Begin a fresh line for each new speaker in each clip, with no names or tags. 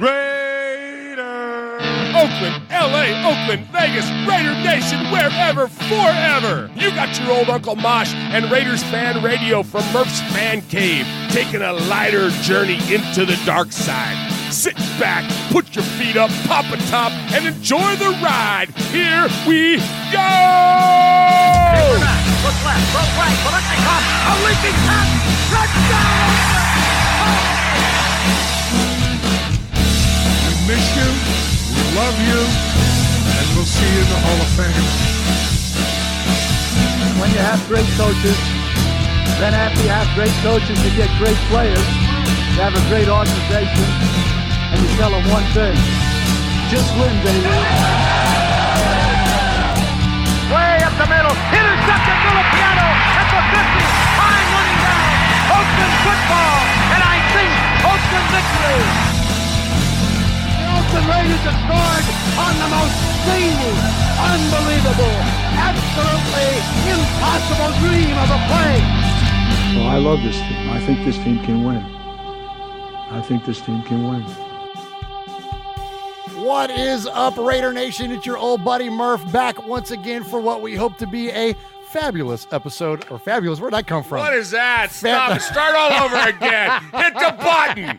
Raider! Oakland, LA, Oakland, Vegas, Raider Nation, wherever, forever! You got your old Uncle Mosh and Raiders Fan Radio from Murph's Fan Cave, taking a lighter journey into the dark side. Sit back, put your feet up, pop a top, and enjoy the ride. Here we go!
Look left, look right, Bolitnikov, a leaping pass, touchdown!
We miss you, we love you, and we'll see you in the Hall of Fame.
When you have great coaches, then after you have great coaches, you get great players. You have a great organization, and you tell them one thing: just win, baby.
Way up the middle, intercepted Filipiano at the 50, time running down, Oakland football, and I think Oakland victory.
The Oakland Raiders have scored on the most zany, unbelievable, absolutely impossible dream of a play. Well, I love this team. I think this team can win. I think this team can win.
What is up, Raider Nation? It's your old buddy Murph back once again for what we hope to be a fabulous episode. Or fabulous, where'd that come from?
What is that? Stop it. Start all over again. Hit the button.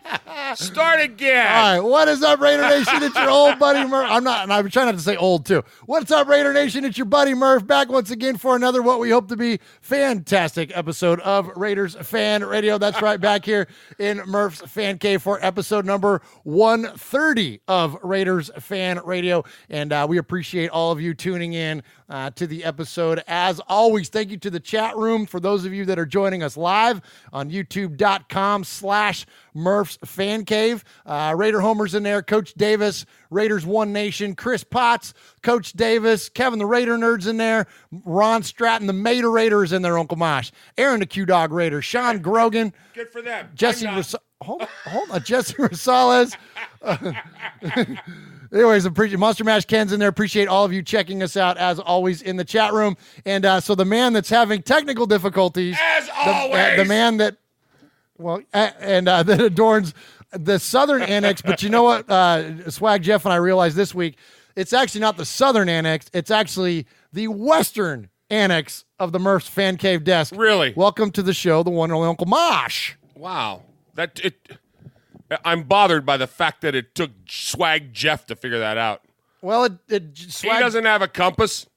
Start again.
All right, what is up, Raider Nation? It's your old buddy Murph. I'm trying not to say old too. What's up, Raider Nation? It's your buddy Murph back once again for another what we hope to be fantastic episode of Raiders Fan Radio. That's right, back here in Murph's Fan Cave for episode number 130 of Raiders Fan Radio. And we appreciate all of you tuning in to the episode. As always, thank you to the chat room for those of you that are joining us live on youtube.com/Murph's Fan Cave. Raider Homer's in there, Coach Davis, Raiders One Nation, Chris Potts, Coach Davis, Kevin the Raider Nerd's in there, Ron Stratton, the Mater Raider is in there, Uncle Mosh, Aaron the Q-Dog Raider, Sean Grogan.
Good for them.
Jesse hold on, Jesse Rosales. Anyways, appreciate Monster Mash Ken's in there. Appreciate all of you checking us out as always in the chat room. And so the man that's having technical difficulties,
as always,
the man that that adorns the Southern Annex. But you know what, Swag Jeff and I realized this week, it's actually not the Southern Annex. It's actually the Western Annex of the Murph's Fan Cave desk.
Really?
Welcome to the show, the one and only Uncle Mosh.
Wow. I'm bothered by the fact that it took Swag Jeff to figure that out.
Well,
He doesn't have a compass.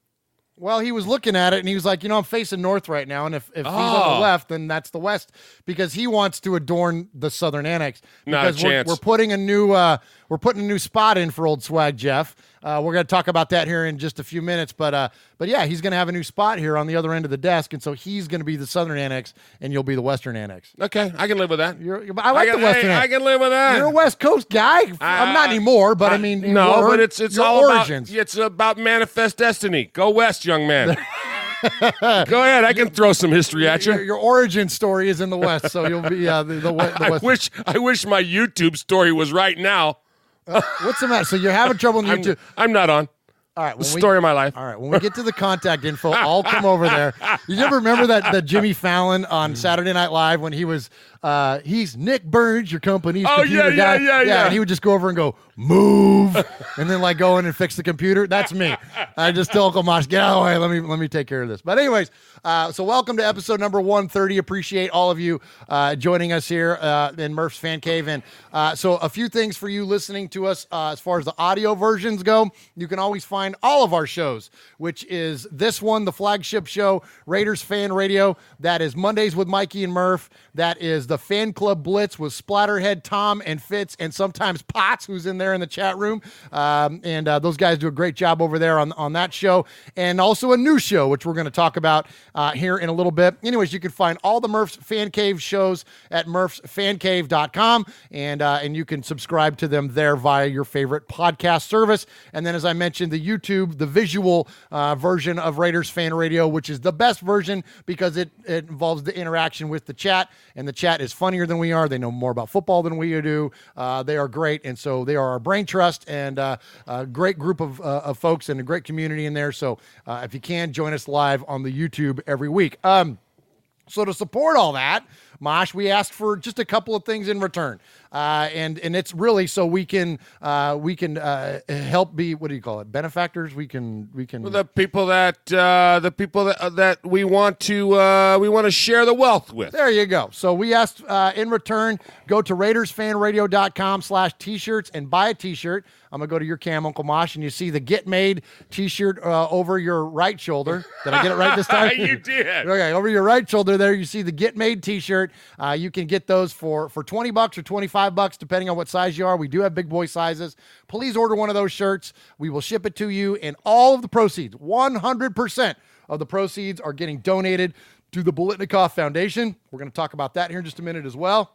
Well, he was looking at it, and he was like, I'm facing north right now, and if he's on the left, then that's the west, because he wants to adorn the Southern Annex.
Not a
because
chance.
We're putting a new spot in for old Swag Jeff. We're going to talk about that here in just a few minutes, but yeah, he's going to have a new spot here on the other end of the desk, and so he's going to be the Southern Annex, and you'll be the Western Annex.
Okay, I can live with that.
I like the Western Annex.
I can live with that.
You're a West Coast guy. I'm not anymore, but I mean,
no, but it's all
origins.
It's about manifest destiny. Go west, young man. Go ahead. I can throw some history at you.
Your origin story is in the West, so you'll be the West.
I wish my YouTube story was right now.
What's the matter? So you're having trouble on YouTube?
I'm not on.
All right,
the story of my life.
All right, when we get to the contact info, I'll come over there. You ever remember that Jimmy Fallon on Saturday Night Live when he was he's Nick Burns, your company's computer guy. Yeah. And he would just go over and go, move, and then like go in and fix the computer. That's me. I just tell Uncle Mosh, get out of the way. Let me take care of this. But anyways, so welcome to episode number 130. Appreciate all of you joining us here in Murph's Fan Cave. And so a few things for you listening to us as far as the audio versions go. You can always find all of our shows, which is this one, the flagship show, Raiders Fan Radio. That is Mondays with Mikey and Murph. That is the Fan Club Blitz with Splatterhead, Tom, and Fitz, and sometimes Potts, who's in there in the chat room. And those guys do a great job over there on that show. And also a new show, which we're going to talk about here in a little bit. Anyways, you can find all the Murph's Fan Cave shows at murphsfancave.com, and you can subscribe to them there via your favorite podcast service. And then, as I mentioned, the YouTube, the visual version of Raiders Fan Radio, which is the best version because it involves the interaction with the chat, and the chat is funnier than we are. They know more about football than we do. They are great, and so they are our brain trust, and a great group of folks and a great community in there. So if you can, join us live on the YouTube every week. So to support all that, Mosh, we asked for just a couple of things in return. and it's really so we can help be, what do you call it, benefactors. We can
well, the people that we want to share the wealth with.
There you go. So we asked in return, go to RaidersFanRadio.com/t-shirts and buy a t-shirt. I'm going to go to your cam, Uncle Mosh, and you see the Get Made t-shirt over your right shoulder. Did I get it right this time?
You did.
Okay, over your right shoulder there, you see the Get Made t-shirt. You can get those for $20 or $25, depending on what size you are. We do have big boy sizes. Please order one of those shirts. We will ship it to you, and all of the proceeds, 100% of the proceeds, are getting donated to the Bolitnikoff Foundation. We're going to talk about that here in just a minute as well.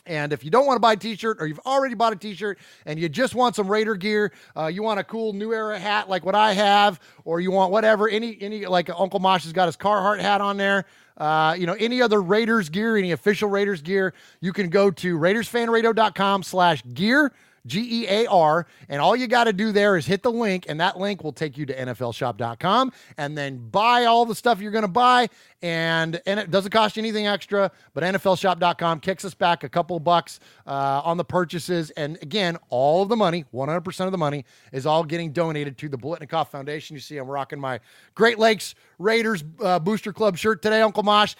And if you don't want to buy a t-shirt, or you've already bought a t-shirt and you just want some Raider gear, you want a cool New Era hat like what I have, or you want whatever, any like Uncle Mosh has got his Carhartt hat on there, any other Raiders gear, any official Raiders gear, you can go to RaidersFanRadio.com/gear, GEAR, and all you got to do there is hit the link, and that link will take you to NFLshop.com, and then buy all the stuff you're going to buy, and it doesn't cost you anything extra, but NFLshop.com kicks us back a couple bucks on the purchases, and again, all of the money, 100% of the money, is all getting donated to the Bolitnikoff Foundation. You see I'm rocking my Great Lakes Raiders Booster Club shirt today, Uncle Mosh,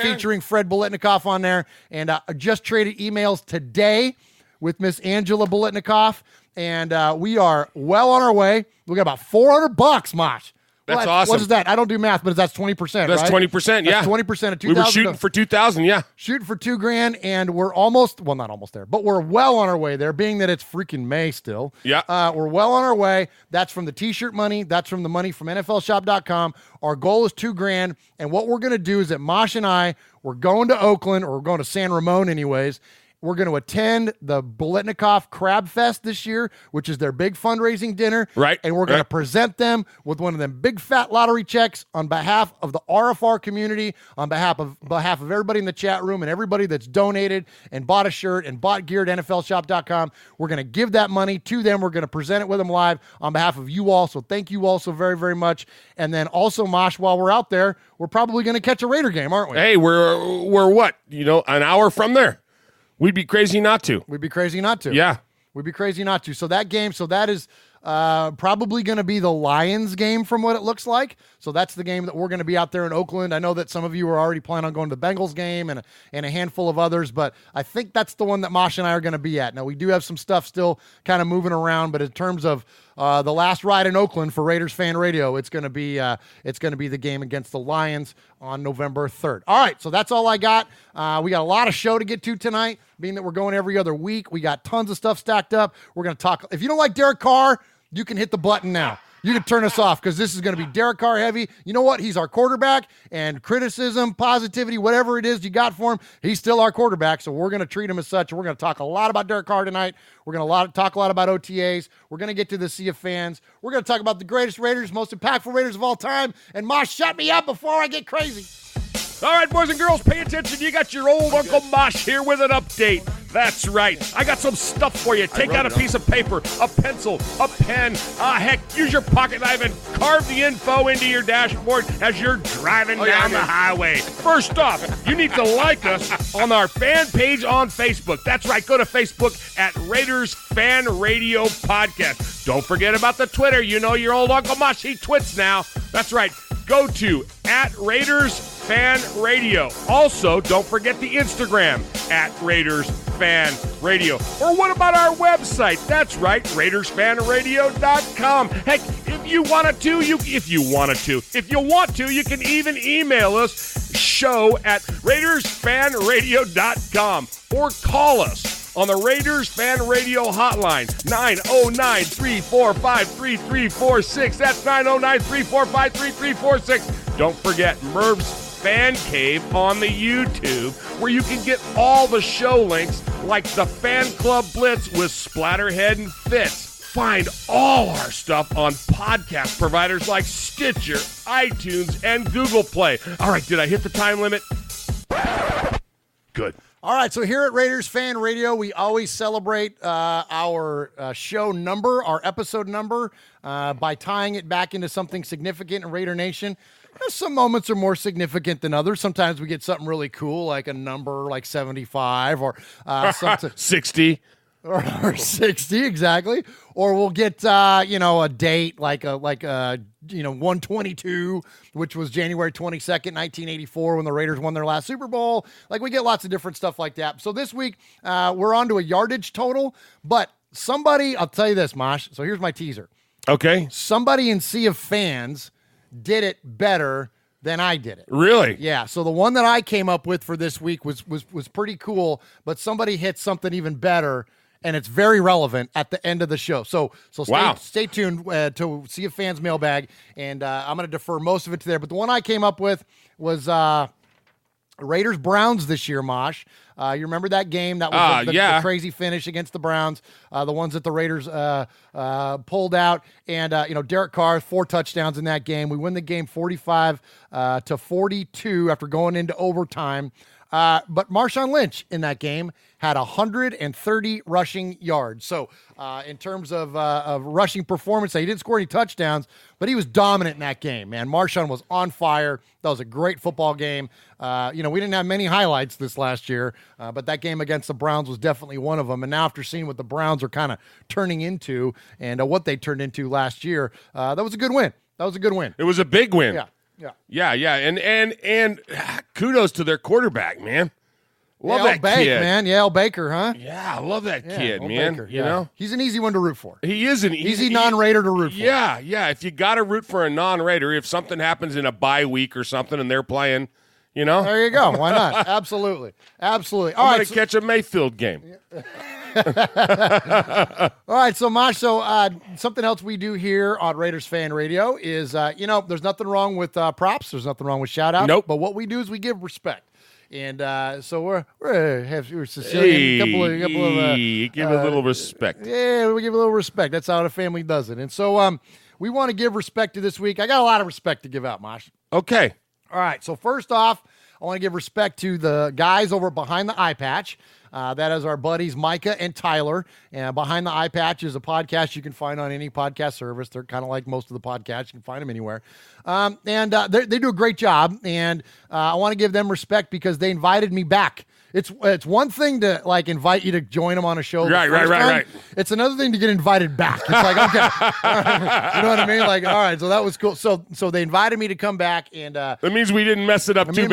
featuring Fred Bolitnikoff on there, and I just traded emails today with Miss Angela Bolitnikoff, and we are well on our way. We got about $400, Mosh.
That's awesome.
What is that? I don't do math, but that's 20%.
That's
right?
20%. Yeah,
that's 20% of 2,000.
We were shooting for 2,000. Yeah,
shooting for $2,000, and we're almost, well, not almost there, but we're well on our way there. Being that it's freaking May still.
Yeah,
we're well on our way. That's from the T-shirt money. That's from the money from NFLshop.com. Our goal is $2,000, and what we're gonna do is that Mosh and I, we're going to Oakland, or we're going to San Ramon, anyways. We're going to attend the Bolitnikoff Crab Fest this year, which is their big fundraising dinner.
Right.
And we're going to present them with one of them big fat lottery checks on behalf of the RFR community, on behalf of everybody in the chat room and everybody that's donated and bought a shirt and bought gear at NFLshop.com. We're going to give that money to them. We're going to present it with them live on behalf of you all. So thank you all so very, very much. And then also, Mosh, while we're out there, we're probably going to catch a Raider game, aren't we?
Hey, we're what? An hour from there. We'd be crazy not to.
We'd be crazy not to.
Yeah.
We'd be crazy not to. So that game, that is probably going to be the Lions game from what it looks like. So that's the game that we're going to be out there in Oakland. I know that some of you are already planning on going to the Bengals game and a handful of others, but I think that's the one that Mosh and I are going to be at. Now, we do have some stuff still kind of moving around, but in terms of the last ride in Oakland for Raiders Fan Radio, it's going to be the game against the Lions on November 3rd. All right, so that's all I got. We got a lot of show to get to tonight, being that we're going every other week. We got tons of stuff stacked up. We're going to talk. If you don't like Derek Carr, you can hit the button now. You can turn us off because this is going to be Derek Carr heavy. You know what? He's our quarterback, and criticism, positivity, whatever it is you got for him, he's still our quarterback, so we're going to treat him as such. We're going to talk a lot about Derek Carr tonight. We're going to talk a lot about OTAs. We're going to get to the Sea of Fans. We're going to talk about the greatest Raiders, most impactful Raiders of all time, and Mosh, shut me up before I get crazy.
All right, boys and girls, pay attention. You got your old Uncle Mosh here with an update. That's right. I got some stuff for you. Take out a piece of paper, a pencil, a pen. Heck, use your pocket knife and carve the info into your dashboard as you're driving down the highway. First off, you need to like us on our fan page on Facebook. That's right. Go to Facebook at Raiders Fan Radio Podcast. Don't forget about the Twitter. You know your old Uncle Mosh, he twits now. That's right. Go to at Raiders Fan Radio. Also, don't forget the Instagram at Raiders Fan Radio. Or what about our website? That's right, RaidersFanRadio.com. Heck, if you want to, you can even email us, show at RaidersFanRadio.com, or call us on the Raiders Fan Radio hotline, 909-345-3346. That's 909-345-3346. Don't forget Merv's Fan Cave on the YouTube, where you can get all the show links like the Fan Club Blitz with Splatterhead and Fitz. Find all our stuff on podcast providers like Stitcher, iTunes, and Google Play. All right, did I hit the time limit? Good.
All right, so here at Raiders Fan Radio, we always celebrate our show number, our episode number, by tying it back into something significant in Raider Nation. Some moments are more significant than others. Sometimes we get something really cool, like a number like 75 or
60.
Or 60, exactly. Or we'll get, a date like 122, which was January 22nd, 1984, when the Raiders won their last Super Bowl. Like, we get lots of different stuff like that. So this week, we're on to a yardage total, but somebody, I'll tell you this, Mosh. So here's my teaser.
Okay.
Somebody in Sea of Fans did it better than I did it.
Really?
Yeah. So the one that I came up with for this week was pretty cool, but somebody hit something even better. And it's very relevant at the end of the show. So stay tuned to see a Fans mailbag, and I'm going to defer most of it to there. But the one I came up with was Raiders-Browns this year, Mosh. You remember that game? That was the crazy finish against the Browns, the ones that the Raiders pulled out. And, Derek Carr, 4 touchdowns in that game. We win the game 45-42 after going into overtime. But Marshawn Lynch in that game had 130 rushing yards. So in terms of rushing performance, he didn't score any touchdowns, but he was dominant in that game, man. Marshawn was on fire. That was a great football game. We didn't have many highlights this last year, but that game against the Browns was definitely one of them. And now after seeing what the Browns are kind of turning into and what they turned into last year, that was a good win.
It was a big win.
Yeah.
And kudos to their quarterback, man. Love that kid,
man. Yale Baker, huh?
Yeah, I love that kid, man.
Baker,
You know,
he's an easy one to root for.
He is an
easy non-Raider to root for.
Yeah. If you got to root for a non-Raider, if something happens in a bye week or something and they're playing,
there you go. Why not? Absolutely.
I'm going to catch a Mayfield game.
All right, so Mosh, something else we do here on Raiders Fan Radio is, there's nothing wrong with props. There's nothing wrong with shout-outs.
Nope.
But what we do is we give respect. And so we're Sicilian,
give a little respect.
Yeah, we give a little respect. That's how the family does it. And so we want to give respect to this week. I got a lot of respect to give out, Mosh.
Okay.
All right, so first off, I want to give respect to the guys over Behind the Eye Patch. That is our buddies Micah and Tyler. And Behind the Eye Patch is a podcast you can find on any podcast service. They're kind of like most of the podcasts. You can find them anywhere. They do a great job. And I want to give them respect because they invited me back. It's one thing to invite you to join them on a show.
Right.
It's another thing to get invited back. It's like, okay, you know what I mean? Like, all right, so that was cool. So they invited me to come back, and
that means we didn't mess it up too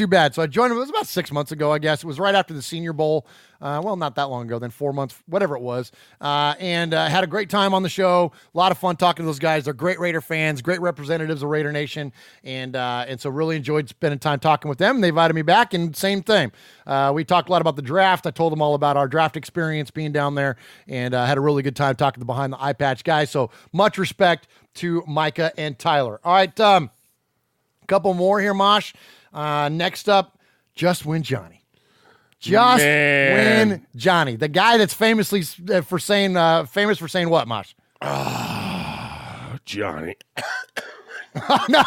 bad.
So I joined them. It was about 6 months ago, I guess. It was right after the Senior Bowl. Not that long ago, then 4 months, whatever it was. And had a great time on the show. A lot of fun talking to those guys. They're great Raider fans, great representatives of Raider Nation. And so really enjoyed spending time talking with them. They invited me back, and same thing. We talked a lot about the draft. I told them all about our draft experience being down there, and had a really good time talking to the Behind the Eye Patch guys. So much respect to Micah and Tyler. All right, a couple more here, Mosh. Next up, Just Win Johnny. Win Johnny, the guy that's famous for saying what, Mosh?
Johnny.
No,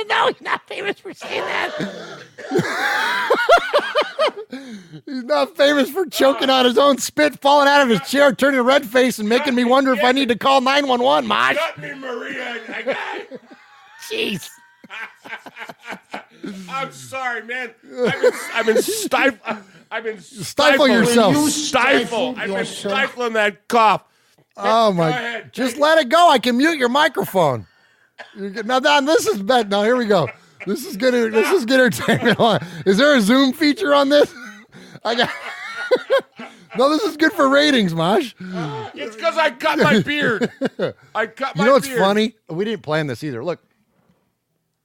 no, he's not famous for saying that. He's not famous for choking on his own spit, falling out of his chair, turning a red face, and making me wonder if I need to call 911, Mosh.
Cut me, Maria.
Jeez.
I'm sorry, man. I've been stifling.
Stifle yourself.
I've been stifling that cough.
Oh my! Ahead. Just let it go. I can mute your microphone. Now, Don, this is bad. No, here we go. This is good. This is good entertainment. Is there a Zoom feature on this? No, this is good for ratings, Mosh.
It's because I cut my beard.
You know what's funny? We didn't plan this either. Look.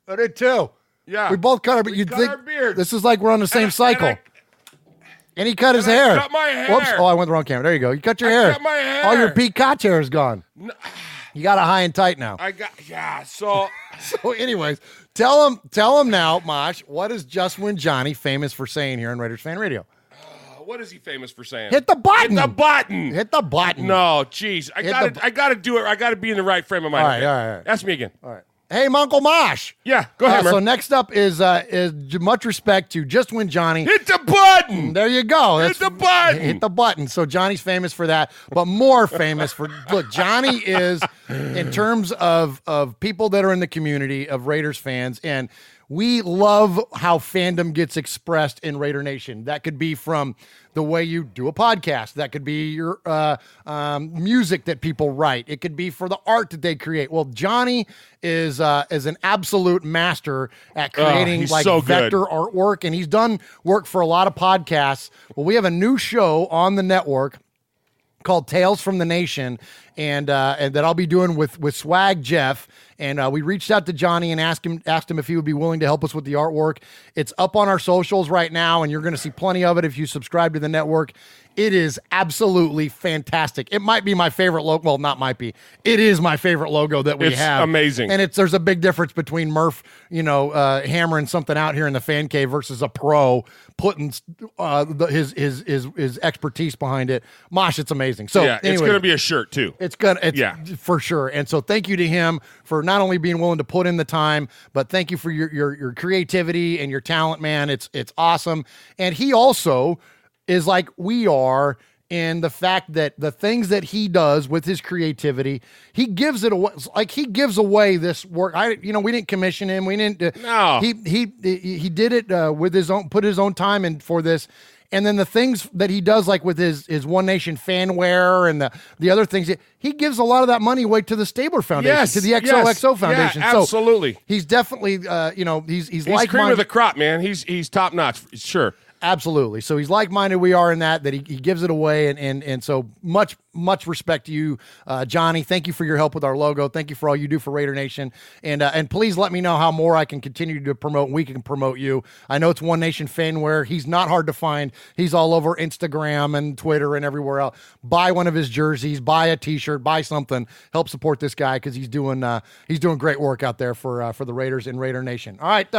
I did too.
Yeah.
We both cut our beard. You'd think this is like we're on the same cycle. And he cut his hair.
I cut my hair.
Whoops. Oh, I went the wrong camera. There you go. You cut your hair.
I cut my hair.
All your Pete Koch hair is gone. No. You got a high and tight now.
So
anyways, tell him now, Mosh, what is Just Win Johnny famous for saying here on Raiders Fan Radio?
What is he famous for saying?
Hit the button.
Hit the button.
Hit the button.
No, jeez. I gotta do it. I gotta be in the right frame of mind.
All right.
Ask me again.
All right. Hey, Uncle Mosh.
Yeah, go ahead,
So next up is much respect to Just When Johnny.
Hit the button.
There you go.
Hit the button.
Hit the button. So Johnny's famous for that, but more famous for, look, Johnny is, in terms of people that are in the community of Raiders fans, and we love how fandom gets expressed in Raider Nation. That could be from the way you do a podcast. That could be your music that people write. It could be for the art that they create. Well, Johnny is an absolute master at creating vector artwork, and he's done work for a lot of podcasts. Well, we have a new show on the network called Tales from the Nation, and that I'll be doing with Swag Jeff. And we reached out to Johnny and asked him if he would be willing to help us with the artwork. It's up on our socials right now, and you're going to see plenty of it if you subscribe to the network. It is absolutely fantastic. It might be my favorite logo. Well, not might be. It is my favorite logo that we have.
It's amazing.
And there's a big difference between Murph, hammering something out here in the fan cave versus a pro putting his expertise behind it. Mosh, it's amazing. So
yeah, it's going to be a shirt too.
It's for sure. And so thank you to him for not only being willing to put in the time, but thank you for your creativity and your talent, man. It's awesome. And he also is like we are in the fact that the things that he does with his creativity, he gives it away. Like he gives away this work. We didn't commission him. We didn't.
No.
He did it with his own, put his own time in for this. And then the things that he does, like with his One Nation fanware and the other things, he gives a lot of that money away to the Stabler Foundation, to the XOXO Foundation.
Yeah, absolutely.
So he's definitely, he's like
cream of the crop, man. He's top notch, sure.
Absolutely. So he's like-minded. We are in that he gives it away. And so much respect to you, Johnny. Thank you for your help with our logo. Thank you for all you do for Raider Nation. And please let me know how more I can continue to promote. And we can promote you. I know it's One Nation fanware. He's not hard to find. He's all over Instagram and Twitter and everywhere else. Buy one of his jerseys, buy a t-shirt, buy something. Help support this guy because he's doing great work out there for the Raiders and Raider Nation. All right.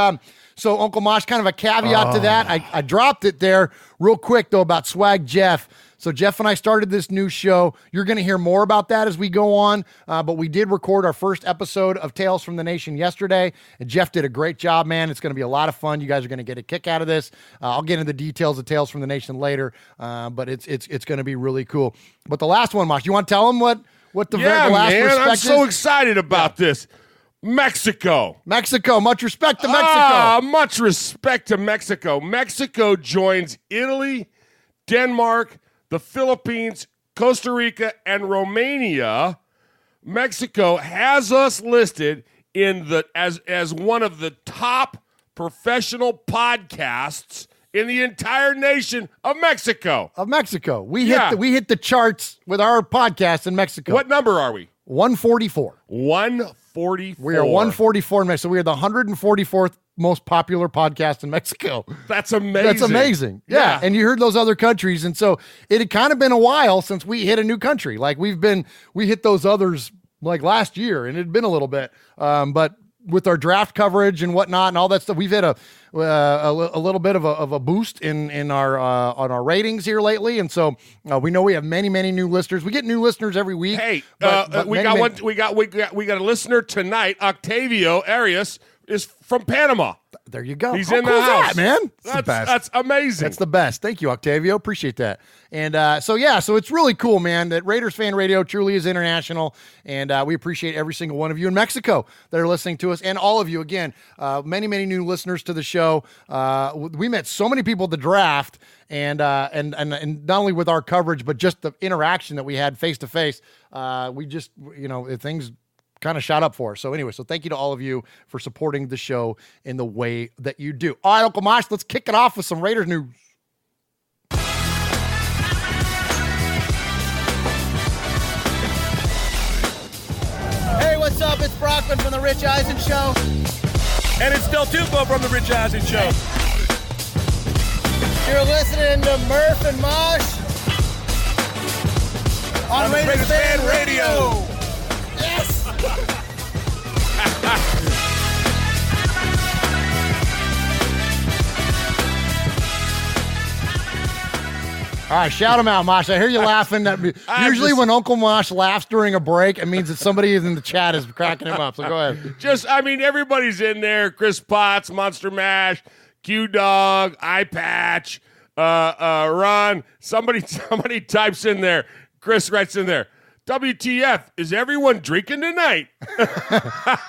So Uncle Mosh, kind of a caveat to that. I dropped it there real quick though about Swag Jeff. So Jeff and I started this new show. You're going to hear more about that as we go on. But we did record our first episode of Tales from the Nation yesterday. And Jeff did a great job, man. It's going to be a lot of fun. You guys are going to get a kick out of this. I'll get into the details of Tales from the Nation later. But it's going to be really cool. But the last one, Mosh, you want to tell them what the last
man,
respect
I'm
is?
so excited about this. Mexico.
Much respect to Mexico.
Much respect to Mexico. Mexico joins Italy, Denmark, the Philippines, Costa Rica, and Romania. Mexico has us listed in as one of the top professional podcasts in the entire nation of Mexico.
We hit the charts with our podcast in Mexico.
What number are we?
144.
144.
We are 144 in Mexico. We are the 144th most popular podcast in Mexico.
That's amazing.
Yeah. And you heard those other countries. And so it had kind of been a while since we hit a new country. Like we hit those others like last year, and it had been a little bit. But with our draft coverage and whatnot and all that stuff, we've hit a little bit of a boost in our on our ratings here lately, and so we know we have many new listeners. We get new listeners every week.
Hey, we got a listener tonight. Octavio Arias is from Panama.
There you go.
He's
How
in
cool
the
is
house,
that, man.
That's amazing.
That's the best. Thank you, Octavio. Appreciate that. And so it's really cool, man, that Raiders Fan Radio truly is international, and we appreciate every single one of you in Mexico that are listening to us, and all of you, again, many new listeners to the show. We met so many people at the draft, and not only with our coverage, but just the interaction that we had face-to-face. We just, things kind of shot up for us. So anyway, thank you to all of you for supporting the show in the way that you do. All right, Uncle Mosh, let's kick it off with some Raiders news.
Hey, what's up? It's Brockman from The Rich Eisen Show.
And it's Del Tufo from The Rich Eisen Show.
You're listening to Murph and Mosh on Raiders Fan Radio. Yes!
All right, shout him out, Mosh. I hear you laughing. Usually when Uncle Mosh laughs during a break, it means that somebody in the chat is cracking him up. So go ahead.
Everybody's in there. Chris Potts, Monster Mash, Q-Dog, Eye Patch, Ron. Somebody types in there. Chris writes in there, WTF, is everyone drinking tonight?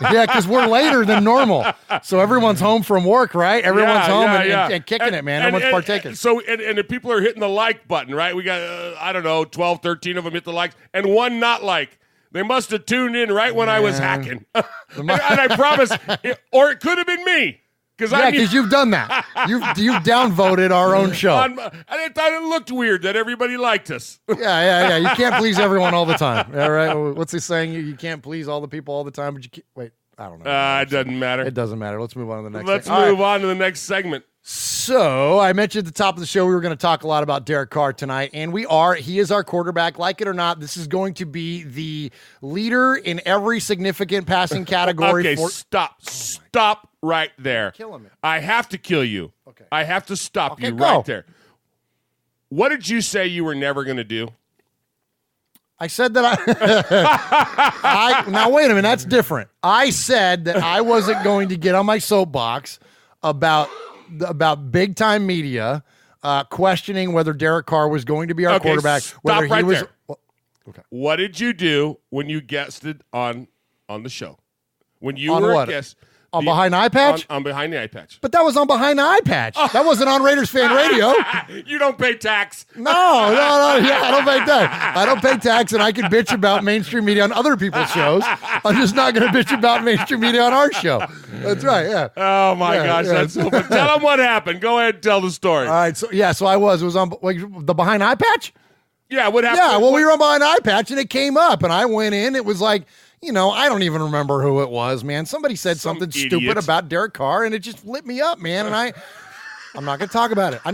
Yeah, because we're later than normal. So everyone's home from work, right? Everyone's home and kicking it, man. Everyone's partaking.
So the people are hitting the like button, right? We got, 12, 13 of them hit the likes, and one not like. They must have tuned in right when I was hacking. and I promise, or it could have been me.
Because you've done that. You've downvoted our own show.
I thought it looked weird that everybody liked us.
Yeah. You can't please everyone all the time. All right. What's he saying? You can't please all the people all the time, but you can't. Wait, I don't know.
It doesn't matter.
It doesn't matter. Let's move on to the next.
Let's move on to the next segment.
So I mentioned at the top of the show we were going to talk a lot about Derek Carr tonight, and we are. He is our quarterback. Like it or not, this is going to be the leader in every significant passing category.
Okay, stop right there.
Killing me.
I have to kill you.
Okay.
I have to stop you
go.
right there. What did you say you were never going to do?
I said that now wait a minute, that's different. I said that I wasn't going to get on my soapbox about big time media questioning whether Derek Carr was going to be our quarterback. Whether
stop right
he was.
there.
Well, okay.
What did you do when you guested on the show? When you
on
were
what?
a guest.
On Behind the Eye Patch?
On Behind the Eye Patch.
But that was on Behind the Eye Patch. That wasn't on Raiders Fan Radio.
You don't pay tax.
No. Yeah, I don't pay tax. I don't pay tax, and I can bitch about mainstream media on other people's shows. I'm just not going to bitch about mainstream media on our show. That's right, yeah.
Oh, my gosh. Yeah. That's so fun. Tell them what happened. Go ahead and tell the story.
All right, so I was. It was on the Behind Eye Patch?
Yeah, what happened?
Yeah, well, we were on Behind Eye Patch, and it came up, and I went in. It was like, I don't even remember who it was, man. Somebody said something stupid about Derek Carr, and it just lit me up, man. And I'm not going to talk about it. I'm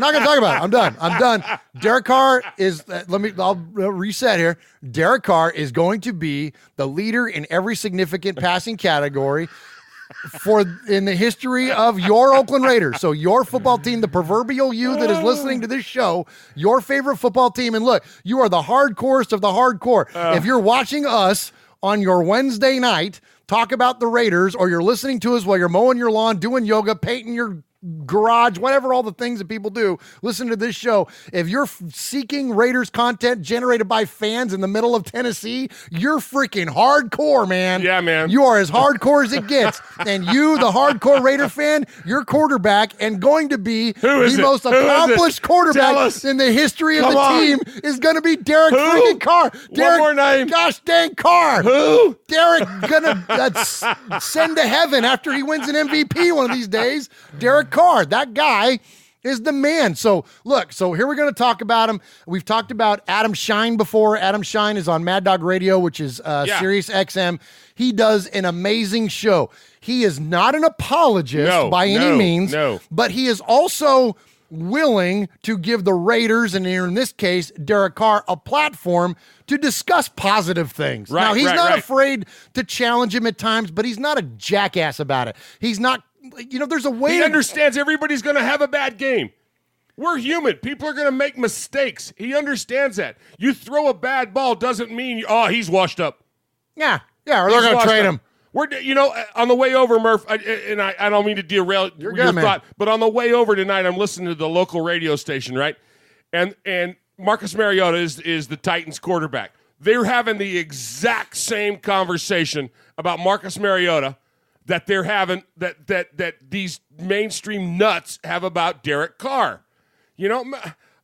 done. Derek Carr is, I'll reset here. Derek Carr is going to be the leader in every significant passing category in the history of your Oakland Raiders. So your football team, the proverbial you that is listening to this show, your favorite football team. And look, you are the hardcorest of the hardcore. If you're watching us on your Wednesday night talk about the Raiders, or you're listening to us while you're mowing your lawn, doing yoga, painting your garage, whatever, all the things that people do, listen to this show. If you're seeking Raiders content generated by fans in the middle of Tennessee, you're freaking hardcore, man.
Yeah, man.
You are as hardcore as it gets. And you, the hardcore Raider fan, your quarterback, and going to be the most accomplished quarterback in the history of the team is going to be Derek freaking Carr.
One more name.
Gosh dang Carr.
Who?
Derek gonna send to heaven after he wins an MVP one of these days. Derek Carr, that guy is the man. So look, here we're going to talk about him. We've talked about Adam Shine before. Adam Shine is on Mad Dog Radio, which is Sirius XM. He does an amazing show. He is not an apologist by any means, but he is also willing to give the Raiders, and in this case, Derek Carr, a platform to discuss positive things. Now, he's not afraid to challenge him at times, but he's not a jackass about it. He's not, there's a way.
He understands everybody's going to have a bad game. We're human. People are going to make mistakes. He understands that. You throw a bad ball doesn't mean, he's washed up.
Yeah, or they're going to trade him.
We're, on the way over, Murph, I don't mean to derail your thought, but on the way over tonight, I'm listening to the local radio station, right? And Marcus Mariota is the Titans quarterback. They're having the exact same conversation about Marcus Mariota that they're having, that these mainstream nuts have about Derek Carr.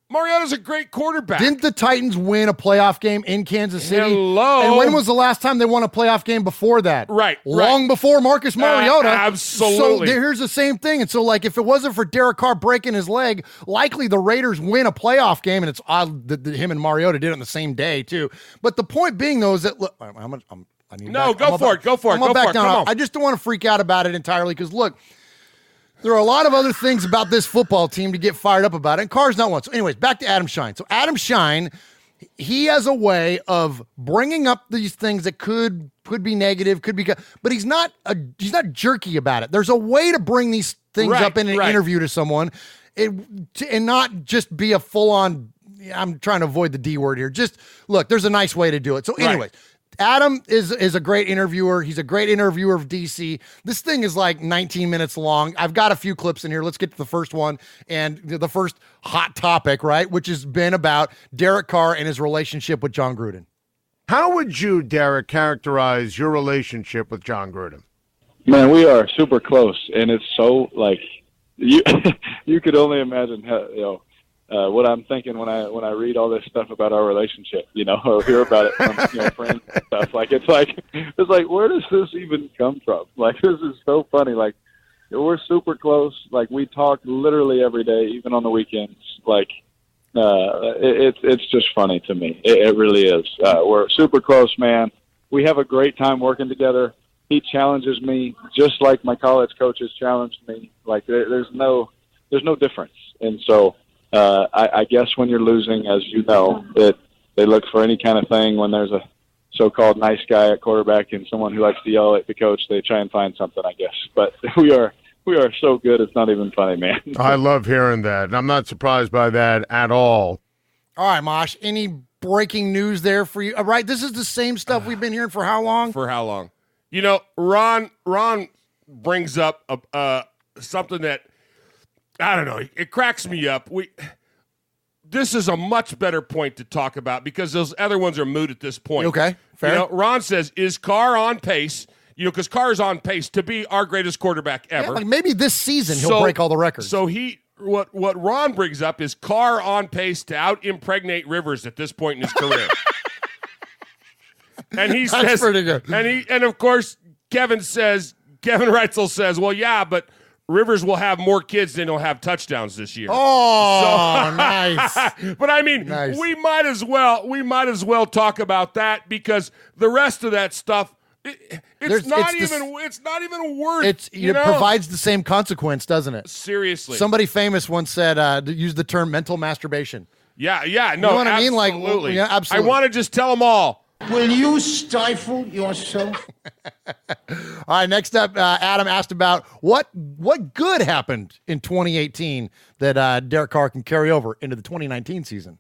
Mariota's a great quarterback.
Didn't the Titans win a playoff game in Kansas City?
Hello.
And when was the last time they won a playoff game before that?
Right.
Long before Marcus Mariota.
Absolutely.
So here's the same thing. And so, if it wasn't for Derek Carr breaking his leg, likely the Raiders win a playoff game. And it's odd that him and Mariota did it on the same day, too. But the point being, though, is that, look, I just don't want to freak out about it entirely because, look, there are a lot of other things about this football team to get fired up about, and Carr's not one. So anyways, back to Adam Shine. So Adam Shine, he has a way of bringing up these things that could be negative, but he's not jerky about it. There's a way to bring these things up in an interview to someone and not just be a full-on I'm trying to avoid the D word here. Just look, there's a nice way to do it. So anyway, Adam is a great interviewer. He's a great interviewer of DC. This thing is like 19 minutes long. I've got a few clips in here. Let's get to the first one and the first hot topic, right? Which has been about Derek Carr and his relationship with John Gruden.
How would you, Derek, characterize your relationship with John Gruden?
Man, we are super close, and it's so like you you could only imagine how, what I'm thinking when I read all this stuff about our relationship, or hear about it from friends and stuff. Like it's like where does this even come from? Like this is so funny. Like we're super close. Like we talk literally every day, even on the weekends. Like it's just funny to me. It really is. We're super close, man. We have a great time working together. He challenges me just like my college coaches challenged me. Like there's no difference. And so I guess when you're losing, as you know, they look for any kind of thing. When there's a so-called nice guy at quarterback and someone who likes to yell at the coach, they try and find something, I guess. But we are so good, it's not even funny, man.
I love hearing that, and I'm not surprised by that at all.
All right, Mosh, any breaking news there for you? All right, this is the same stuff we've been hearing for how long?
For how long? Ron brings up something that, I don't know, it cracks me up. This is a much better point to talk about because those other ones are moot at this point.
Okay, fair.
Ron says, is Carr on pace? Because Carr is on pace to be our greatest quarterback ever.
Yeah, like maybe this season he'll break all the records.
So what Ron brings up is Carr on pace to out-impregnate Rivers at this point in his career. And he says,
that's pretty good.
And of course, Kevin Reitzel says, well, yeah, but Rivers will have more kids than he'll have touchdowns this year.
Oh, nice.
But I mean,
nice.
we might as well talk about that because the rest of that stuff, it's not even worth.
It provides the same consequence, doesn't it?
Seriously.
Somebody famous once said, use the term mental masturbation.
Yeah, no,
you know what I mean? Like, yeah, absolutely.
I want to just tell them all.
Will you stifle yourself?
All right, next up, Adam asked about what good happened in 2018 that Derek Carr can carry over into the 2019 season.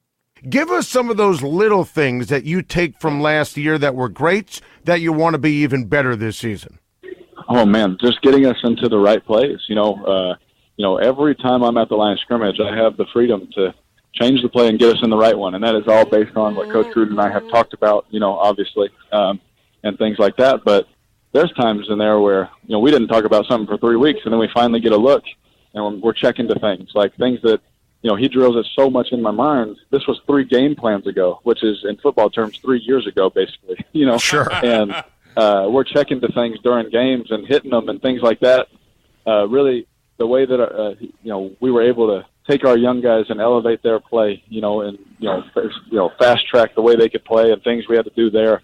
Give us some of those little things that you take from last year that were great that you want to be even better this season.
Oh man, just getting us into the right place. Every time I'm at the line of scrimmage, I have the freedom to change the play and get us in the right one. And that is all based on what Coach Gruden and I have talked about, obviously, and things like that. But there's times in there where, we didn't talk about something for 3 weeks, and then we finally get a look, and we're checking to things that, he drills it so much in my mind. This was 3 game plans ago, which is, in football terms, 3 years ago, basically,
Sure.
And we're checking to things during games and hitting them and things like that. Really, the way that, we were able to take our young guys and elevate their play, and fast track the way they could play and things we had to do there.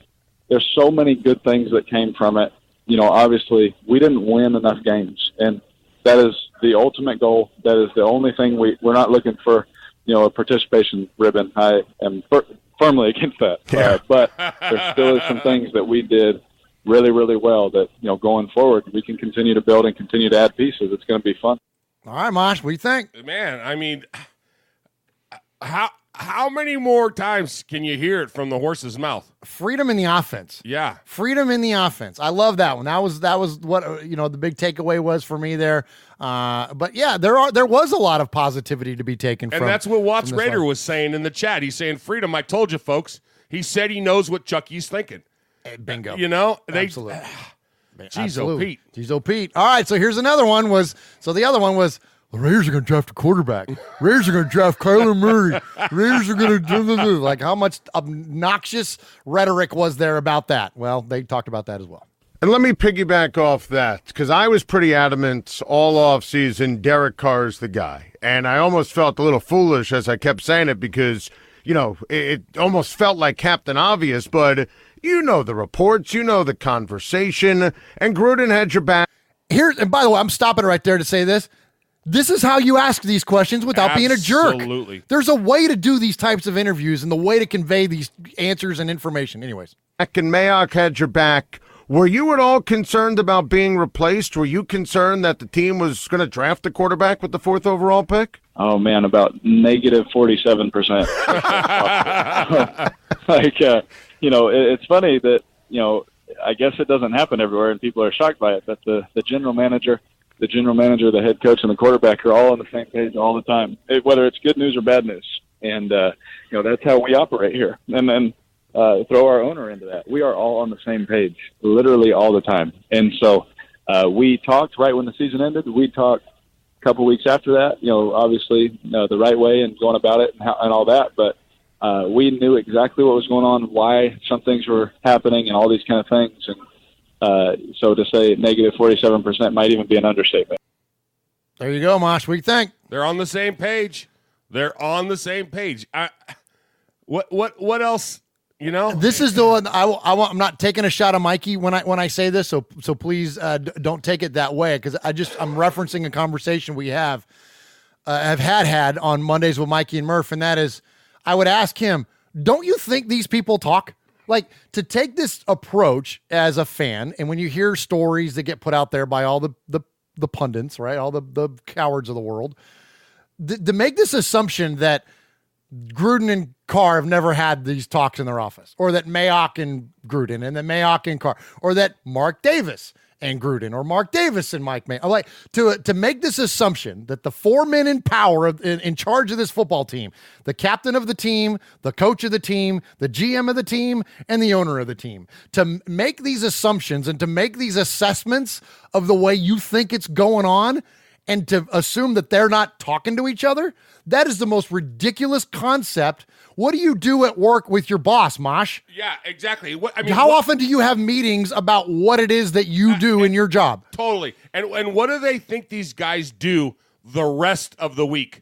There's so many good things that came from it. Obviously we didn't win enough games, and that is the ultimate goal. That is the only thing we're not looking for, a participation ribbon. I am firmly against that.
Yeah.
But there still is some things that we did really, really well that, going forward, we can continue to build and continue to add pieces. It's going to be fun.
All right, Mosh, what do you think?
Man, I mean, how many more times can you hear it from the horse's mouth?
Freedom in the offense.
Yeah.
Freedom in the offense. I love that one. That was what, the big takeaway was for me there. But yeah, there was a lot of positivity to be taken from.
And that's what Watts Raider
line.
was saying in the chat. He's saying, freedom, I told you, folks. He said he knows what Chucky's thinking.
Bingo.
Absolutely. Jeez, Pete.
Jeez, Pete. All right, so here's another one. The other one was, the Raiders are going to draft a quarterback. Raiders are going to draft Kyler Murray. Raiders are going to do. Like, how much obnoxious rhetoric was there about that? Well, they talked about that as well.
And let me piggyback off that, because I was pretty adamant all offseason, Derek Carr's the guy. And I almost felt a little foolish as I kept saying it because, it almost felt like Captain Obvious, but the reports, the conversation, and Gruden had your back.
Here, and by the way, I'm stopping right there to say this. This is how you ask these questions without being a jerk.
Absolutely.
There's a way to do these types of interviews and the way to convey these answers and information. Anyways.
And Mayock had your back Were you at all concerned about being replaced? Were you concerned that the team was going to draft the quarterback with the 4th overall pick?
Oh, man, about negative 47%. It's funny that, I guess it doesn't happen everywhere and people are shocked by it, but the general manager, the head coach, and the quarterback are all on the same page all the time, whether it's good news or bad news. And, that's how we operate here. And then throw our owner into that. We are all on the same page, literally all the time. And so we talked right when the season ended. We talked a couple weeks after that, obviously the right way and going about it and all that. But we knew exactly what was going on, why some things were happening and all these kind of things. And so to say negative 47% might even be an understatement.
There you go, Mosh. What do you think?
They're on the same page. What else?
This is the one I'm not taking a shot at Mikey when I say this, so please don't take it that way, because I'm referencing a conversation we have had on Mondays with Mikey and Murph, and that is, I would ask him, don't you think these people talk? Like, to take this approach as a fan, and when you hear stories that get put out there by all the pundits, right, all the cowards of the world, to make this assumption that Gruden and Carr have never had these talks in their office, or that Mayock and Gruden, and that Mayock and Carr, or that Mark Davis and Gruden, or Mark Davis and Mike Mayock, like to make this assumption that the 4 men in power in charge of this football team, the captain of the team, the coach of the team, the GM of the team, and the owner of the team, to make these assumptions and to make these assessments of the way you think it's going on, and to assume that they're not talking to each other, that is the most ridiculous concept. What do you do at work with your boss, Mosh?
Yeah, exactly.
How often do you have meetings about what it is that you do in your job?
Totally. And what do they think these guys do the rest of the week?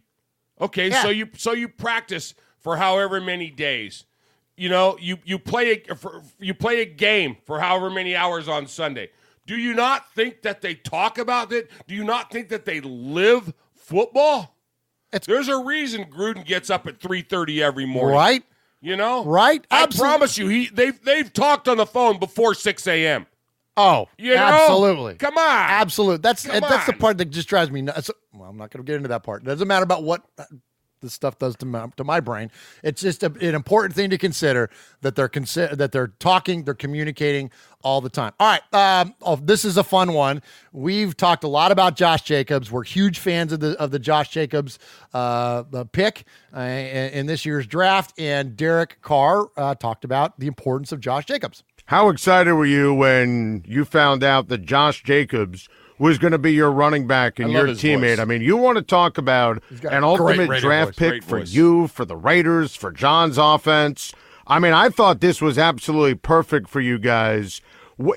Okay, yeah. So you practice for however many days. You play a game for however many hours on Sunday. Do you not think that they talk about it? Do you not think that they live football? There's a reason Gruden gets up at 3:30 every morning.
Right?
Right?
Absolutely.
I promise you, they've talked on the phone before 6 a.m.
Oh, absolutely.
Come on.
Absolutely. That's the part that just drives me nuts. Well, I'm not going to get into that part. It doesn't matter about what this stuff does to my brain. It's just an important thing to consider, that they're talking, they're communicating all the time. All right, this is a fun one. We've talked a lot about Josh Jacobs. We're huge fans of the Josh Jacobs pick in this year's draft, and Derek Carr talked about the importance of Josh Jacobs.
How excited were you when you found out that Josh Jacobs was going to be your running back and your teammate?
Voice.
I mean, you want to talk about an ultimate draft pick for you, for the Raiders, for John's offense. I mean, I thought this was absolutely perfect for you guys.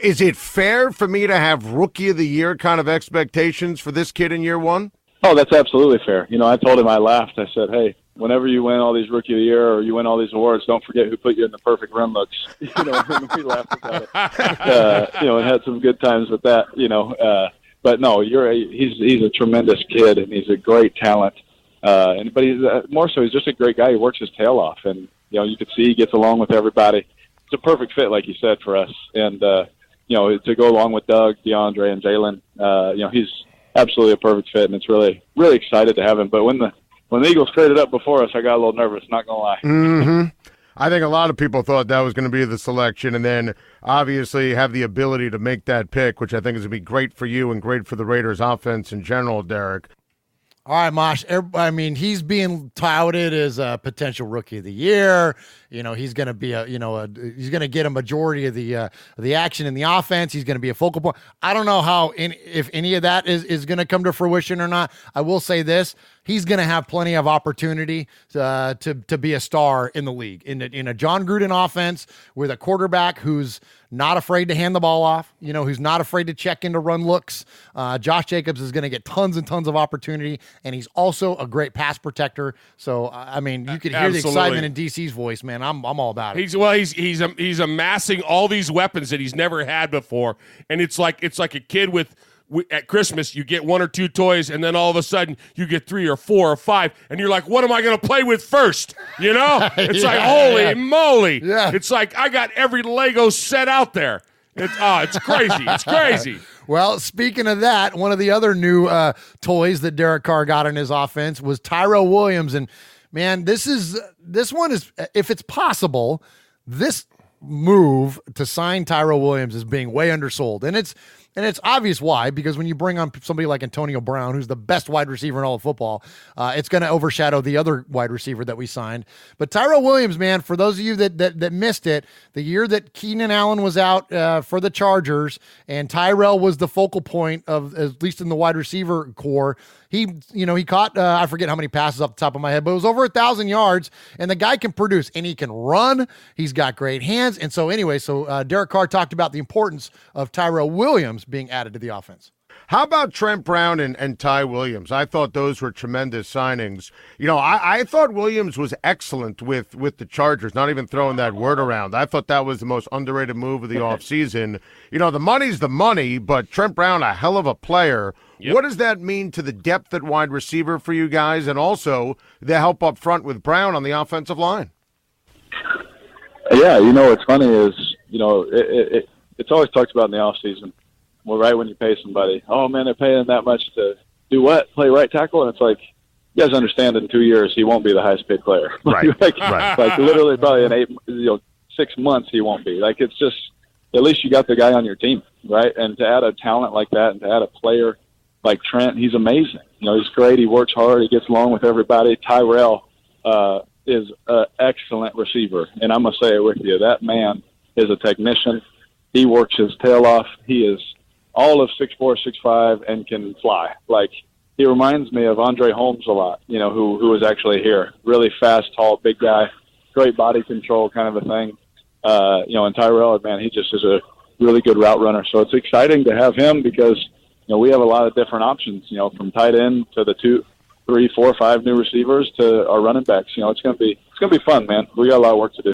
Is it fair for me to have Rookie of the Year kind of expectations for this kid in year one?
Oh, that's absolutely fair. I told him, I laughed. I said, hey, whenever you win all these Rookie of the Year or you win all these awards, don't forget who put you in the perfect run looks. We laughed about it. And had some good times with that, But no, he's a tremendous kid, and he's a great talent. But he's more so, he's just a great guy. He works his tail off, and you can see he gets along with everybody. It's a perfect fit, like you said, for us. And to go along with Doug, DeAndre, and Jalen, he's absolutely a perfect fit, and it's really, really excited to have him. But when the Eagles traded up before us, I got a little nervous. Not gonna lie.
Mm-hmm. I think a lot of people thought that was going to be the selection, and then obviously have the ability to make that pick, which I think is going to be great for you and great for the Raiders offense in general, Derek.
All right, Mosh. I mean, he's being touted as a potential Rookie of the Year. He's going to be he's going to get a majority of the action in the offense. He's going to be a focal point. I don't know if any of that is going to come to fruition or not. I will say this: he's going to have plenty of opportunity to be a star in the league in a John Gruden offense with a quarterback who's not afraid to hand the ball off. Who's not afraid to check into run looks. Josh Jacobs is going to get tons and tons of opportunity, and he's also a great pass protector. So I mean, you could hear the excitement in DC's voice, man. I'm all about it.
He's amassing all these weapons that he's never had before, and it's like a kid with at Christmas, you get 1 or 2 toys, and then all of a sudden you get 3 or 4 or 5, and you're like, what am I going to play with first? It's like, holy moly.
Yeah.
It's like I got every Lego set out there. It's crazy. It's crazy.
Well, speaking of that, one of the other new toys that Derek Carr got in his offense was Tyrell Williams. And man, this one is, if it's possible, this move to sign Tyrell Williams is being way undersold. And it's obvious why, because when you bring on somebody like Antonio Brown, who's the best wide receiver in all of football, it's going to overshadow the other wide receiver that we signed. But Tyrell Williams, man, for those of you that missed it, the year that Keenan Allen was out for the Chargers and Tyrell was the focal point of, at least in the wide receiver core, he caught, I forget how many passes off the top of my head, but it was over 1,000 yards, and the guy can produce, and he can run. He's got great hands. And so anyway, Derek Carr talked about the importance of Tyrell Williams being added to the offense.
How about Trent Brown and Ty Williams? I thought those were tremendous signings. I thought Williams was excellent with the Chargers, not even throwing that word around. I thought that was the most underrated move of the offseason. The money's the money, but Trent Brown, a hell of a player. Yep. What does that mean to the depth at wide receiver for you guys, and also the help up front with Brown on the offensive line?
Yeah, what's funny is, it's always talked about in the offseason. Well, right when you pay somebody, oh, man, they're paying that much to do what? Play right tackle? And it's like, you guys understand in 2 years he won't be the highest paid player.
Right.
Like literally probably in 6 months he won't be. Like, it's just, at least you got the guy on your team, right? And to add a talent like that and to add a player like Trent, he's amazing. He's great. He works hard. He gets along with everybody. Tyrell is an excellent receiver. And I'm going to say it with you. That man is a technician. He works his tail off. He is all of 6'4", 6'5", and can fly. Like, he reminds me of Andre Holmes a lot, who was actually here. Really fast, tall, big guy, great body control kind of a thing. And Tyrell, man, he just is a really good route runner. So it's exciting to have him because, we have a lot of different options, from tight end to the 2, 3, 4, 5 new receivers to our running backs. It's going to be fun, man. We got a lot of work to do.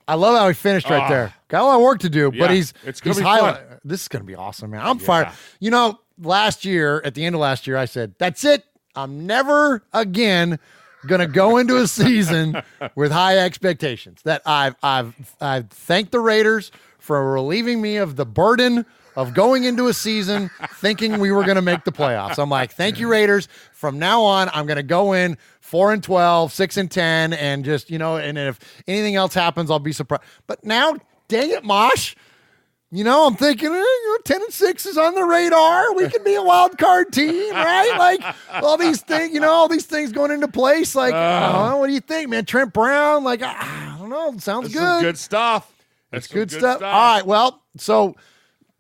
I love how he finished right there. Got a lot of work to do, but he's
fun.
This is going to be awesome, man. I'm fired. Last year, at the end of last year, I said, that's it. I'm never again going to go into a season with high expectations. That I've thanked the Raiders for relieving me of the burden of going into a season thinking we were going to make the playoffs. I'm like, thank you, Raiders. From now on, I'm going to go in 4-12, 6-10, and just, and if anything else happens, I'll be surprised. But now, dang it, Mosh, I'm thinking 10-6 is on the radar. We can be a wild card team, right? Like all these things going into place. Like, what do you think, man? Trent Brown, like, I don't know. Sounds good.
Some good stuff.
That's good stuff. All right. Well,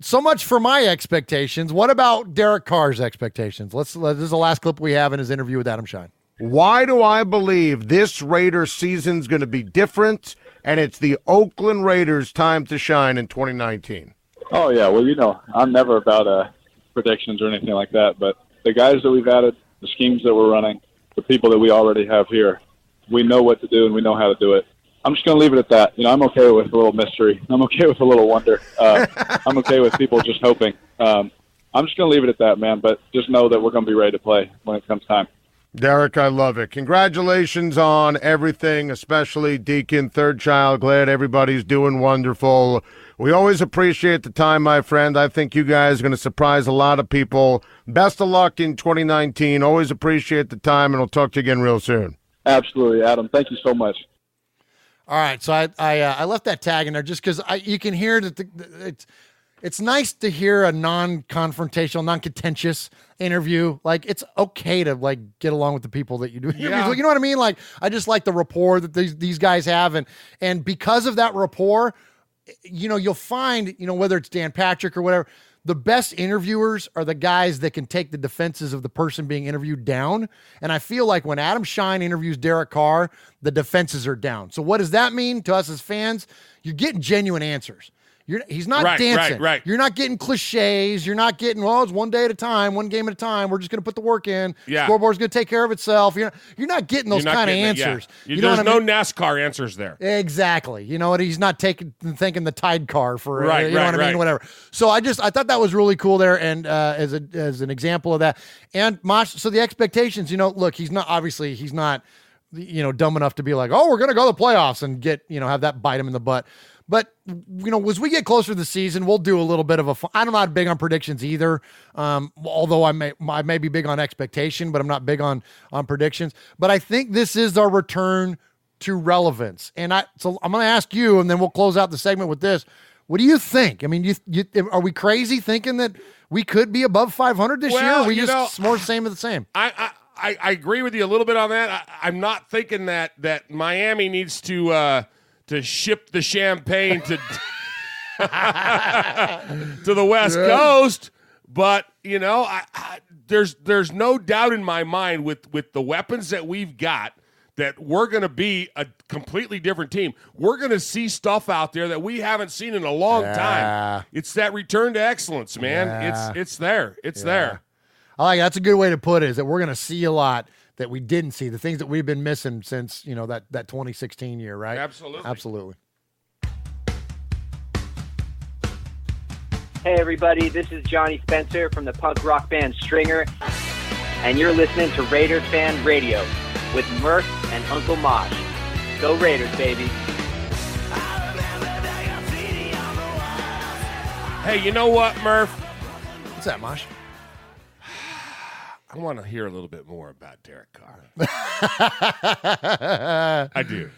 so much for my expectations. What about Derek Carr's expectations? This is the last clip we have in his interview with Adam Shine.
Why do I believe this Raiders season's going to be different, and it's the Oakland Raiders' time to shine in 2019?
Oh, yeah. Well, I'm never about predictions or anything like that, but the guys that we've added, the schemes that we're running, the people that we already have here, we know what to do and we know how to do it. I'm just going to leave it at that. I'm okay with a little mystery. I'm okay with a little wonder. I'm okay with people just hoping. I'm just going to leave it at that, man, but just know that we're going to be ready to play when it comes time.
Derek, I love it. Congratulations on everything, especially Deacon, third child. Glad everybody's doing wonderful. We always appreciate the time, my friend. I think you guys are going to surprise a lot of people. Best of luck in 2019. Always appreciate the time, and we'll talk to you again real soon.
Absolutely, Adam. Thank you so much.
All right, so I left that tag in there just because you can hear that it's nice to hear a non-confrontational, non-contentious interview. Like, it's okay to get along with the people that you do.
Yeah.
You know what I mean? Like, I just like the rapport that these guys have, and because of that rapport, you'll find whether it's Dan Patrick or whatever, the best interviewers are the guys that can take the defenses of the person being interviewed down. And I feel like when Adam Shine interviews Derek Carr, the defenses are down. So what does that mean to us as fans? You're getting genuine answers. He's not dancing.
Right.
You're not getting cliches. You're not getting, it's one day at a time, one game at a time. We're just going to put the work in.
Yeah.
Scoreboard's going to take care of itself. You're not getting those kind of answers.
Yeah. There's no NASCAR answers there.
Exactly. You know what? He's not thinking the Tide car for
right.
You know what I mean? Whatever. So I thought that was really cool there, and as an example of that. And Mosh, so the expectations, look, he's not dumb enough to be like, oh, we're going to go to the playoffs and get, have that bite him in the butt. But, as we get closer to the season, we'll do a little bit of I'm not big on predictions either, although I may be big on expectation, but I'm not big on predictions. But I think this is our return to relevance. And so I'm going to ask you, and then we'll close out the segment with this. What do you think? I mean, are we crazy thinking that we could be above 500 this year? Or are we just more same of the same?
I agree with you a little bit on that. I'm not thinking that Miami needs to ship the champagne to to the West Coast, but there's no doubt in my mind with the weapons that we've got that we're going to be a completely different team. We're going to see stuff out there that we haven't seen in a long time. It's that return to excellence, man. Yeah. It's there. It's there.
I like that's a good way to put it, is that we're going to see a lot that we didn't see, the things that we've been missing since, that 2016 year, right?
Absolutely.
Hey, everybody. This is Johnny Spencer from the punk rock band Stringer, and you're listening to Raiders Fan Radio with Murph and Uncle Mosh. Go Raiders, baby.
Hey, you know what, Murph?
What's that, Mosh?
I want to hear a little bit more about Derek Carr. I do.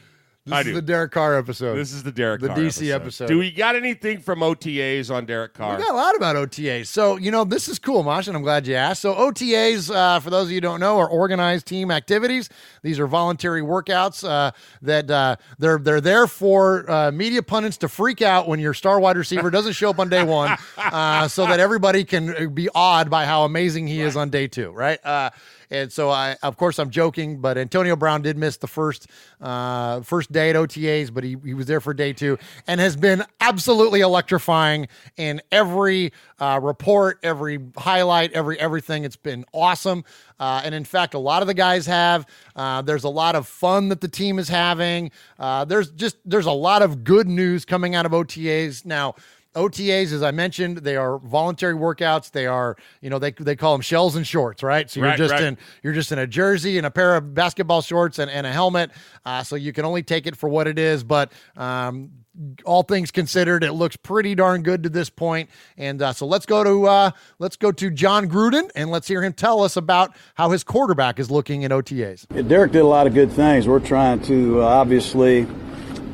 This is the Derek Carr episode.
This is the Derek Carr
DC episode.
Do we got anything from OTAs on Derek Carr?
We got a lot about OTAs. So, this is cool, Mosh, and I'm glad you asked. So OTAs, for those of you who don't know, are organized team activities. These are voluntary workouts that they're there for media pundits to freak out when your star wide receiver doesn't show up on day one, so that everybody can be awed by how amazing he is on day two, right? And so, of course, I'm joking, but Antonio Brown did miss the first day at OTAs, but he was there for day two and has been absolutely electrifying in every report, every highlight, everything. It's been awesome. And in fact, a lot of the guys have. There's a lot of fun that the team is having. There's a lot of good news coming out of OTAs now. OTAs, as I mentioned, they are voluntary workouts. They are, they call them shells and shorts, right? So you're just in a jersey and a pair of basketball shorts and a helmet. So you can only take it for what it is. But all things considered, it looks pretty darn good to this point. And so let's go to John Gruden and let's hear him tell us about how his quarterback is looking in OTAs.
Derek did a lot of good things. We're trying to obviously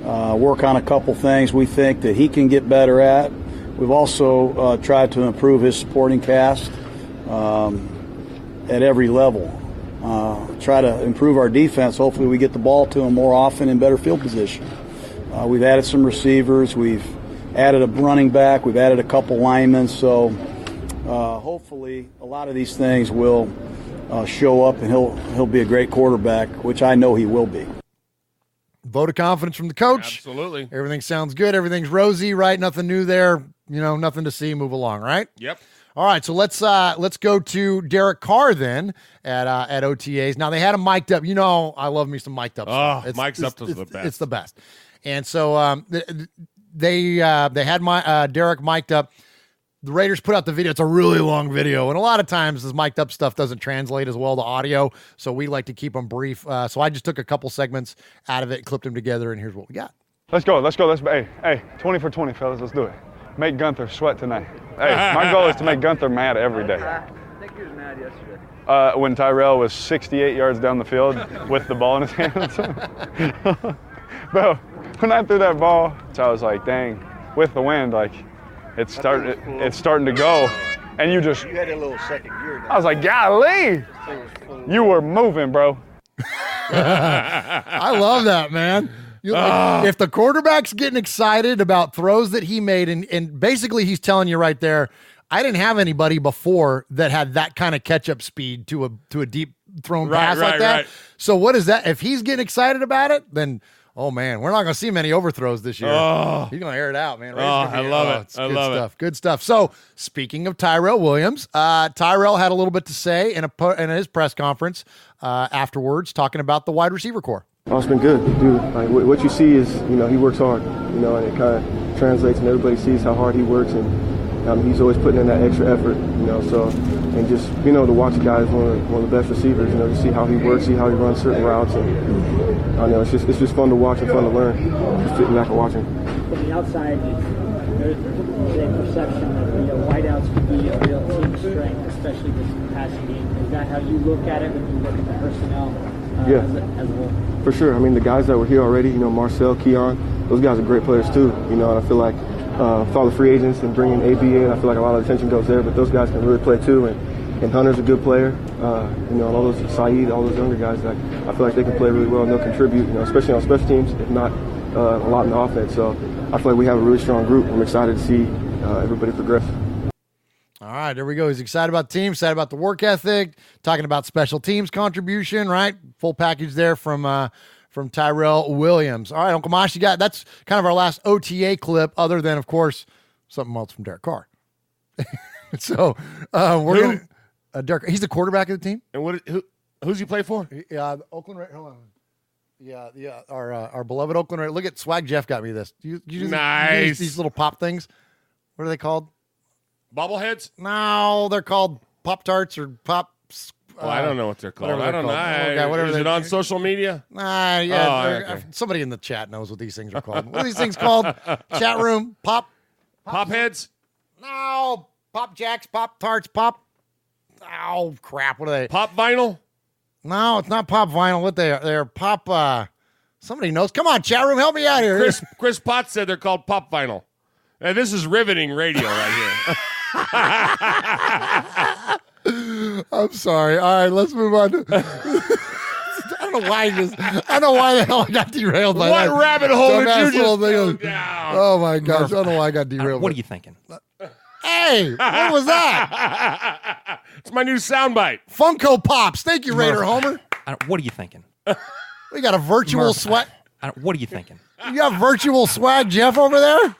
work on a couple things we think that he can get better at. We've also tried to improve his supporting cast at every level. Try to improve our defense. Hopefully we get the ball to him more often in better field position. We've added some receivers. We've added a running back. We've added a couple linemen. So hopefully a lot of these things will show up and he'll be a great quarterback, which I know he will be.
Vote of confidence from the coach.
Absolutely.
Everything sounds good. Everything's rosy, right? Nothing new there. Nothing to see. Move along, right?
Yep.
All right, so let's go to Derek Carr then at OTAs. Now they had him mic'd up. I love me some mic'd up stuff.
Mic'd up is the best.
It's the best. And so they had Derek mic'd up. The Raiders put out the video. It's a really long video, and a lot of times this mic'd up stuff doesn't translate as well to audio, so we like to keep them brief. So I just took a couple segments out of it, clipped them together, and here's what we got.
Let's go. Hey, 20 for 20, fellas. Let's do it. Make Gunther sweat tonight. Hey, my goal is to make Gunther mad every day.
I think he was mad yesterday.
When Tyrell was 68 yards down the field with the ball in his hands. Bro, when I threw that ball, so I was like, dang, with the wind, it's starting to go, and you had a little second gear. I was like, golly, you were moving, bro.
I love that, man. If the quarterback's getting excited about throws that he made, and basically he's telling you right there, I didn't have anybody before that had that kind of catch-up speed to a deep thrown pass like that. Right. So what is that? If he's getting excited about it, then oh man, we're not going to see many overthrows this year. He's going to air it out, man.
I love it.
I love it. Good stuff. So speaking of Tyrell Williams, Tyrell had a little bit to say in his press conference afterwards, talking about the wide receiver core.
Oh, it's been good, dude. What you see is, he works hard, and it kind of translates, and everybody sees how hard he works, and he's always putting in that extra effort, So, and just to watch a guy is one of the best receivers, to see how he works, see how he runs certain routes, and it's just fun to watch and fun to learn. Just sitting back and watching.
from the outside, there's a perception that the wideouts could be a real team strength, especially this passing game. Is that how you look at it when you look at the personnel as a whole?
For sure. I mean, the guys that were here already, Marcel, Keon, those guys are great players too. And I feel like with all the free agents and bringing AB in, I feel like a lot of attention goes there, but those guys can really play too. And Hunter's a good player. And all those Saeed, all those younger guys, I feel like they can play really well and they'll contribute, especially on special teams, if not a lot in the offense. So I feel like we have a really strong group. I'm excited to see everybody progress.
All right, there we go. He's excited about the team, excited about the work ethic, talking about special teams contribution, right? Full package there from Tyrell Williams. All right, Uncle Mosh, that's kind of our last OTA clip, other than, of course, something else from Derek Carr. So we're going to Derek. He's the quarterback of the team.
And who's he play for?
Yeah, the Oakland Raiders. Hold on. Yeah. Our beloved Oakland Raiders. Look at Swag Jeff got me this. You
nice.
These little pop things. What are they called?
Bobbleheads?
No, they're called Pop-Tarts or Pop.
I don't know what they're called. I don't know. Is it on social media?
Okay. Somebody in the chat knows what these things are called. What are these things called? Chat room. Pop
heads?
No. Pop Jacks, Pop Tarts, Pop. Oh, crap. What are they?
Pop vinyl?
No, it's not Pop vinyl. What they are? They're Pop. Somebody knows. Come on, chat room. Help me out here.
Chris Potts said they're called Pop vinyl. And this is riveting radio right here.
I'm sorry. All right, let's move on. I don't know why the hell I got derailed by that.
What rabbit hole did you just go down?
Oh my gosh, I don't know why I got derailed.
What are you thinking?
Hey, what was that?
It's my new soundbite.
Funko Pops. Thank you, Raider Homer.
What are you thinking?
We got a virtual sweat.
What are you thinking?
You got virtual Swag Jeff over there?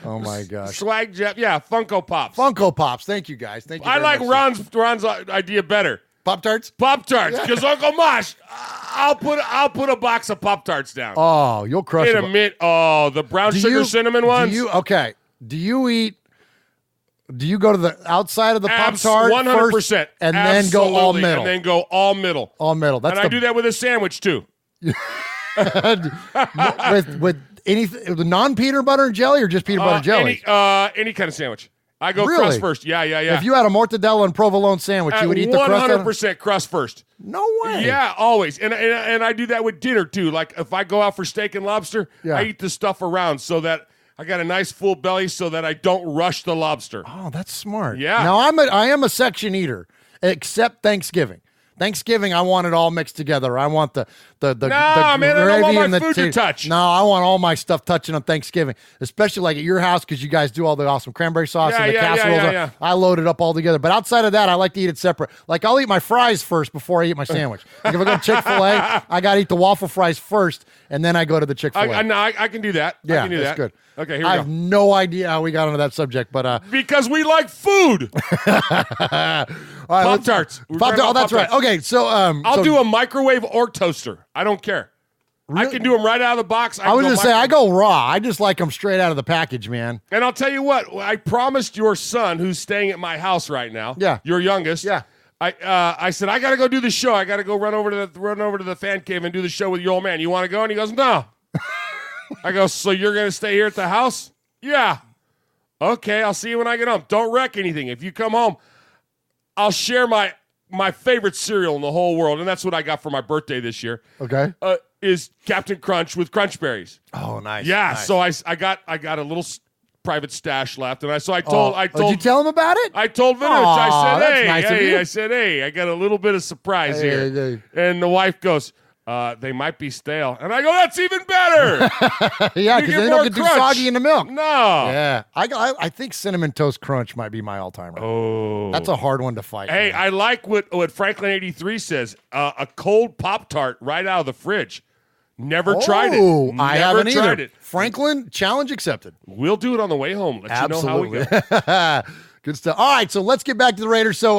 Oh my gosh.
Swag Jeff. Yeah, Funko Pops.
Funko Pops. Thank you, guys. Thank you.
I like Ron's idea better.
Pop-Tarts?
Pop-Tarts. Because Uncle Mosh, I'll put a box of Pop-Tarts down.
Oh, you'll crush
it. In a minute. Oh, the brown sugar cinnamon ones?
Do you go to the outside of the Pop-Tart
100%.
First and then go all middle?
And then go all middle.
All middle.
I do that with a sandwich, too.
with anything, the non-peanut butter and jelly or just peanut butter and jelly?
Any kind of sandwich. I go crust first. Yeah.
If you had a mortadella and provolone sandwich, you would eat the crust?
100% crust first.
No way.
Yeah, always. And I do that with dinner, too. Like, if I go out for steak and lobster, I eat the stuff around so that I got a nice full belly so that I don't rush the lobster.
Oh, that's smart.
Yeah.
Now, I am a section eater, except Thanksgiving. Thanksgiving, I want it all mixed together. I want the
man,
gravy
I don't want
and
my
the
food to touch.
No, I want all my stuff touching on Thanksgiving, especially like at your house because you guys do all the awesome cranberry sauce and the casseroles.
Yeah.
I load it up all together. But outside of that, I like to eat it separate. Like I'll eat my fries first before I eat my sandwich. Like if I go to Chick-fil-A, I got to eat the waffle fries first, and then I go to the Chick-fil-A.
I can do that.
Yeah,
I can do
that's good.
Okay, here we go.
I have no idea how we got onto that subject, but
because we like food.
All right,
Pop-Tarts.
Oh, that's right. Okay, so
I'll do a microwave or toaster. I don't care. Really? I can do them right out of the box.
I was going to say, I go raw. I just like them straight out of the package, man.
And I'll tell you what, I promised your son, who's staying at my house right now, your youngest, I said, I got to go do the show. I got to go run over to the fan cave and do the show with your old man. You want to go? And he goes, no. I go, so you're going to stay here at the house? Yeah. Okay, I'll see you when I get home. Don't wreck anything. If you come home, I'll share my favorite cereal in the whole world, and that's what I got for my birthday this year.
Okay.
Is Captain Crunch with Crunch Berries.
Oh, nice.
Yeah,
nice.
so I got a little private stash left, and I told.
Did you tell him about it?
I told Vintage. I said, hey, I got a little bit of surprise here.
Hey.
And the wife goes, they might be stale. And I go, that's even better.
Yeah, because they don't get too soggy in the milk.
No.
Yeah. I think Cinnamon Toast Crunch might be my all-timer.
Oh.
That's a hard one to fight.
Hey,
man.
I like what Franklin83 says. A cold Pop-Tart right out of the fridge. Never tried it.
I haven't
tried
either.
it.
Franklin, challenge accepted.
We'll do it on the way home. Let
Absolutely.
you know how we go.
Good stuff. All right, so let's get back to the Raiders. So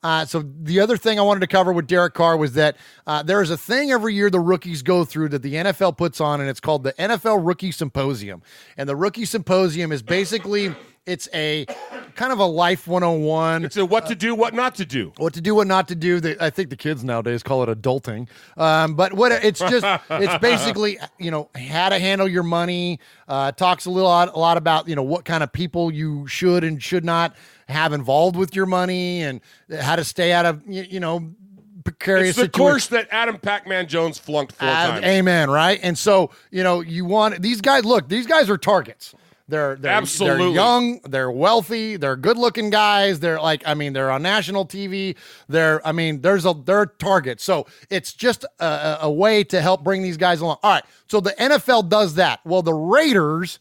the other thing I wanted to cover with Derek Carr was that there is a thing every year the rookies go through that the NFL puts on, and it's called the NFL Rookie Symposium. And the Rookie Symposium is basically it's a kind of a life 101.
It's a what to do, what not to do.
What to do, what not to do. I think the kids nowadays call it adulting. But what it's basically, how to handle your money. Talks a lot about, what kind of people you should and should not have involved with your money and how to stay out of, precarious
It's the course that Adam Pac-Man Jones flunked 4 times.
Amen, right? And so, you want these guys, look, these guys are targets. They're
Absolutely.
They're young, they're wealthy, they're good-looking guys. They're they're on national TV. They're targets. So it's just a way to help bring these guys along. All right, so the NFL does that. Well, the Raiders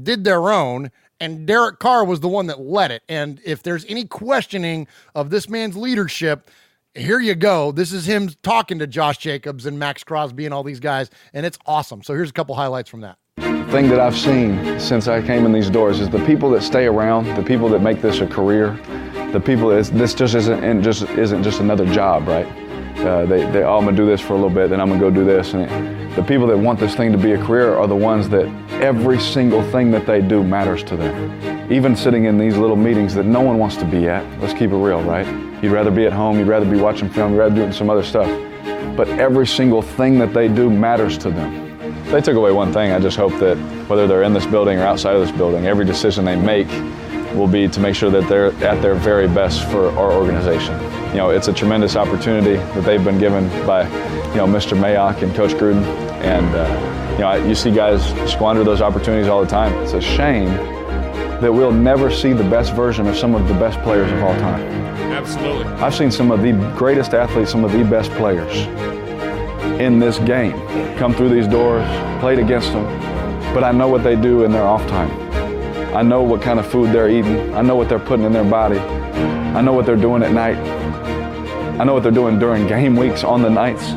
did their own, and Derek Carr was the one that led it. And if there's any questioning of this man's leadership, here you go. This is him talking to Josh Jacobs and Max Crosby and all these guys, and it's awesome. So here's a couple highlights from that.
The thing that I've seen since I came in these doors is the people that stay around, the people that make this a career, the people that this just isn't just another job, right? I'm gonna do this for a little bit, then I'm gonna go do this. And the people that want this thing to be a career are the ones that every single thing that they do matters to them. Even sitting in these little meetings that no one wants to be at. Let's keep it real, right? You'd rather be at home, you'd rather be watching film, you'd rather be doing some other stuff. But every single thing that they do matters to them. If they took away one thing, I just hope that whether they're in this building or outside of this building, every decision they make will be to make sure that they're at their very best for our organization. It's a tremendous opportunity that they've been given by, Mr. Mayock and Coach Gruden. And, you see guys squander those opportunities all the time. It's a shame that we'll never see the best version of some of the best players of all time.
Absolutely.
I've seen some of the greatest athletes, some of the best players in this game come through these doors, played against them, but I know what they do in their off time. I know what kind of food they're eating. I know what they're putting in their body. I know what they're doing at night. I know what they're doing during game weeks on the nights.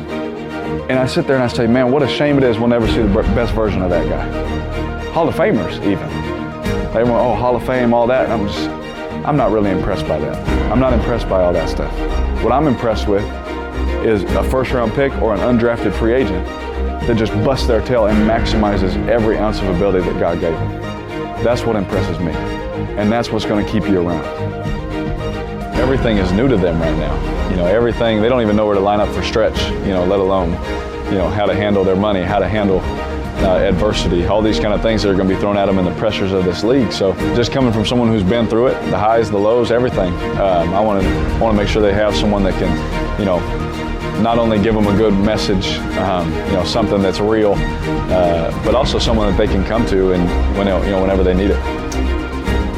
And I sit there and I say, man, what a shame it is we'll never see the best version of that guy. Hall of Famers even. Everyone, oh, Hall of Fame, all that. I'm not really impressed by that. I'm not impressed by all that stuff. What I'm impressed with is a first-round pick or an undrafted free agent that just busts their tail and maximizes every ounce of ability that God gave them. That's what impresses me, and that's what's going to keep you around. Everything is new to them right now. Everything, they don't even know where to line up for stretch, let alone, how to handle their money, how to handle adversity, all these kind of things that are going to be thrown at them in the pressures of this league. So just coming from someone who's been through it, the highs, the lows, everything, I want to make sure they have someone that can, not only give them a good message, something that's real, but also someone that they can come to and whenever they need it.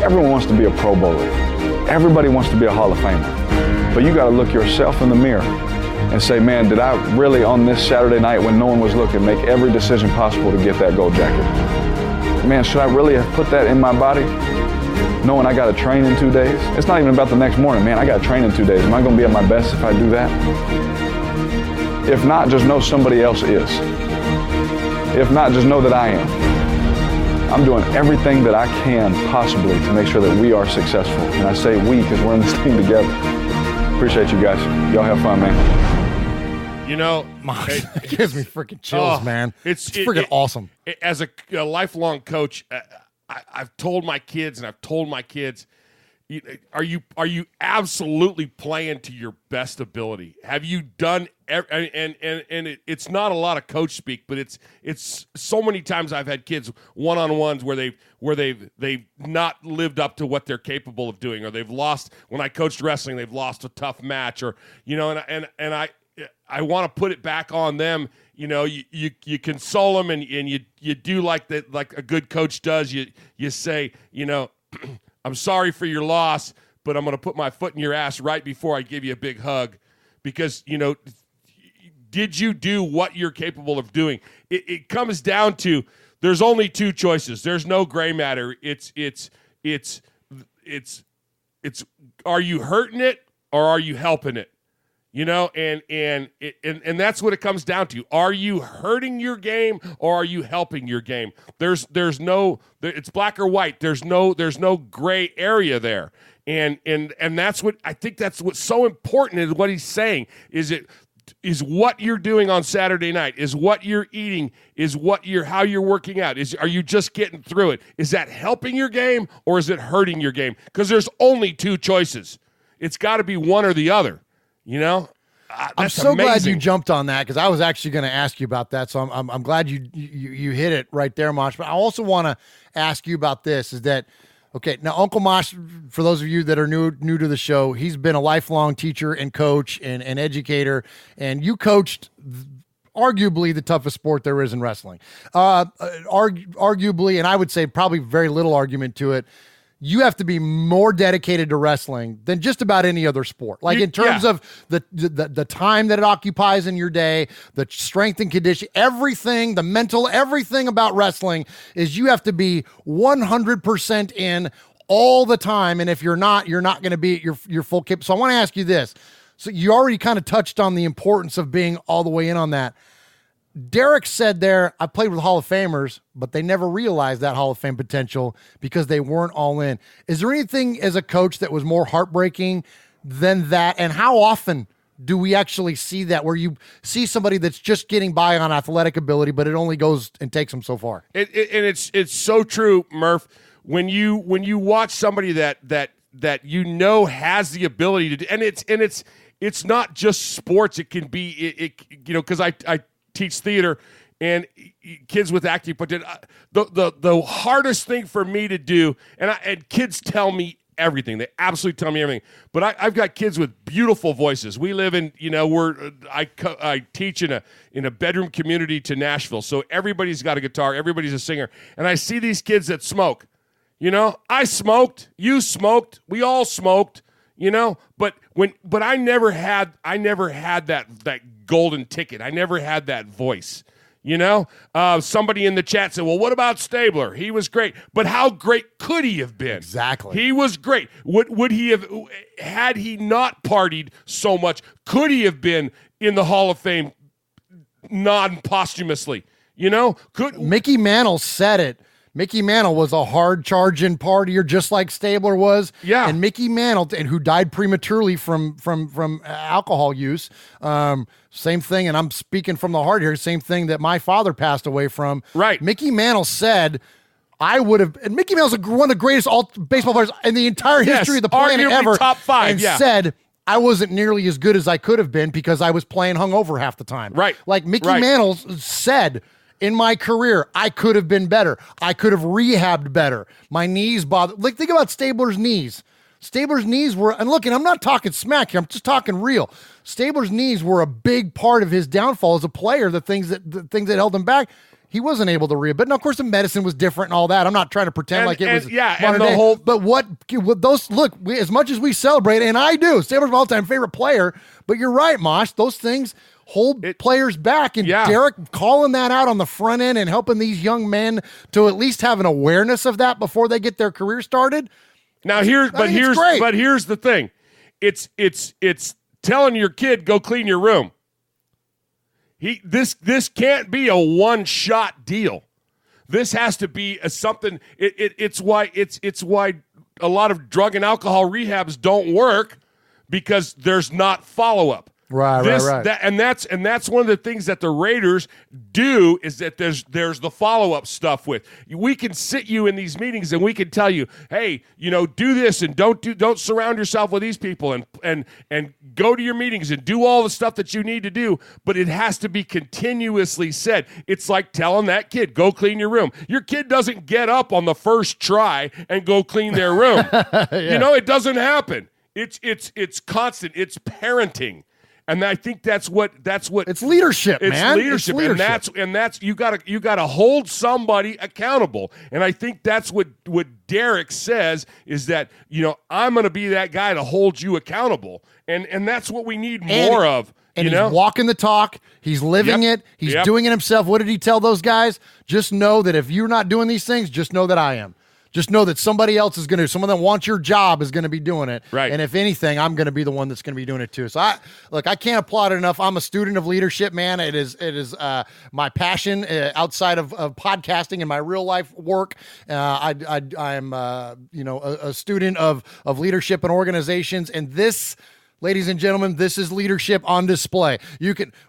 Everyone wants to be a Pro Bowler. Everybody wants to be a Hall of Famer. But you got to look yourself in the mirror and say, man, did I really on this Saturday night when no one was looking make every decision possible to get that gold jacket? Man, should I really have put that in my body? Knowing I got to train in 2 days? It's not even about the next morning. Man, I got to train in 2 days. Am I going to be at my best if I do that? If not, just know somebody else is. If not, just know that I am. I'm doing everything that I can possibly to make sure that we are successful. And I say we because we're in this thing together. Appreciate you guys. Y'all have fun, man.
It gives me freaking chills, man. It's freaking awesome.
As a lifelong coach, I've told my kids, are you absolutely playing to your best ability? Have you done it's not a lot of coach speak, but it's so many times I've had kids one-on-ones where they've not lived up to what they're capable of doing, or they've lost. When I coached wrestling, they've lost a tough match, or and I want to put it back on them. You console them and you do like that, like a good coach does. You say, I'm sorry for your loss, but I'm going to put my foot in your ass right before I give you a big hug, because did you do what you're capable of doing? It comes down to there's only two choices. There's no gray matter. It's are you hurting it or are you helping it? And that's what it comes down to. Are you hurting your game or are you helping your game? There's no, it's black or white. There's no gray area there. And that's what I think, that's what's so important is what he's saying is what you're doing on Saturday night, is what you're eating, is how you're working out, are you just getting through it? Is that helping your game or is it hurting your game? Because there's only two choices. It's got to be one or the other, you know?
I'm so glad you jumped on that, because I was actually going to ask you about that. So I'm glad you hit it right there, Mosh. But I also want to ask you about this, is that, okay, now Uncle Mosh, for those of you that are new to the show, he's been a lifelong teacher and coach and educator, and you coached arguably the toughest sport there is in wrestling. Arguably, and I would say probably very little argument to it, you have to be more dedicated to wrestling than just about any other sport. Like in terms of the time that it occupies in your day, the strength and condition, everything, the mental, everything about wrestling is you have to be 100% in all the time. And if you're not going to be at your full cap. So I want to ask you this. So you already kind of touched on the importance of being all the way in on that. Derek said there, I played with Hall of Famers, but they never realized that Hall of Fame potential because they weren't all in. Is there anything as a coach that was more heartbreaking than that? And how often do we actually see that, where you see somebody that's just getting by on athletic ability, but it only goes and takes them so far?
And it's so true, Murph. When you watch somebody that you know has the ability to do, and it's not just sports. It can be because I teach theater and kids with acting potential. The hardest thing for me to do, and kids tell me everything. They absolutely tell me everything. But I've got kids with beautiful voices. We live in, I teach in a bedroom community to Nashville. So everybody's got a guitar. Everybody's a singer. And I see these kids that smoke. I smoked. You smoked. We all smoked. But I never had that golden ticket. I never had that voice. Somebody in the chat said, well, what about Stabler? He was great. But how great could he have been?
Exactly.
He was great. Would he have, had he not partied so much, could he have been in the Hall of Fame non-posthumously?
Mickey Mantle said it. Mickey Mantle was a hard-charging partier, just like Stabler was.
Yeah.
And Mickey Mantle, and who died prematurely from alcohol use. Same thing, and I'm speaking from the heart here, same thing that my father passed away from.
Right.
Mickey Mantle said, I would have, and Mickey Mantle's one of the greatest baseball players in the entire history of the planet ever.
Top five,
and said, I wasn't nearly as good as I could have been because I was playing hungover half the time.
Right.
Like Mickey Mantle said, in my career, I could have been better. I could have rehabbed better. My knees bothered. Like, think about Stabler's knees. Stabler's knees were, and look, and I'm not talking smack here, I'm just talking real. Stabler's knees were a big part of his downfall as a player, the things that held him back. He wasn't able to rehab. But now, of course, the medicine was different and all that. I'm not trying to pretend like it was modern day.
Whole.
But what those, look, as much as we celebrate, and I do, Stabler's my all-time favorite player, but you're right, Mosh, those things hold players back, and Derek calling that out on the front end and helping these young men to at least have an awareness of that before they get their career started.
Now here's the thing. It's telling your kid, go clean your room. This can't be a one-shot deal. This has to be something. It's why a lot of drug and alcohol rehabs don't work, because there's not follow-up.
Right.
And that's one of the things that the Raiders do, is that there's the follow-up stuff with. We can sit you in these meetings and we can tell you, hey, do this and don't surround yourself with these people and go to your meetings and do all the stuff that you need to do, but it has to be continuously said. It's like telling that kid, go clean your room. Your kid doesn't get up on the first try and go clean their room. It doesn't happen. It's constant. It's parenting. And I think that's what
it's leadership, man.
It's leadership. And that's you gotta hold somebody accountable. And I think that's what Derek says, is that, I'm gonna be that guy to hold you accountable. And that's what we need more of.
And he's walking the talk. He's living it. He's doing it himself. What did he tell those guys? Just know that if you're not doing these things, just know that I am. Just know that somebody else is going to, someone that wants your job is going to be doing it.
Right.
And if anything, I'm going to be the one that's going to be doing it too. So I can't applaud it enough. I'm a student of leadership, man. It is my passion outside of podcasting and my real life work. I'm a student of leadership and organizations, and this Ladies and gentlemen, this is leadership on display.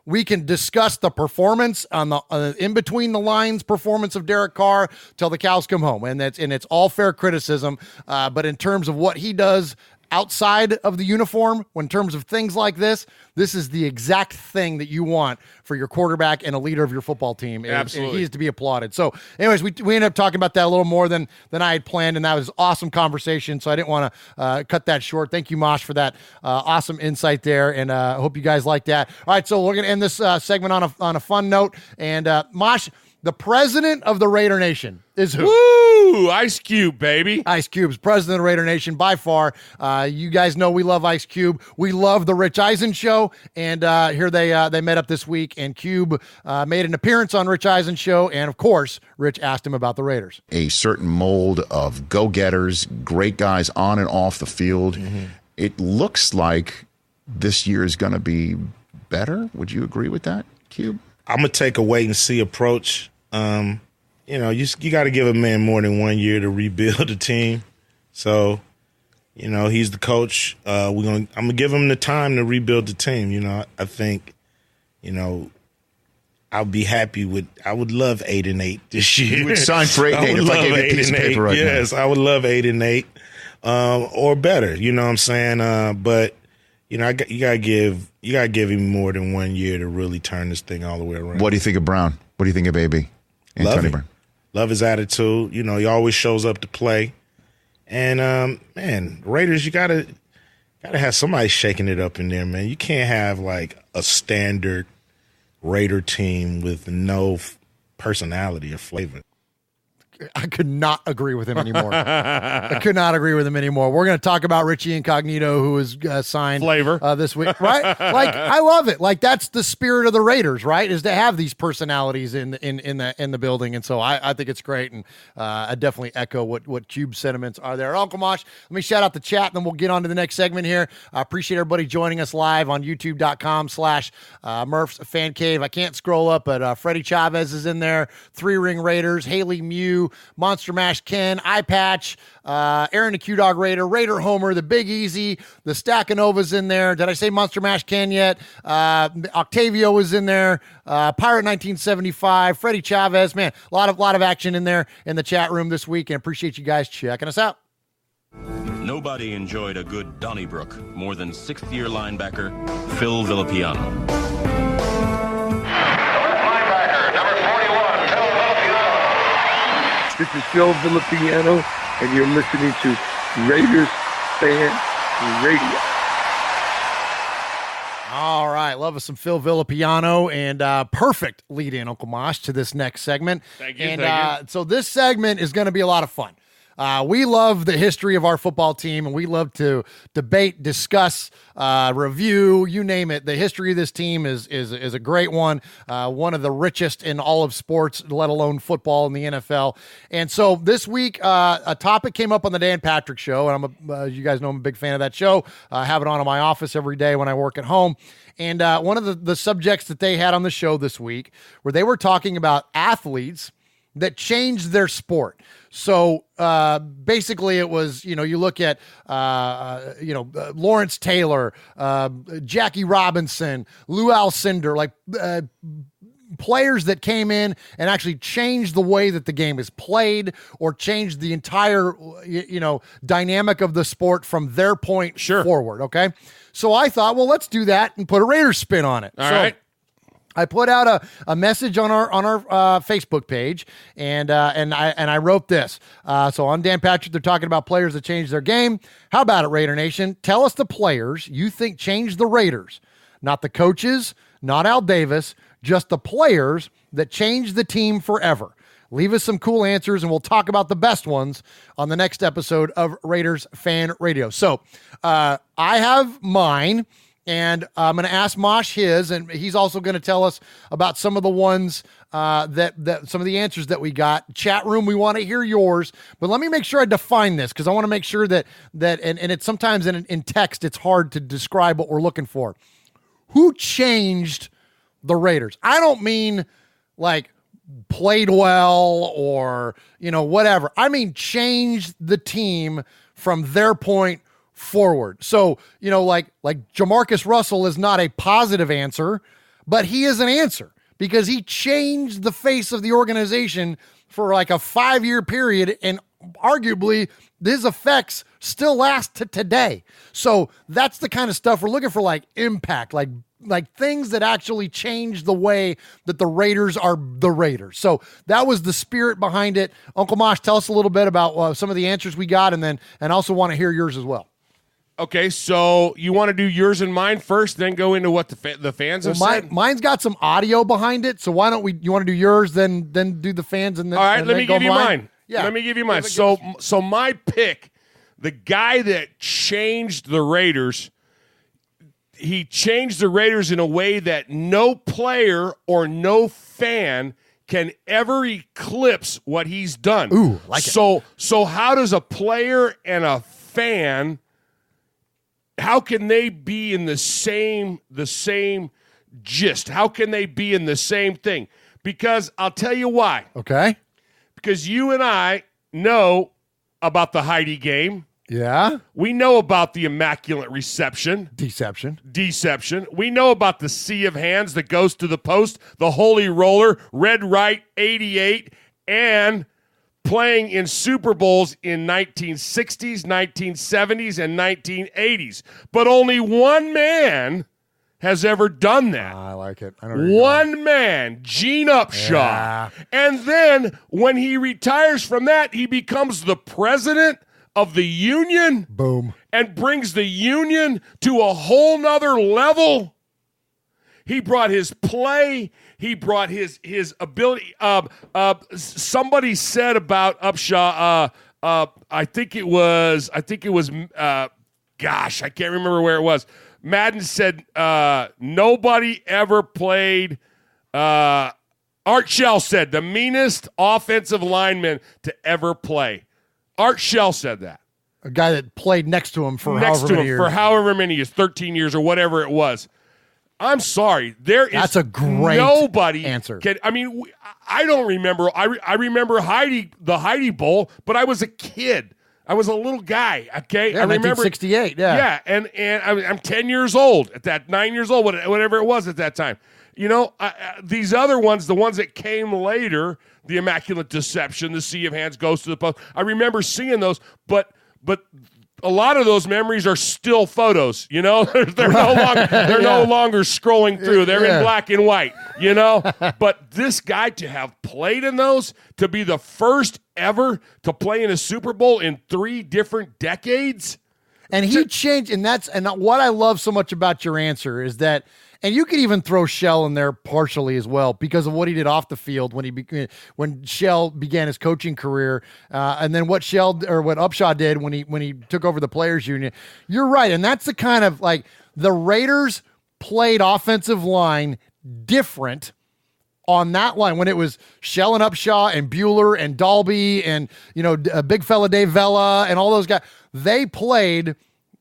We can discuss the performance on the in between the lines performance of Derek Carr till the cows come home, and it's all fair criticism. But in terms of what he does outside of the uniform, in terms of things like this is the exact thing that you want for your quarterback and a leader of your football team.
Absolutely.
And he is to be applauded. So anyways, we ended up talking about that a little more than I had planned, and that was awesome conversation. So I didn't want to cut that short. Thank you, Mosh, for that awesome insight there. And I hope you guys like that. All right. So we're going to end this segment on a fun note. And Mosh, the president of the Raider Nation is who?
Woo! Ice Cube, baby.
Ice Cube's president of the Raider Nation by far. You guys know we love Ice Cube. We love the Rich Eisen show. And here they met up this week, and Cube made an appearance on Rich Eisen show. And of course, Rich asked him about the Raiders.
A certain mold of go-getters, great guys on and off the field. Mm-hmm. It looks like this year is going to be better. Would you agree with that, Cube?
I'm going to take a wait-and-see approach. You got to give a man more than 1 year to rebuild a team. So, he's the coach. I'm going to give him the time to rebuild the team. I think, I'll be happy with – I would love 8-8 this year.
You would sign for 8-8 if I gave you a piece of paper right now.
Yes, I would love 8-8 or better. You know what I'm saying? But – you got to give him more than 1 year to really turn this thing all the way around.
What do you think of Brown? What do you think of AB?
Love him. Love his attitude. He always shows up to play. And Raiders, you gotta have somebody shaking it up in there, man. You can't have like a standard Raider team with no personality or flavor.
I could not agree with him anymore. I could not agree with him anymore. We're going to talk about Richie Incognito, who was signed
flavor
this week, right? Like, I love it. Like, that's the spirit of the Raiders, right? Is to have these personalities in the building, and so I think it's great. And I definitely echo what Cube's sentiments are there. Uncle Mosh, let me shout out the chat, and then we'll get on to the next segment here. I appreciate everybody joining us live on YouTube.com/Murph's Fan Cave. I can't scroll up, but Freddie Chavez is in there. 3-Ring Raiders, Haley Mew, Monster Mash Ken, Eye Patch, Aaron the Q-Dog Raider Homer, the Big Easy, the Stackanova's in there. Did I say Monster Mash Ken yet? Octavio was in there. Pirate 1975, Freddie Chavez. Man, a lot of action in there in the chat room this week, and appreciate you guys checking us out.
Nobody enjoyed a good Donnybrook more than sixth-year linebacker Phil Villapiano.
This is Phil Villapiano, and you're listening to Raiders Fan Radio.
All right, love us some Phil Villapiano, and perfect lead-in, Uncle Mosh, to this next segment.
Thank you.
And so this segment is going to be a lot of fun. We love the history of our football team, and we love to debate, discuss, review, you name it. The history of this team is a great one of the richest in all of sports, let alone football in the NFL. And so this week, a topic came up on the Dan Patrick Show, and you guys know I'm a big fan of that show. I have it on in my office every day when I work at home. And one of the subjects that they had on the show this week, where they were talking about athletes that changed their sport. So basically it was, you look at, Lawrence Taylor, Jackie Robinson, Lou Alcindor, like players that came in and actually changed the way that the game is played or changed the entire, dynamic of the sport from their point forward. Okay. So I thought, well, let's do that and put a Raiders spin on it.
All right.
I put out a message on our Facebook page, and I wrote this. So on Dan Patrick, they're talking about players that changed their game. How about it, Raider Nation? Tell us the players you think changed the Raiders, not the coaches, not Al Davis, just the players that changed the team forever. Leave us some cool answers, and we'll talk about the best ones on the next episode of Raiders Fan Radio. So I have mine. And I'm going to ask Mosh his, and he's also going to tell us about some of the ones that some of the answers that we got. Chat room, we want to hear yours, but let me make sure I define this, because I want to make sure that and it's sometimes in text it's hard to describe what we're looking for. Who changed the Raiders? I don't mean like played well or whatever. I mean changed the team from their point forward. So, like Jamarcus Russell is not a positive answer, but he is an answer because he changed the face of the organization for like a 5-year period, and arguably his effects still last to today. So that's the kind of stuff we're looking for, like impact, like things that actually change the way that the Raiders are the Raiders. So that was the spirit behind it. Uncle Mosh, tell us a little bit about some of the answers we got, and also want to hear yours as well.
Okay, so you want to do yours and mine first, then go into what the fans have said?
Mine's got some audio behind it, so why don't you want to do yours, then do the fans, and then
all right, let me give you mine.
Yeah.
Let me give you mine. So my pick, the guy that changed the Raiders, he changed the Raiders in a way that no player or no fan can ever eclipse what he's done.
Ooh, like it.
So how does a player and a fan, how can they be in the same gist? How can they be in the same thing? Because I'll tell you why.
Okay.
Because you and I know about the Heidi game.
Yeah.
We know about the immaculate reception.
Deception.
We know about the sea of hands that goes to the post, the holy roller, red right, 88, and playing in Super Bowls in 1960s, 1970s, and 1980s. But only one man has ever done that.
I like it.
One man, Gene Upshaw.
Yeah.
And then when he retires from that, he becomes the president of the union.
Boom.
And brings the union to a whole nother level. He brought his play. He brought his ability. Somebody said about Upshaw, I think it was, gosh, I can't remember where it was. Madden said nobody ever played. Art Shell said the meanest offensive lineman to ever play. Art Shell said that.
A guy that played next to him for however many years,
13 years or whatever it was. I'm sorry. That's
a great
nobody
answer.
I don't remember. I remember the Heidi Bowl, but I was a kid. I was a little guy, okay?
Yeah,
I remember
1968, yeah.
Yeah, and I'm 10 years old at that, 9 years old, whatever it was at that time. These other ones, the ones that came later, the Immaculate Deception, the Sea of Hands, Goes to the Post, I remember seeing those, but a lot of those memories are still photos, they're no longer scrolling through. They're in black and white, But this guy, to have played in those, to be the first ever to play in a Super Bowl in 3 different decades.
And he changed, and what I love so much about your answer is that, and you could even throw Shell in there partially as well because of what he did off the field when Shell began his coaching career, and then what Upshaw did when he took over the Players Union. You're right, and that's the kind of like the Raiders played offensive line different on that line when it was Shell and Upshaw and Bueller and Dalby and big fella Dave Vella and all those guys. They played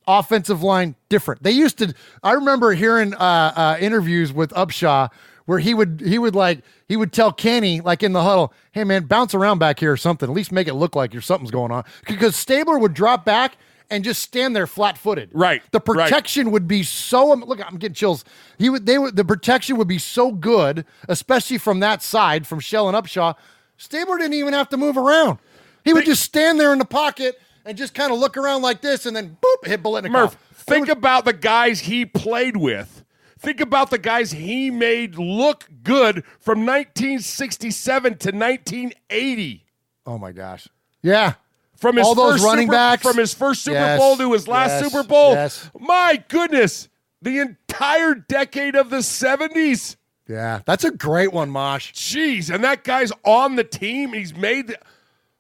offensive line different. They used to. I remember hearing interviews with Upshaw where he would tell Kenny, like in the huddle, "Hey man, bounce around back here or something. At least make it look like something's going on." Because Stabler would drop back and just stand there flat-footed.
Right.
The protection would be so. Look, I'm getting chills. The protection would be so good, especially from that side, from Shell and Upshaw. Stabler didn't even have to move around. He would just stand there in the pocket and just kind of look around like this, and then boop, hit Biletnikoff.
Murph, think about the guys he played with. Think about the guys he made look good from 1967 to 1980.
Oh my gosh! Yeah.
From his
all those running backs,
from his first Super Bowl to his last Super Bowl.
Yes.
My goodness, the entire decade of the 70s.
Yeah, that's a great one, Mosh.
Jeez, and that guy's on the team. He's made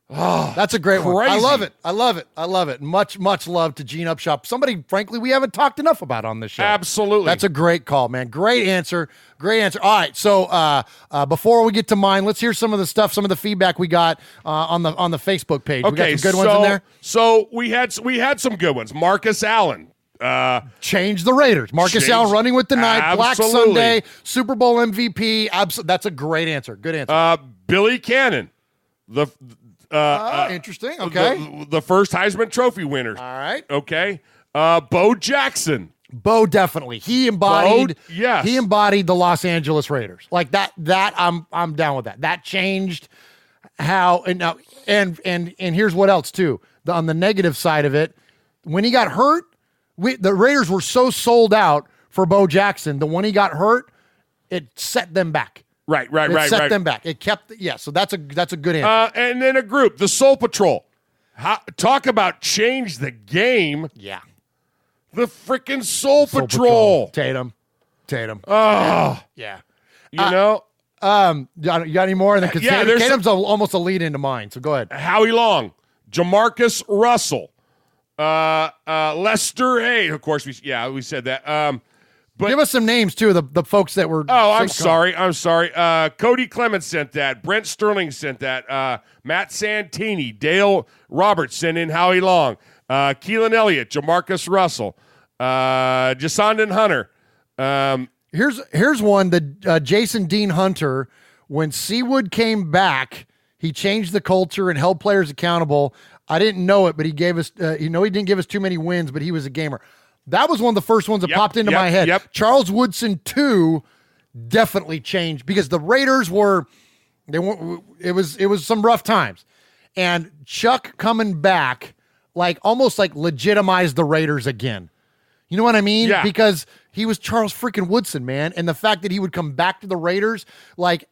that's a great one. I love it. Much love to Gene Upshaw. Somebody, frankly, we haven't talked enough about on this show.
Absolutely.
That's a great call, man. Great answer. All right, so before we get to mine, let's hear some of the feedback we got on the Facebook page.
Okay,
we got some good ones in there.
So we had some good ones. Marcus Allen.
Changed the Raiders. Marcus Allen running with the night. Black Sunday, Super Bowl MVP. That's a great answer. Good answer.
Billy Cannon.
Interesting. Okay.
The first Heisman Trophy winner.
All right.
Okay. Bo Jackson.
Bo definitely. He embodied
yes.
He embodied the Los Angeles Raiders. Like that I'm down with that. That changed how and here's what else too. On the negative side of it, when he got hurt, the Raiders were so sold out for Bo Jackson that when he got hurt, it set them back.
Right.
It set them back. It kept so that's a good answer.
And then a group, the Soul Patrol. Talk about change the game.
Yeah.
The freaking Soul Patrol.
Tatum.
Oh.
Yeah.
You know?
You got any more? Because Tatum's almost a lead into mine, so go ahead.
Howie Long, Jamarcus Russell, Lester Hay. Of course, we said that. But
give us some names, too, the folks that were...
Oh, I'm sorry. Cody Clements sent that. Brent Sterling sent that. Matt Santini, Dale Robertson, and Howie Long. Keelan Elliott, Jamarcus Russell, Jasondon Hunter.
Here's one that Jason Dean Hunter, when Seawood came back, he changed the culture and held players accountable. I didn't know it, but he gave us, he didn't give us too many wins, but he was a gamer. That was one of the first ones that popped into my head. Charles Woodson, too, definitely changed because the Raiders it was some rough times. And Chuck coming back, almost legitimized the Raiders again. You know what I mean?
Yeah.
Because he was Charles freaking Woodson, man. And the fact that he would come back to the Raiders,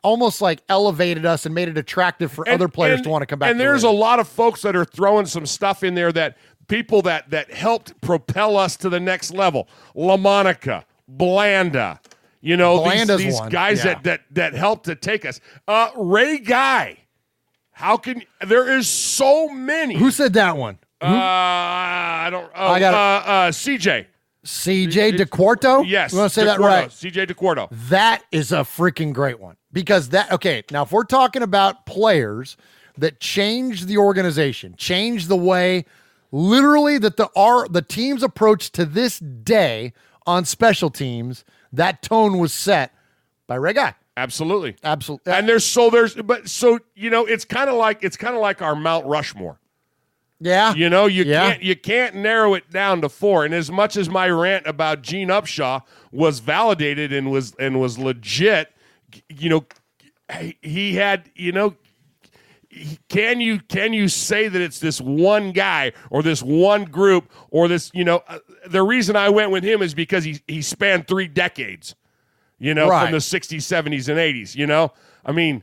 almost elevated us and made it attractive for other players to want to come back.
And there's a lot of folks that are throwing some stuff in there that people that helped propel us to the next level. LaMonica, Blanda, these guys that helped to take us. Ray Guy. There is so many.
Who said that one?
I don't. I got CJ.
CJ DeQuarto?
Yes.
You want to say that right?
CJ DeQuarto.
That is a freaking great one. Because now if we're talking about players that change the organization, change the way literally that the team's approach to this day on special teams, that tone was set by Ray Guy.
Absolutely.
Absolutely.
And it's kind of like our Mount Rushmore.
Yeah.
You can't narrow it down to 4. And as much as my rant about Gene Upshaw was validated and was legit, he had, can you say that it's this one guy or this one group or this, the reason I went with him is because he spanned 3 decades, from the 60s, 70s, and 80s, I mean,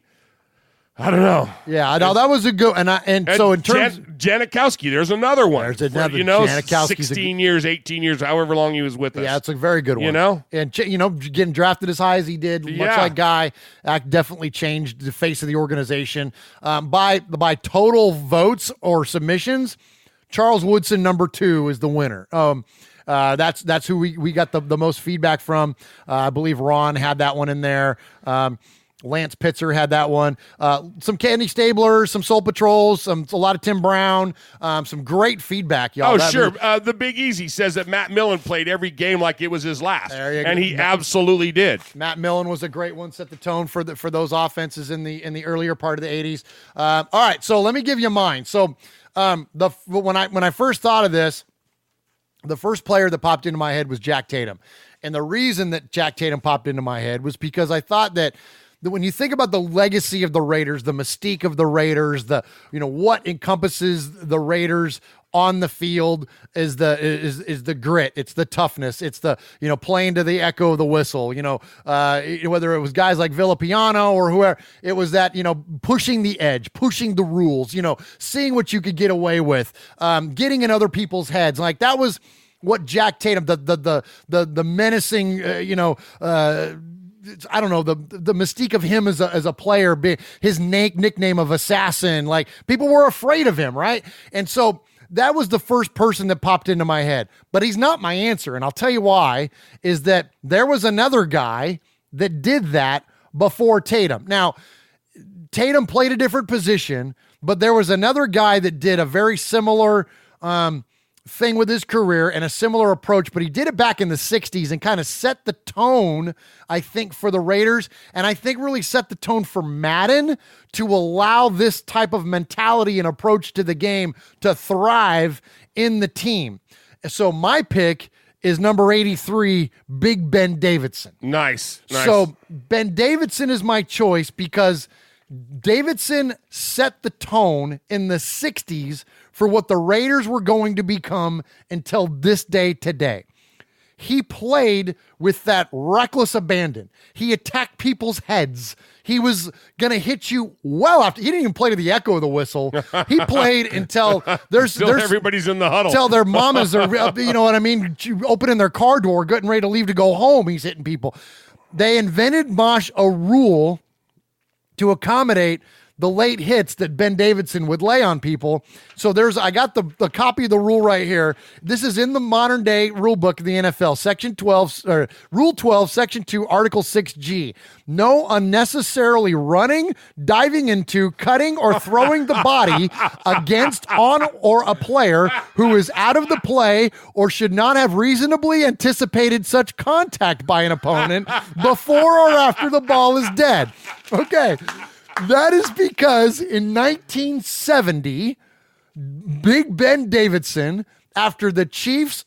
I don't know.
Yeah, I know that was a good so in terms
Janikowski, there's another one.
There's another Janikowski's
16 years, 18 years, however long he was with us.
Yeah, it's a very good one. And getting drafted as high as he did, much like Guy, definitely changed the face of the organization. By total votes or submissions, Charles Woodson number 2 is the winner. That's who we got the most feedback from. I believe Ron had that one in there. Lance Pitzer had that one. Some Candy Stablers, some Soul Patrols, a lot of Tim Brown, some great feedback, y'all.
The Big Easy says that Matt Millen played every game like it was his last, and he absolutely did.
Matt Millen was a great one, set the tone for those offenses in the earlier part of the 80s. All right, so let me give you mine. So when I first thought of this, the first player that popped into my head was Jack Tatum. And the reason that Jack Tatum popped into my head was because I thought that when you think about the legacy of the Raiders, the mystique of the Raiders, what encompasses the Raiders on the field is the grit, it's the toughness, it's the playing to the echo of the whistle. Whether it was guys like Villapiano or whoever, it was that pushing the edge, pushing the rules, seeing what you could get away with, getting in other people's heads. Like that was what Jack Tatum, the menacing, I don't know, the mystique of him as a player, his nickname of assassin, like people were afraid of him, right? And so that was the first person that popped into my head, but he's not my answer. And I'll tell you why, is that there was another guy that did that before Tatum. Now, Tatum played a different position, but there was another guy that did a very similar thing with his career and a similar approach, but he did it back in the 60s and kind of set the tone, I think, for the Raiders, and I think really set the tone for Madden to allow this type of mentality and approach to the game to thrive in the team. So my pick is number 83, Big Ben Davidson.
Nice.
So Ben Davidson is my choice because Davidson set the tone in the 60s for what the Raiders were going to become until this day today. He played with that reckless abandon. He attacked people's heads. He was going to hit you well after. He didn't even play to the echo of the whistle. He played until there's
everybody's in the huddle.
Until their mamas are, you know what I mean, opening their car door, getting ready to leave to go home. He's hitting people. They invented, Mosh, a rule to accommodate the late hits that Ben Davidson would lay on people. So I got the copy of the rule right here. This is in the modern day rule book of the NFL, Section 12, or Rule 12, Section 2, Article 6G. No unnecessarily running, diving into, cutting, or throwing the body against, on, or a player who is out of the play or should not have reasonably anticipated such contact by an opponent before or after the ball is dead. Okay. That is because in 1970, Big Ben Davidson, after the Chiefs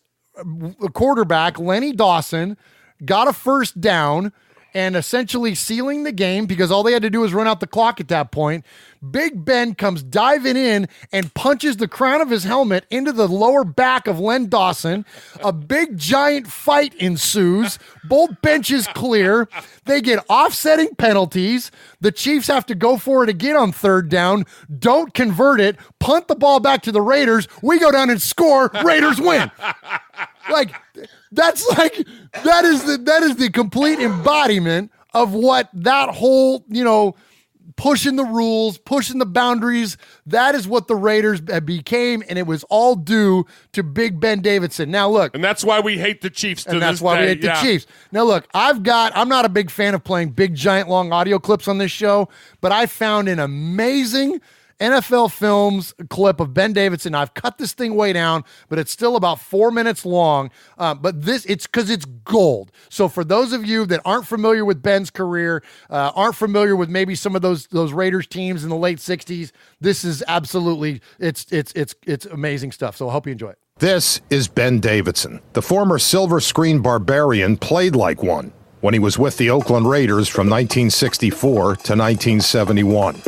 quarterback, Lenny Dawson, got a first down and essentially sealing the game because all they had to do was run out the clock at that point, Big Ben comes diving in and punches the crown of his helmet into the lower back of Len Dawson. A big giant fight ensues. Both benches clear. They get offsetting penalties. The Chiefs have to go for it again on third down. Don't convert it. Punt the ball back to the Raiders. We go down and score. Raiders win. That is the complete embodiment of what that whole, pushing the rules, pushing the boundaries. That is what the Raiders became, and it was all due to Big Ben Davidson. Now, look.
And that's why we hate the Chiefs to this day.
And that's why we hate the Chiefs. Now, look, I'm not a big fan of playing big, giant, long audio clips on this show, but I found an amazing NFL Films clip of Ben Davidson. I've cut this thing way down, but it's still about 4 minutes long. But it's because it's gold. So for those of you that aren't familiar with Ben's career, aren't familiar with maybe some of those Raiders teams in the late 60s, this is absolutely, it's amazing stuff. So I hope you enjoy it.
This is Ben Davidson. The former silver screen barbarian played like one when he was with the Oakland Raiders from 1964 to 1971.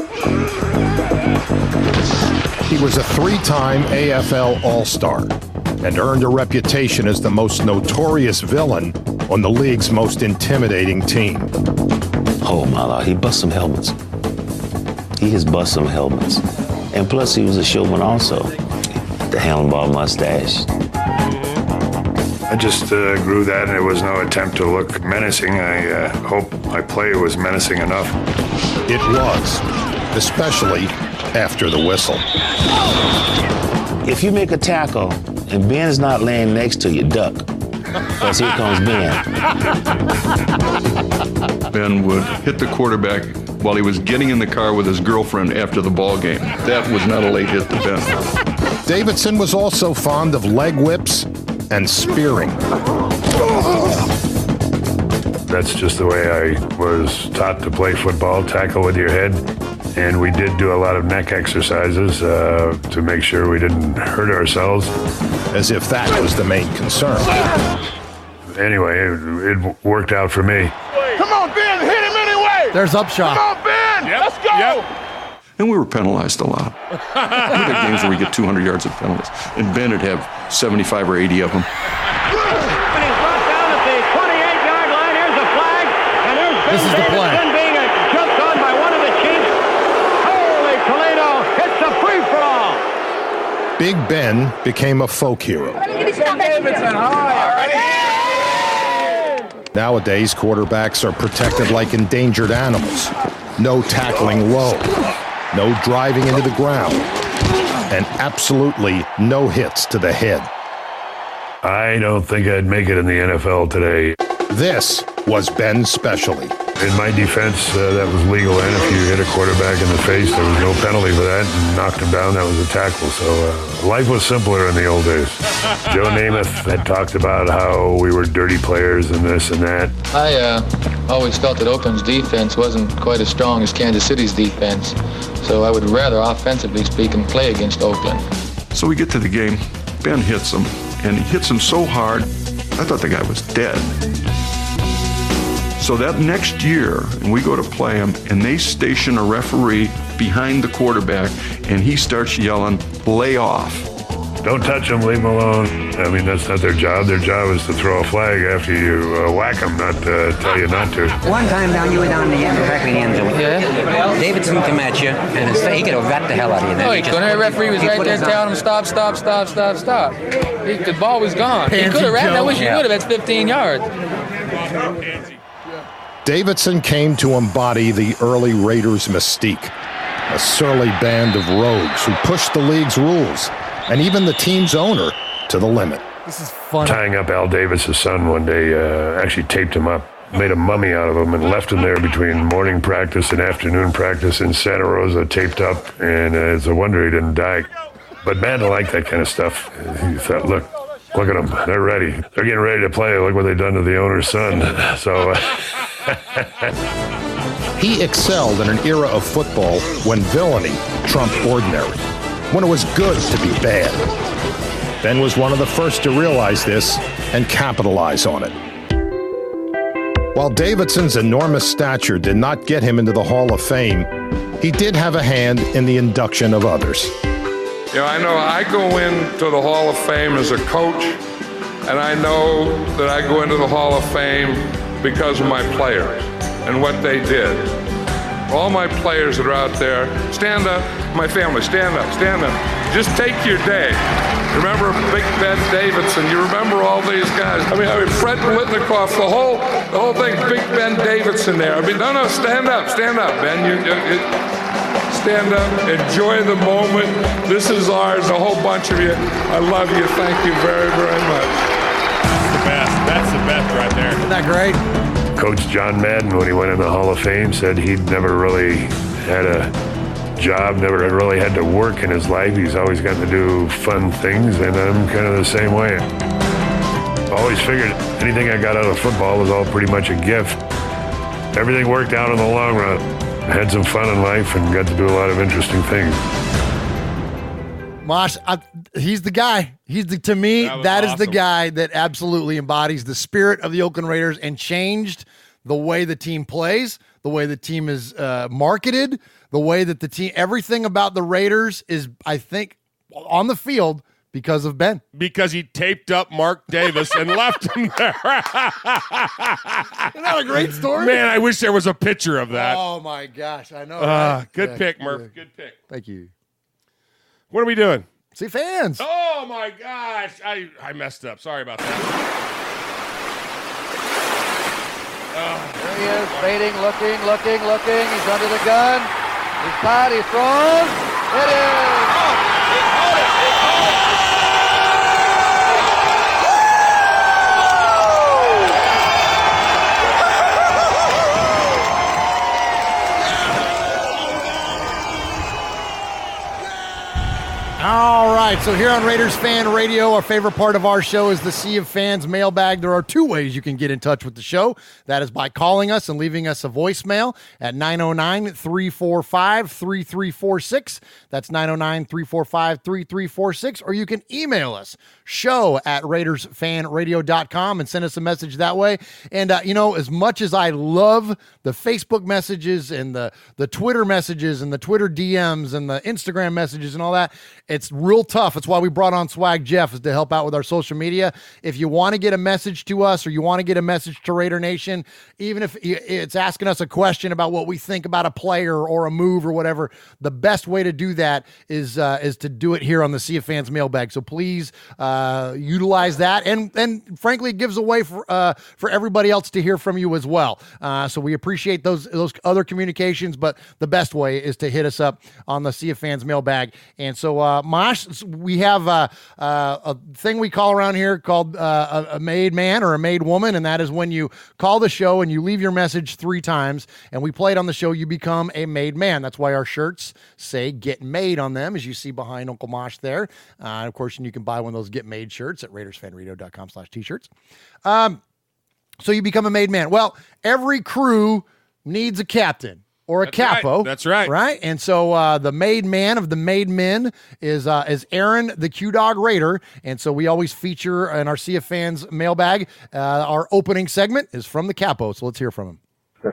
He was a three-time AFL All-Star and earned a reputation as the most notorious villain on the league's most intimidating team.
Oh, my Lord, he bust some helmets. He has bust some helmets. And plus, he was a showman also. The handlebar mustache.
I just grew that, and it was no attempt to look menacing. I hope my play was menacing enough.
It was, especially after the whistle.
If you make a tackle and Ben is not laying next to you, duck. Because here comes Ben.
Ben would hit the quarterback while he was getting in the car with his girlfriend after the ball game. That was not a late hit to Ben.
Davidson was also fond of leg whips and spearing.
That's just the way I was taught to play football, tackle with your head. And we did do a lot of neck exercises to make sure we didn't hurt ourselves.
As if that was the main concern.
Anyway, it worked out for me.
Come on, Ben, hit him anyway!
There's Upshaw.
Come on, Ben, let's go!
And we were penalized a lot. We had games where we get 200 yards of penalties. And Ben would have 75 or 80 of them.
This is the play.
Being jumped on by one of the Chiefs. Holy Toledo, it's a free-for-all.
Big Ben became a folk hero. Nowadays, quarterbacks are protected like endangered animals. No tackling low, no driving into the ground, and absolutely no hits to the head.
I don't think I'd make it in the NFL today.
This was Ben's specialty.
In my defense, that was legal, and if you hit a quarterback in the face, there was no penalty for that, and knocked him down, that was a tackle. So life was simpler in the old days. Joe Namath had talked about how we were dirty players and this and that.
I always felt that Oakland's defense wasn't quite as strong as Kansas City's defense, so I would rather, offensively speaking, play against Oakland.
So we get to the game. Ben hits him. and he hits him so hard, I thought the guy was dead. So that next year, we go to play him, and they station a referee behind the quarterback, and he starts yelling, "Lay off."
Don't touch them, leave them alone. I mean, that's not their job. Their job is to throw a flag after you whack them, not tell you not to.
One time you were down the end, practically the end zone. Yeah. Davidson come at you, and he could have rat the hell out of you.
No, he couldn't. The referee was right there telling him, stop. The ball was gone. He could have ratted. I wish he would have. That's 15 yards.
Davidson came to embody the early Raiders mystique, a surly band of rogues who pushed the league's rules and even the team's owner to the limit.
This is fun.
Tying up Al Davis' son one day, actually taped him up, made a mummy out of him, and left him there between morning practice and afternoon practice in Santa Rosa, taped up, and it's a wonder he didn't die. But Madden liked that kind of stuff. He thought, look at them. They're ready. They're getting ready to play. Look what they've done to the owner's son. So...
He excelled in an era of football when villainy trumped ordinary, when it was good to be bad. Ben was one of the first to realize this and capitalize on it. While Davidson's enormous stature did not get him into the Hall of Fame, he did have a hand in the induction of others.
You know, I know I go into the Hall of Fame as a coach, and I know that I go into the Hall of Fame because of my players and what they did. All my players that are out there, stand up. My family, stand up. Just take your day. Remember Big Ben Davidson. You remember all these guys. I mean Fred Blitnikoff, the whole thing, Big Ben Davidson there. I mean, no, stand up, Ben. You stand up, enjoy the moment. This is ours, a whole bunch of you. I love you. Thank you very, very much.
That's the best right there.
Isn't that great?
Coach John Madden, when he went in the Hall of Fame, said he'd never really had a job, never really had to work in his life. He's always gotten to do fun things, and I'm kind of the same way. Always figured anything I got out of football was all pretty much a gift. Everything worked out in the long run. I had some fun in life and got to do a lot of interesting things.
Mosh, he's the guy. To me, that is the guy that absolutely embodies the spirit of the Oakland Raiders and changed the way the team plays, the way the team is marketed, the way that the team, everything about the Raiders is, I think, on the field because of Ben.
Because he taped up Mark Davis and left him there.
Isn't that a great story?
Man, I wish there was a picture of that.
Oh, my gosh. I know. Right?
Good pick, Murph. Good pick.
Thank you.
What are we doing?
See fans.
Oh, my gosh. I messed up. Sorry about that.
There he is, waiting, looking. He's under the gun. He's caught. He's thrown. It is.
All right, so here on Raiders Fan Radio, our favorite part of our show is the Sea of Fans mailbag. There are two ways you can get in touch with the show. That is by calling us and leaving us a voicemail at 909-345-3346. That's 909-345-3346. Or you can email us, show@RaidersFanRadio.com, and send us a message that way. And, as much as I love the Facebook messages and the Twitter messages and the Twitter DMs and the Instagram messages and all that, it's real tough. It's why we brought on Swag Jeff, is to help out with our social media. If you want to get a message to us or you want to get a message to Raider Nation, even if it's asking us a question about what we think about a player or a move or whatever, the best way to do that is to do it here on the Sea of Fans mailbag. So please utilize that. And frankly, it gives a way for everybody else to hear from you as well. So we appreciate those other communications, but the best way is to hit us up on the Sea of Fans mailbag. And so, Mosh, we have a thing we call around here called a made man or a made woman, and that is when you call the show and you leave your message 3 times, and we play it on the show, you become a made man. That's why our shirts say "Get Made" on them, as you see behind Uncle Mosh there. Of course, and you can buy one of those Get Made shirts at RaidersFanRadio.com/t-shirts. So you become a made man. Well, every crew needs a captain. or a capo.
That's right.
Right? And so the made man of the made men is Aaron, the Q-Dog Raider. And so we always feature in our Sea of Fans mailbag. Our opening segment is from the capo. So let's hear from him.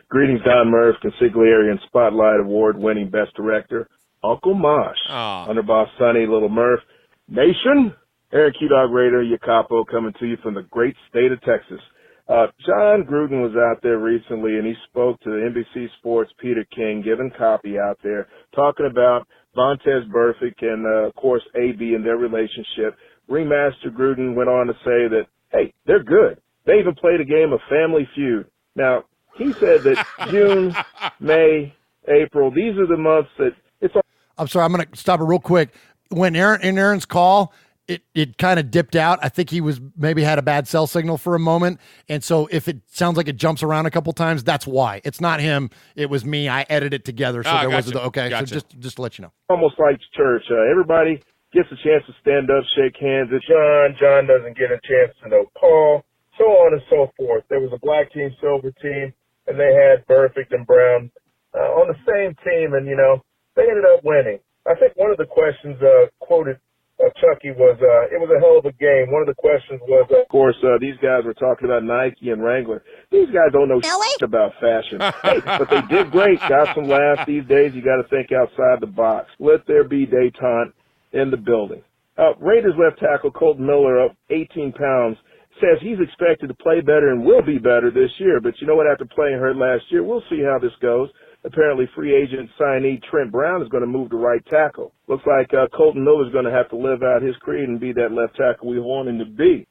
Greetings, Don Murph, Consigliere and Spotlight Award-winning Best Director, Uncle Mosh, Underboss Sonny, Little Murph, Nation, Aaron Q-Dog Raider, your capo, coming to you from the great state of Texas. John Gruden was out there recently, and he spoke to NBC Sports' Peter King, giving copy out there, talking about Vontaze Burfict and, of course, AB and their relationship. Ringmaster Gruden went on to say that, hey, they're good. They even played a game of Family Feud. Now, he said that June, May, April, these are the months that it's all.
I'm sorry, I'm going to stop it real quick. When Aaron's call, it kind of dipped out. I think he was maybe had a bad cell signal for a moment. And so if it sounds like it jumps around a couple times, that's why. It's not him. It was me. I edited it together. So there was okay. Gotcha. So just to let you know.
Almost like church. Everybody gets a chance to stand up, shake hands with John. John doesn't get a chance to know Paul, so on and so forth. There was a black team, silver team, and they had Burfict and Brown on the same team, and, they ended up winning. I think one of the questions quoted Chucky was, it was a hell of a game. One of the questions was, of course, these guys were talking about Nike and Wrangler. These guys don't know shit about fashion. Hey, but they did great. Got some laughs. These days, you got to think outside the box. Let there be detente in the building. Raiders left tackle Colton Miller, up 18 pounds, says he's expected to play better and will be better this year. But you know what? After playing hurt last year, we'll see how this goes. Apparently, free agent signee Trent Brown is going to move to right tackle. Looks like Colton Miller's going to have to live out his creed and be that left tackle we want him to be.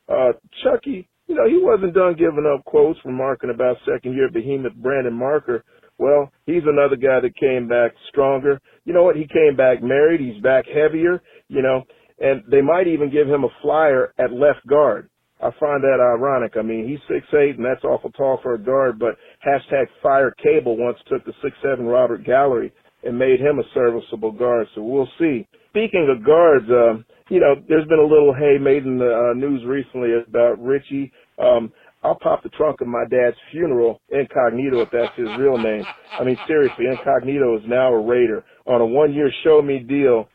Chucky, he wasn't done giving up quotes, remarking about second-year behemoth Brandon Marker. Well, he's another guy that came back stronger. You know what? He came back married. He's back heavier, and they might even give him a flyer at left guard. I find that ironic. I mean, he's 6'8", and that's awful tall for a guard, but #Fire Cable once took the 6'7" Robert Gallery and made him a serviceable guard, so we'll see. Speaking of guards, there's been a little hay made in the news recently about Richie. I'll pop the trunk of my dad's funeral, Incognito, if that's his real name. I mean, seriously, Incognito is now a Raider on a one-year show-me deal.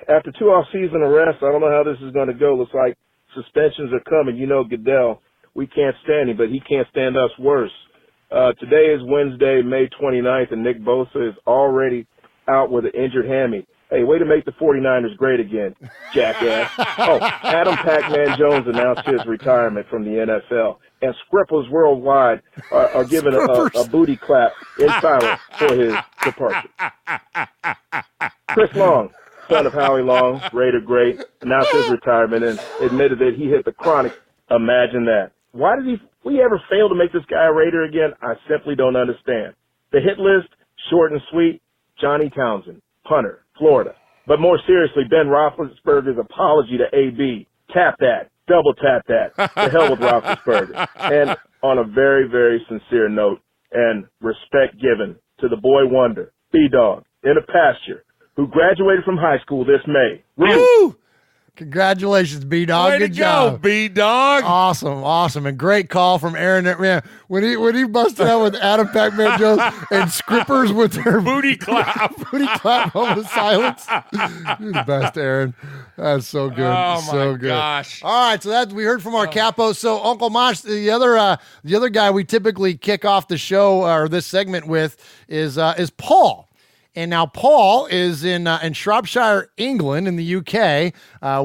After 2 off-season arrests, I don't know how this is going to go. Looks like suspensions are coming. Goodell, we can't stand him, but he can't stand us worse. Today is Wednesday, May 29th, and Nick Bosa is already out with an injured hammy. Hey, way to make the 49ers great again, jackass. Adam Pac-Man Jones announced his retirement from the NFL, and Scrippers Worldwide are giving a booty clap in silence for his departure. Chris Long, son of Howie Long, Raider great, announced his retirement and admitted that he hit the chronic. Imagine that. Why did we ever fail to make this guy a Raider again? I simply don't understand. The hit list, short and sweet, Johnny Townsend, punter, Florida. But more seriously, Ben Roethlisberger's apology to AB. Tap that. Double tap that. To hell with Roethlisberger. And on a very, very sincere note and respect given to the boy wonder, B-Dog, in a pasture, who graduated from high school this May.
Woo! Congratulations, B-Dog. Good job,
B-Dog.
Awesome. And great call from Aaron. Man, when he busted out with Adam Pac-Man Jones and Scrippers with their
booty clap.
Moment of silence. You're the best, Aaron. That's so good.
Oh,
so
my
good.
gosh.
All right, so that we heard from our capo. So Uncle Mosh, the other guy we typically kick off the show or this segment with is Paul. And now Paul is in Shropshire, England, in the UK.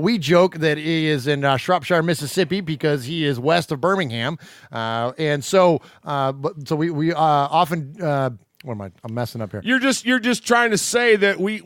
We joke that he is in Shropshire, Mississippi, because he is west of Birmingham. And so we often. What am I? I'm messing up here.
You're just trying to say that we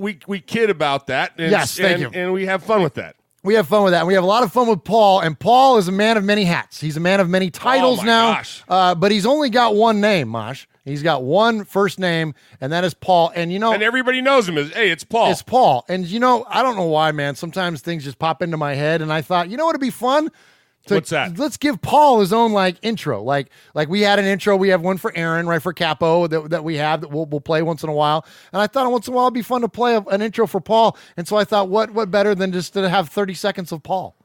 kid about that. And,
yes, thank you.
And we have fun with that.
We have fun with that. And we have a lot of fun with Paul. And Paul is a man of many hats. He's a man of many titles now.
Gosh.
But he's only got one name, Mosh. He's got one first name, and that is Paul. And
and everybody knows him as, hey, it's Paul.
It's Paul. And I don't know why, man. Sometimes things just pop into my head, and I thought, what'd be fun?
What's that?
Let's give Paul his own intro. Like we had an intro. We have one for Aaron, right, for Capo that we have that we'll play once in a while. And I thought once in a while it'd be fun to play an intro for Paul. And so I thought, what better than just to have 30 seconds of Paul?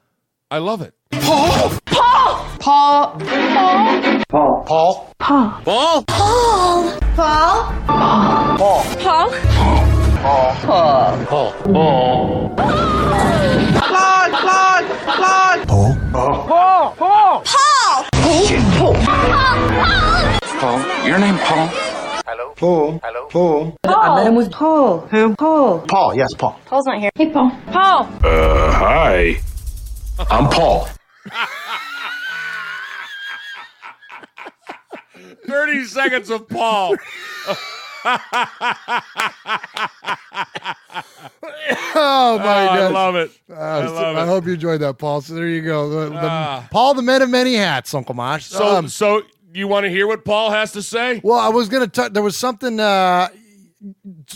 I love it.
Paul.
Paul. Paul.
Paul.
Paul.
Paul.
Paul.
Paul.
Paul. Paul. Paul. Paul. Paul. Paul. Paul. Paul. Claude. Claude. Claude.
Paul.
Paul. Paul. Paul. Paul. Paul.
Paul. Your name, Paul?
Hello.
Paul.
Hello.
Paul.
I met him with Paul. Who? Paul.
Paul. Yes, Paul.
Paul's not here. Hey, Paul. Paul.
Hi. I'm Paul.
30 seconds of Paul.
Oh, my God.
I love it. I love it.
I hope you enjoyed that, Paul. So there you go. Paul, the man of many hats, Uncle Mosh.
So you want to hear what Paul has to say?
Well, I was going to there was something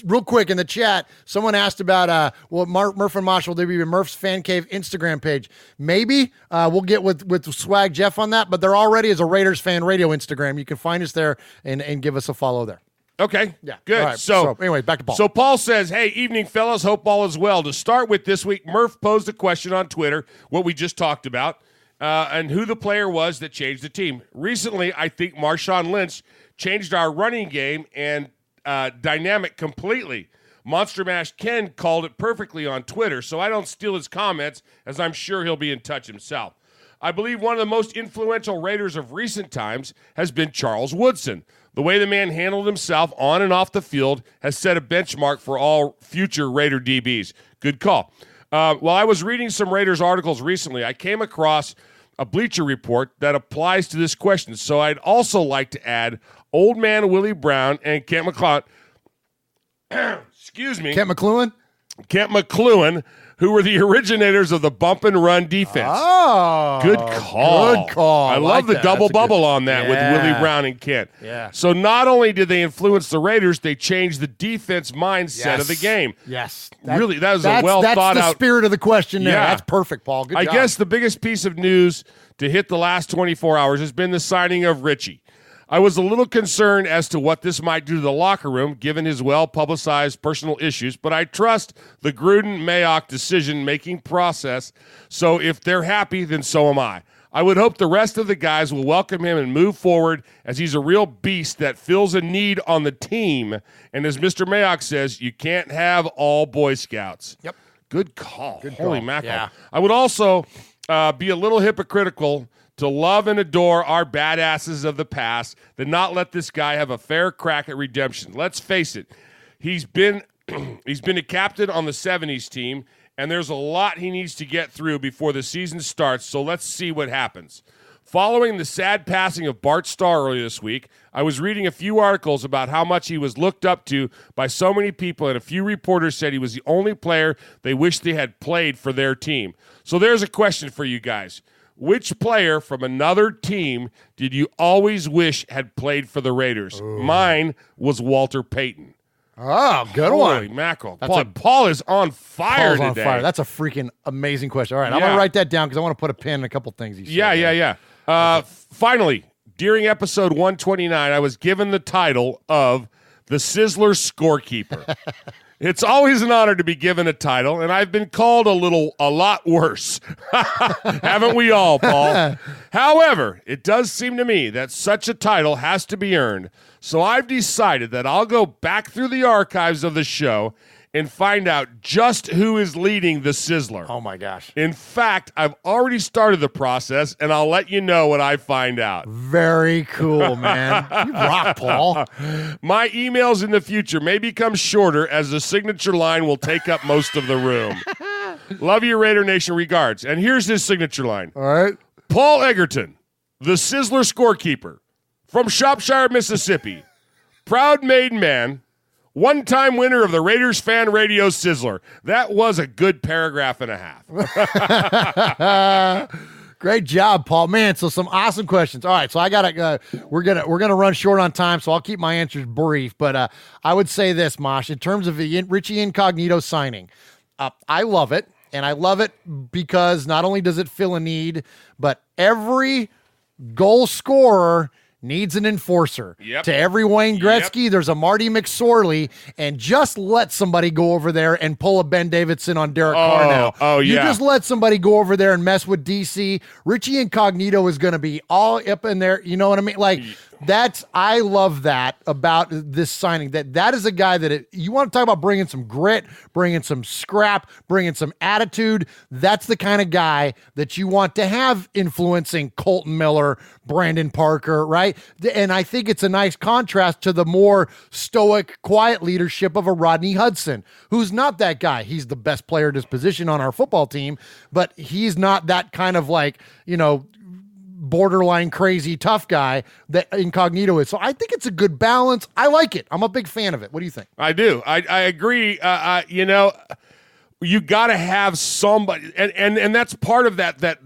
real quick in the chat. Someone asked about, Murph and Mosh, will there be a Murph's Fan Cave Instagram page? Maybe. We'll get with Swag Jeff on that, but there already is a Raiders Fan Radio Instagram. You can find us there and give us a follow there.
Okay.
Yeah.
Good.
Right.
So
anyway, back to Paul.
So Paul says, hey, evening, fellas. Hope all is well. To start with this week, Murph posed a question on Twitter, what we just talked about, and who the player was that changed the team. Recently, I think Marshawn Lynch changed our running game and dynamic completely. Monster Mash Ken called it perfectly on Twitter, so I don't steal his comments, as I'm sure he'll be in touch himself. I believe one of the most influential Raiders of recent times has been Charles Woodson. The way the man handled himself on and off the field has set a benchmark for all future Raider DBs. Good call. While I was reading some Raiders articles recently, I came across a Bleacher Report that applies to this question. So I'd also like to add Old Man Willie Brown and Kent McClellan. Excuse me.
Kent McLuhan?
Kent McLuhan, who were the originators of the bump and run defense.
Oh,
good call.
Good call.
I love the double bubble on that with Willie Brown and Kent.
Yeah.
So not only did they influence the Raiders, they changed the defense mindset of the game.
Yes.
That was a well thought out.
That's the spirit of the question there.
Yeah.
That's perfect, Paul. Good job.
I guess the biggest piece of news to hit the last 24 hours has been the signing of Richie. I was a little concerned as to what this might do to the locker room, given his well-publicized personal issues, but I trust the Gruden-Mayock decision-making process, so if they're happy, then so am I. I would hope the rest of the guys will welcome him and move forward, as he's a real beast that fills a need on the team, and as Mr. Mayock says, you can't have all Boy Scouts.
Yep.
Good call.
Good
Holy
call.
mackerel.
Yeah.
I would also be a little hypocritical to love and adore our badasses of the past, to not let this guy have a fair crack at redemption. Let's face it, he's been a captain on the 70s team, and there's a lot he needs to get through before the season starts, so let's see what happens. Following the sad passing of Bart Starr earlier this week, I was reading a few articles about how much he was looked up to by so many people, and a few reporters said he was the only player they wished they had played for their team. So there's a question for you guys. Which player from another team did you always wish had played for the Raiders? Ooh. Mine was Walter Payton.
Oh, good one.
Holy mackerel. Paul is on fire
Paul's
today.
On fire. That's a freaking amazing question. All right, I'm going to write that down because I want to put a pin in a couple things he said.
Yeah. Finally, during episode 129, I was given the title of the Sizzler Scorekeeper. It's always an honor to be given a title, and I've been called a lot worse. Haven't we all, Paul? However, it does seem to me that such a title has to be earned. So I've decided that I'll go back through the archives of the show and find out just who is leading the Sizzler.
Oh, my gosh.
In fact, I've already started the process, and I'll let you know what I find out.
Very cool, man. You rock, Paul.
My emails in the future may become shorter, as the signature line will take up most of the room. Love you, Raider Nation. Regards. And here's his signature line.
All right.
Paul Egerton, the Sizzler Scorekeeper, from Shropshire, Mississippi. Proud made man. One-time winner of the Raiders Fan Radio Sizzler. That was a good paragraph and a half.
Great job, Paul. Man, so some awesome questions. All right, so I gotta we're gonna run short on time, so I'll keep my answers brief. But I would say this, Mosh, in terms of the Richie Incognito signing, I love it, and I love it because not only does it fill a need, but every goal scorer needs an enforcer.
Yep.
To every Wayne Gretzky, there's a Marty McSorley, and just let somebody go over there and pull a Ben Davidson on Derek Carr now.
Oh, yeah.
You just let somebody go over there and mess with DC. Richie Incognito is going to be all up in there. You know what I mean? Like, I love that about this signing. That is a guy that you want to talk about bringing some grit, bringing some scrap, bringing some attitude. That's the kind of guy that you want to have influencing Colton Miller, Brandon Parker, right? And I think it's a nice contrast to the more stoic, quiet leadership of a Rodney Hudson, who's not that guy. He's the best player at his position on our football team, but he's not that kind of like, borderline crazy tough guy that Incognito is. So I think it's a good balance. I like it. I'm a big fan of it. What do you think?
I do. I agree. You got to have somebody, and that's part of that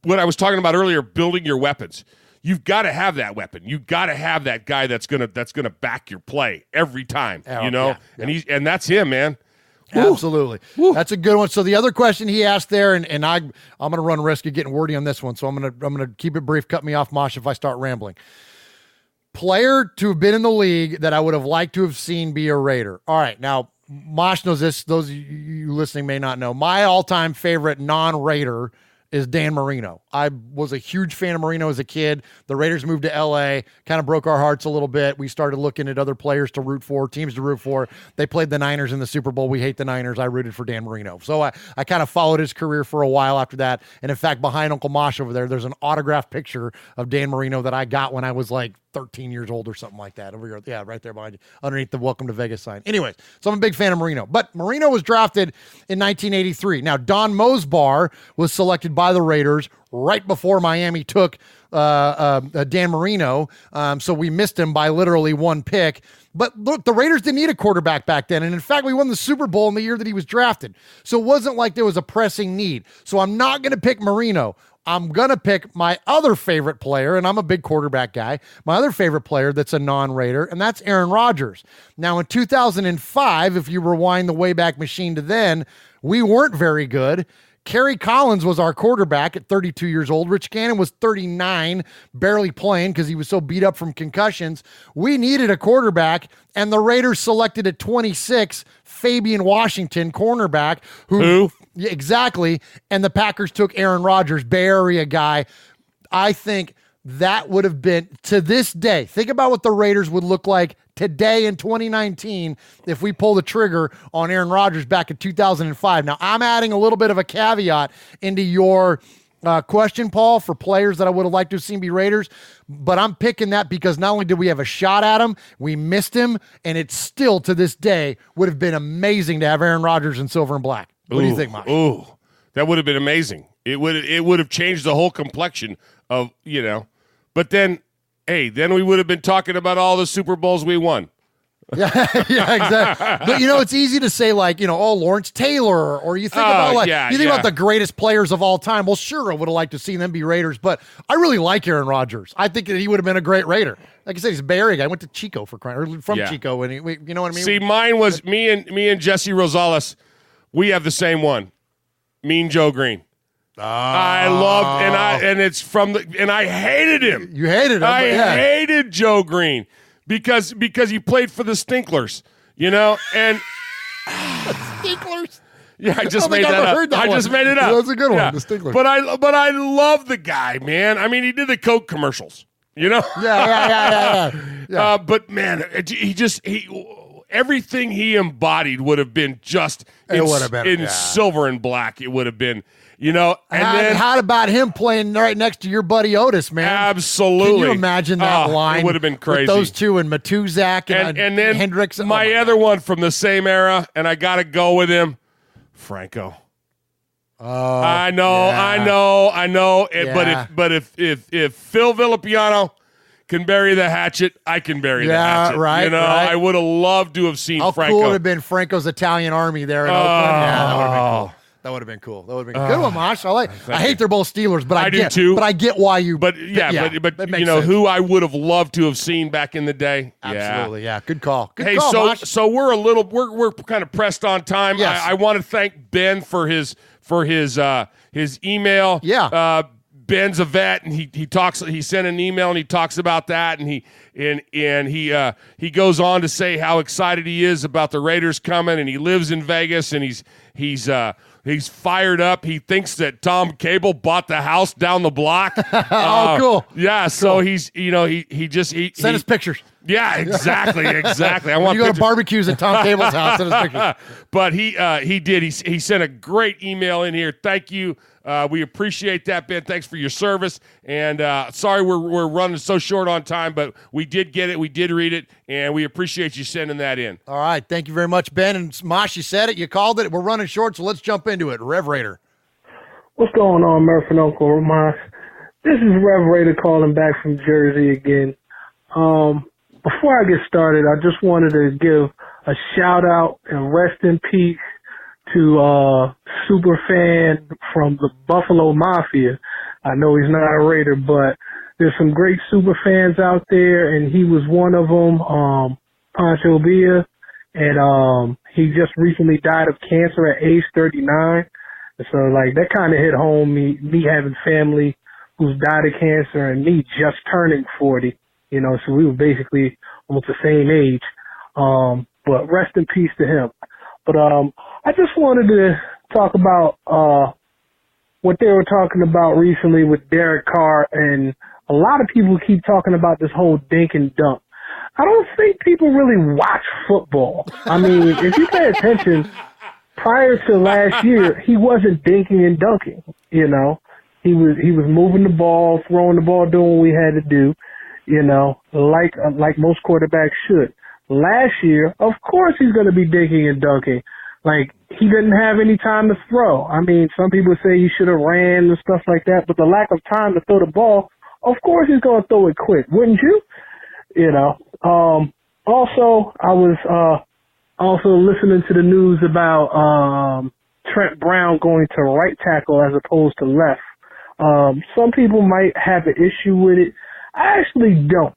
what I was talking about earlier, building your weapons. You've got to have that weapon. You've got to have that guy that's gonna back your play every time. And that's him, man.
Absolutely. That's a good one. So the other question he asked there, and I'm going to run risk of getting wordy on this one, so I'm going to keep it brief. Cut me off, Mosh, if I start rambling. Player to have been in the league that I would have liked to have seen be a Raider. All right, now Mosh knows this. Those of you listening may not know. My all-time favorite non-Raider is Dan Marino. I was a huge fan of Marino as a kid. The Raiders moved to LA, kind of broke our hearts a little bit. We started looking at other players to root for, teams to root for. They played the Niners in the Super Bowl. We hate the Niners. I rooted for Dan Marino. So I kind of followed his career for a while after that. And in fact, behind Uncle Mosh over there's an autographed picture of Dan Marino that I got when I was like 13 years old or something like that over here. Yeah, right there behind you, underneath the Welcome to Vegas sign. Anyways, so I'm a big fan of Marino. But Marino was drafted in 1983. Now, Don Mosbar was selected by the Raiders right before Miami took Dan Marino. So we missed him by literally one pick. But look, the Raiders didn't need a quarterback back then. And in fact, we won the Super Bowl in the year that he was drafted. So it wasn't like there was a pressing need. So I'm not going to pick Marino. I'm going to pick my other favorite player, and I'm a big quarterback guy, my other favorite player that's a non-Raider, and that's Aaron Rodgers. Now, in 2005, if you rewind the Wayback Machine to then, we weren't very good. Kerry Collins was our quarterback at 32 years old. Rich Gannon was 39, barely playing because he was so beat up from concussions. We needed a quarterback, and the Raiders selected at 26 Fabian Washington, cornerback. Who? Yeah, exactly. And the Packers took Aaron Rodgers, Bay Area guy. I think that would have been, to this day, think about what the Raiders would look like today in 2019 if we pull the trigger on Aaron Rodgers back in 2005. Now, I'm adding a little bit of a caveat into your question, Paul, for players that I would have liked to have seen be Raiders, but I'm picking that because not only did we have a shot at him, we missed him, and it still, to this day, would have been amazing to have Aaron Rodgers in silver and black. What do you think, Mike?
Ooh, that would have been amazing. It would have changed the whole complexion of, But then, then we would have been talking about all the Super Bowls we won.
Yeah, exactly. But it's easy to say Lawrence Taylor, or you think about about the greatest players of all time. Well, sure, I would have liked to see them be Raiders, but I really like Aaron Rodgers. I think that he would have been a great Raider. Like I said, he's a Bay Area guy. I went to Chico from Chico, and you know what I mean.
See, mine was me and Jesse Rosales. We have the same one, Mean Joe Green. I loved, and it's from and I hated him.
You hated him.
I hated Joe Green because he played for the Stinklers, and
Stinklers.
Yeah, I just made that up. I just made it up.
That's a good one, the Stinklers.
But I love the guy, man. I mean, he did the Coke commercials,
Yeah.
But man, everything he embodied would have been just in silver and black. It would have been, And then
how about him playing right next to your buddy Otis, man?
Absolutely.
Can you imagine that line?
It would have been crazy.
With those two and Matuzak and
then
Hendricks.
My other one from the same era, and I got to go with him, Franco.
Oh,
I know. But if Phil Villapiano can bury the hatchet, I can bury the hatchet.
Right.
Right. I would have loved to have seen Franco.
How cool would have been Franco's Italian army there in Oakland? Yeah, that would have been cool. That would have been good one, Mosh. I hate they're both Steelers, but I
do too.
But I get why you.
But sense. Who I would have loved to have seen back in the day.
Absolutely, yeah. Good call.
So we're kind of pressed on time.
Yes.
I want to thank Ben for his email.
Yeah.
Ben's a vet, and he sent an email and he talks about that, and he goes on to say how excited he is about the Raiders coming, and he lives in Vegas, and he's He's fired up. He thinks that Tom Cable bought the house down the block.
Cool.
Yeah, so he's he
send us pictures.
Yeah, exactly. I want
you go to barbecues at Tom Cable's house. Send us pictures.
But he did. He sent a great email in here. Thank you. We appreciate that, Ben. Thanks for your service. And sorry we're running so short on time, but we did get it. We did read it, and we appreciate you sending that in.
All right. Thank you very much, Ben. And Mosh, you said it. You called it. We're running short, so let's jump into it. Rev Raider.
What's going on, Murph and Uncle Mosh? This is Rev Raider calling back from Jersey again. Before I get started, I just wanted to give a shout out and rest in peace to super fan from the Buffalo Mafia. I know he's not a Raider, but there's some great super fans out there, and he was one of them, Pancho Villa, and he just recently died of cancer at age 39. And so, like, that kind of hit home, me having family who's died of cancer and me just turning 40. You know, so we were basically almost the same age. But rest in peace to him. But I just wanted to talk about what they were talking about recently with Derek Carr, and a lot of people keep talking about this whole dink and dunk. I don't think people really watch football. I mean, if you pay attention, prior to last year, he wasn't dinking and dunking. You know, he was moving the ball, throwing the ball, doing what we had to do. You know, like most quarterbacks should. Last year, of course he's going to be dinking and dunking. Like, he didn't have any time to throw. I mean, some people say he should have ran and stuff like that, but the lack of time to throw the ball, of course he's going to throw it quick, wouldn't you? You know. Also, I was also listening to the news about Trent Brown going to right tackle as opposed to left. Some people might have an issue with it. I actually don't,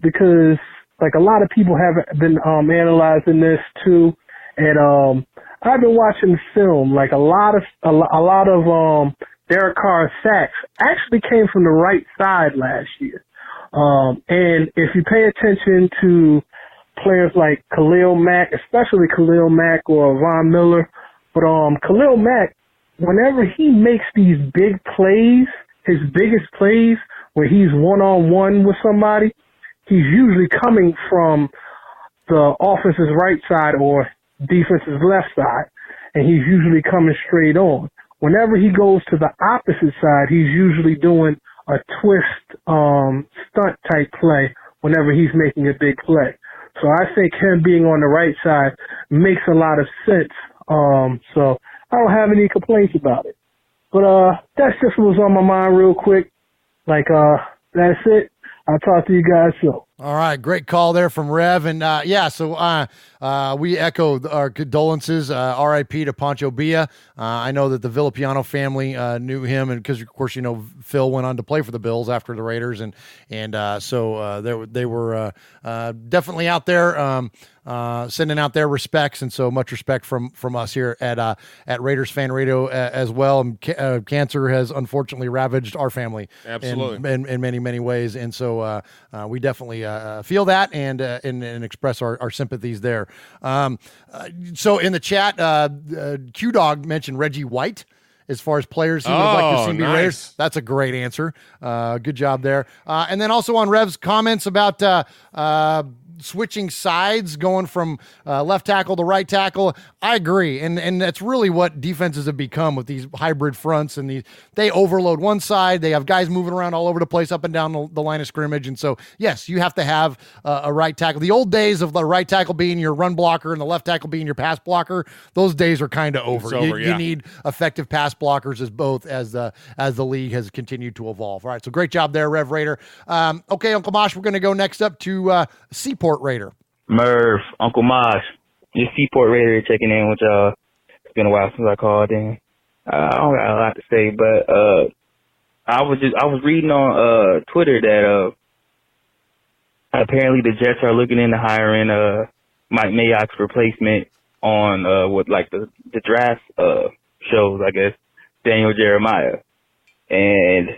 because like a lot of people have been analyzing this too, and I've been watching film. Like a lot of Derek Carr's sacks actually came from the right side last year. And if you pay attention to players like Khalil Mack, especially Khalil Mack or Von Miller, but Khalil Mack, whenever he makes these big plays, his biggest plays, where he's one-on-one with somebody, he's usually coming from the offense's right side or defense's left side, and he's usually coming straight on. Whenever he goes to the opposite side, he's usually doing a twist stunt-type play whenever he's making a big play. So I think him being on the right side makes a lot of sense. So I don't have any complaints about it. But that's just what was on my mind real quick. Like, that's it. I'll talk to you guys soon.
All right, great call there from Rev. And so we echo our condolences, R.I.P. to Pancho Villa. I know that the Villapiano family knew him, and because, of course, you know, Phil went on to play for the Bills after the Raiders, and so they were definitely out there sending out their respects, and so much respect from us here at Raiders Fan Radio as well. And cancer has unfortunately ravaged our family,
absolutely,
in many, many ways, and so we definitely feel that and express our sympathies there. So in the chat, Q Dog mentioned Reggie White as far as players he would like to see be Raiders. That's a great answer. Good job there. And then also on Rev's comments about switching sides, going from left tackle to right tackle. I agree. And that's really what defenses have become with these hybrid fronts, and they overload one side. They have guys moving around all over the place up and down the line of scrimmage. And so, yes, you have to have a right tackle. The old days of the right tackle being your run blocker and the left tackle being your pass blocker, those days are kind of over. You need effective pass blockers as both as the league has continued to evolve. All right, so great job there, Rev Raider. Okay, Uncle Mosh, we're going to go next up to Seaport Raider.
Murph, Uncle Mosh, your Seaport Raider checking in with y'all. It's been a while since I called in. I don't got a lot to say, but I was reading on Twitter that apparently the Jets are looking into hiring Mike Mayock's replacement on what like the draft shows, I guess, Daniel Jeremiah. And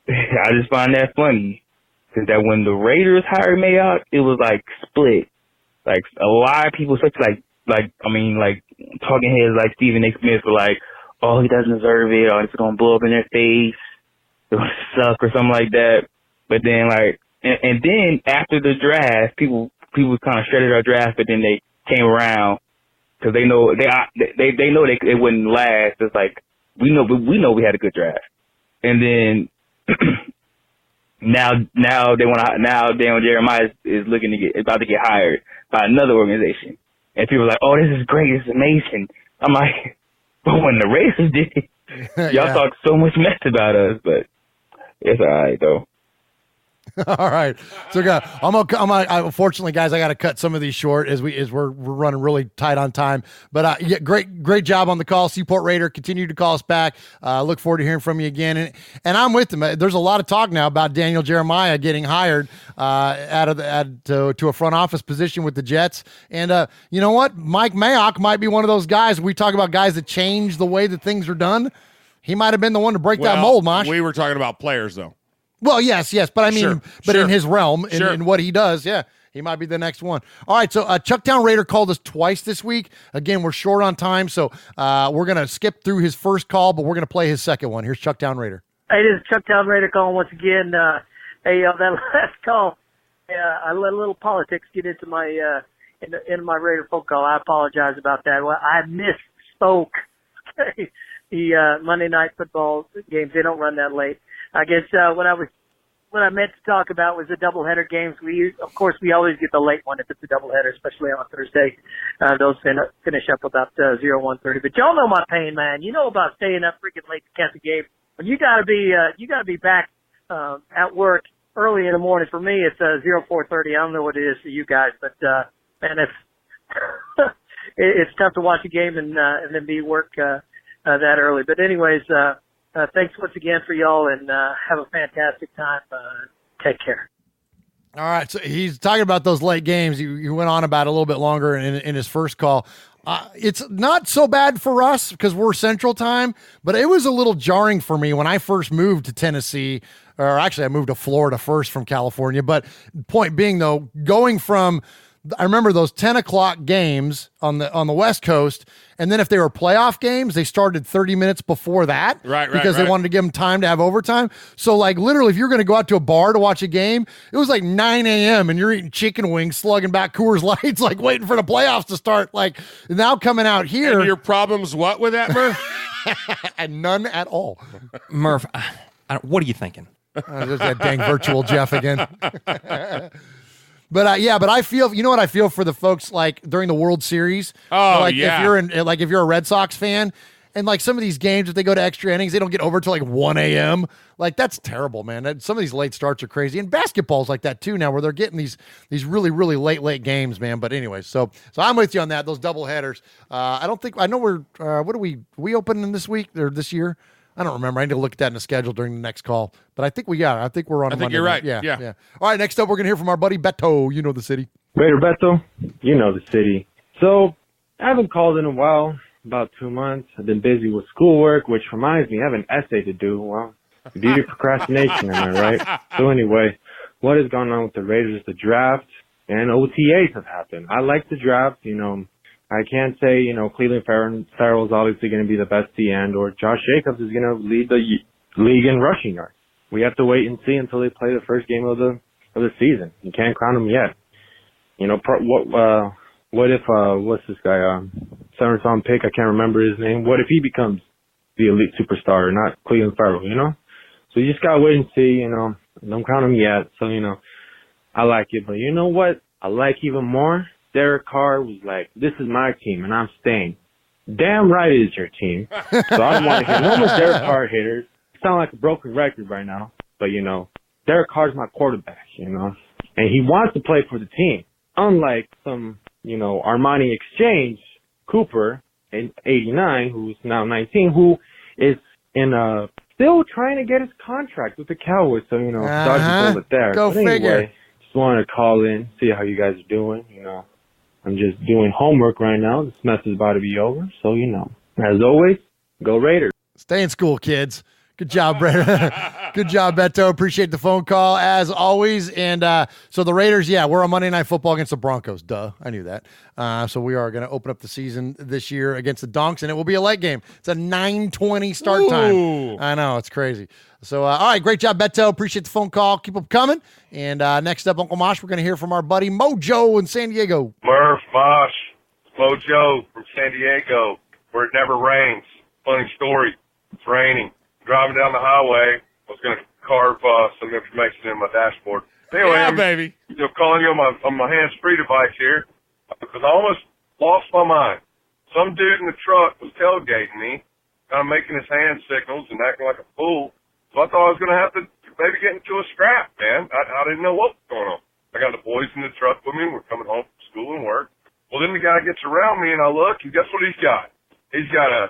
I just find that funny. Because that when the Raiders hired Mayock, it was like split. Like a lot of people, such like talking heads like Stephen A. Smith were like, oh, he doesn't deserve it, or it's going to blow up in their face, it's going to suck or something like that. But then, like, and then after the draft, people kind of shredded our draft, but then they came around because they know they wouldn't last. It's like, we know we had a good draft. And then now Daniel Jeremiah is about to get hired by another organization. And people are like, oh, this is great, this is amazing. I'm like, but when the Raiders did it, y'all talk so much mess about us, but it's all right, though.
All right, so unfortunately, guys, I got to cut some of these short as we're running really tight on time. But yeah, great job on the call, Seaport Raider. Continue to call us back. Look forward to hearing from you again. And I'm with them. There's a lot of talk now about Daniel Jeremiah getting hired to a front office position with the Jets. And you know what, Mike Mayock might be one of those guys. We talk about guys that change the way that things are done. He might have been the one to break that mold, Mosh.
We were talking about players, though.
Well, yes, but I mean,
sure.
In his realm, in what he does, yeah, he might be the next one. All right, so Chucktown Raider called us twice this week. Again, we're short on time, so we're going to skip through his first call, but we're going to play his second one. Here's Chucktown Raider.
Hey, this is Chucktown Raider calling once again. Hey, that last call, I let a little politics get into my into my Raider phone call. I apologize about that. Well, I misspoke. The Monday Night Football games, they don't run that late. I guess what I meant to talk about was the doubleheader games. Of course, we always get the late one if it's a doubleheader, especially on Thursday. Those finish up about 1:30. But y'all know my pain, man. You know about staying up freaking late to catch a game. But you gotta be back at work early in the morning. For me, it's 4:30. I don't know what it is for you guys, but man, it's tough to watch a game and then be work that early. But anyways. Thanks once again for y'all, and have a fantastic time. Take care.
All right, so he's talking about those late games. He went on about it a little bit longer in his first call. It's not so bad for us because we're Central Time, but it was a little jarring for me when I first moved to Tennessee, or actually I moved to Florida first from California. But point being, though, going from I remember those 10 o'clock games on the West Coast, and then if they were playoff games, they started 30 minutes before that, because they wanted to give them time to have overtime. So, like, literally, if you're going to go out to a bar to watch a game, it was like 9 a.m. and you're eating chicken wings, slugging back Coors Lights, like waiting for the playoffs to start. Like, now coming out here,
and your problems what with that, Murph?
And none at all.
Murph, what are you thinking?
There's that dang virtual Jeff again. But I feel, you know what I feel for the folks like during the World Series.
Oh,
like
yeah.
If you're a Red Sox fan, and like some of these games, if they go to extra innings, they don't get over till like 1 a.m. Like, that's terrible, man. Some of these late starts are crazy, and basketball's like that too now, where they're getting these really really late games, man. But anyways, so I'm with you on that. Those double headers. I know we're what are we opening this week or this year? I don't remember. I need to look at that in the schedule during the next call. But I think we're on.
I think
Monday
you're right.
Night. Yeah. All right, next up, we're going to hear from our buddy Beto. You know the city.
Raider Beto, you know the city. So I haven't called in a while, about 2 months. I've been busy with schoolwork, which reminds me, I have an essay to do. Well, the beauty of procrastination, am I right? So anyway, what is going on with the Raiders? The draft and OTAs have happened. I like the draft, I can't say, Cleveland Farrell is obviously going to be the best end, or Josh Jacobs is going to lead the league in rushing yards. We have to wait and see until they play the first game of the season. You can't crown them yet. What if what's this guy? Seventh round pick. I can't remember his name. What if he becomes the elite superstar, not Cleveland Farrell? So you just gotta wait and see. Don't crown him yet. So I like it, but you know what? I like even more. Derek Carr was like, this is my team, and I'm staying. Damn right it is your team. So I don't want to hear no more Derek Carr haters. Sound like a broken record right now. But, Derek Carr's my quarterback, and he wants to play for the team. Unlike some, Armani Exchange Cooper in 89, who's now 19, who is still trying to get his contract with the Cowboys. So, dodge the bullet there.
Go
but anyway,
figure.
Just wanted to call in, see how you guys are doing, I'm just doing homework right now. This mess is about to be over. So, as always, go Raiders.
Stay in school, kids. Good job, Brett. Good job, Beto. Appreciate the phone call as always. And so the Raiders, we're on Monday Night Football against the Broncos. Duh, I knew that. So we are going to open up the season this year against the Donks, and it will be a late game. It's a 9:20 start time. I know, it's crazy. So, all right, great job, Beto. Appreciate the phone call. Keep them coming. And next up, Uncle Mosh, we're going to hear from our buddy Mojo in San Diego.
Murph, Mosh, Mojo from San Diego, where it never rains. Funny story. It's raining. Driving down the highway, I was going to carve some information in my dashboard. Anyway,
baby.
Calling you on my hands-free device here because I almost lost my mind. Some dude in the truck was tailgating me, kind of making his hand signals and acting like a fool. So I thought I was going to have to maybe get into a scrap, man. I didn't know what was going on. I got the boys in the truck with me. We're coming home from school and work. Well, then the guy gets around me and I look, and guess what he's got? He's got a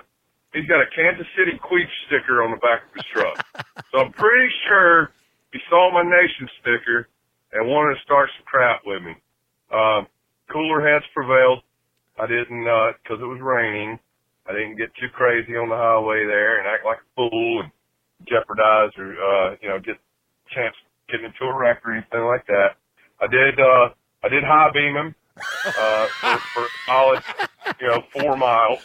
Kansas City Queef sticker on the back of his truck. So I'm pretty sure he saw my nation sticker and wanted to start some crap with me. Cooler heads prevailed. I didn't, because it was raining, I didn't get too crazy on the highway there and act like a fool and jeopardize or, get a chance of getting into a wreck or anything like that. I did high beam him, for a solid, 4 miles.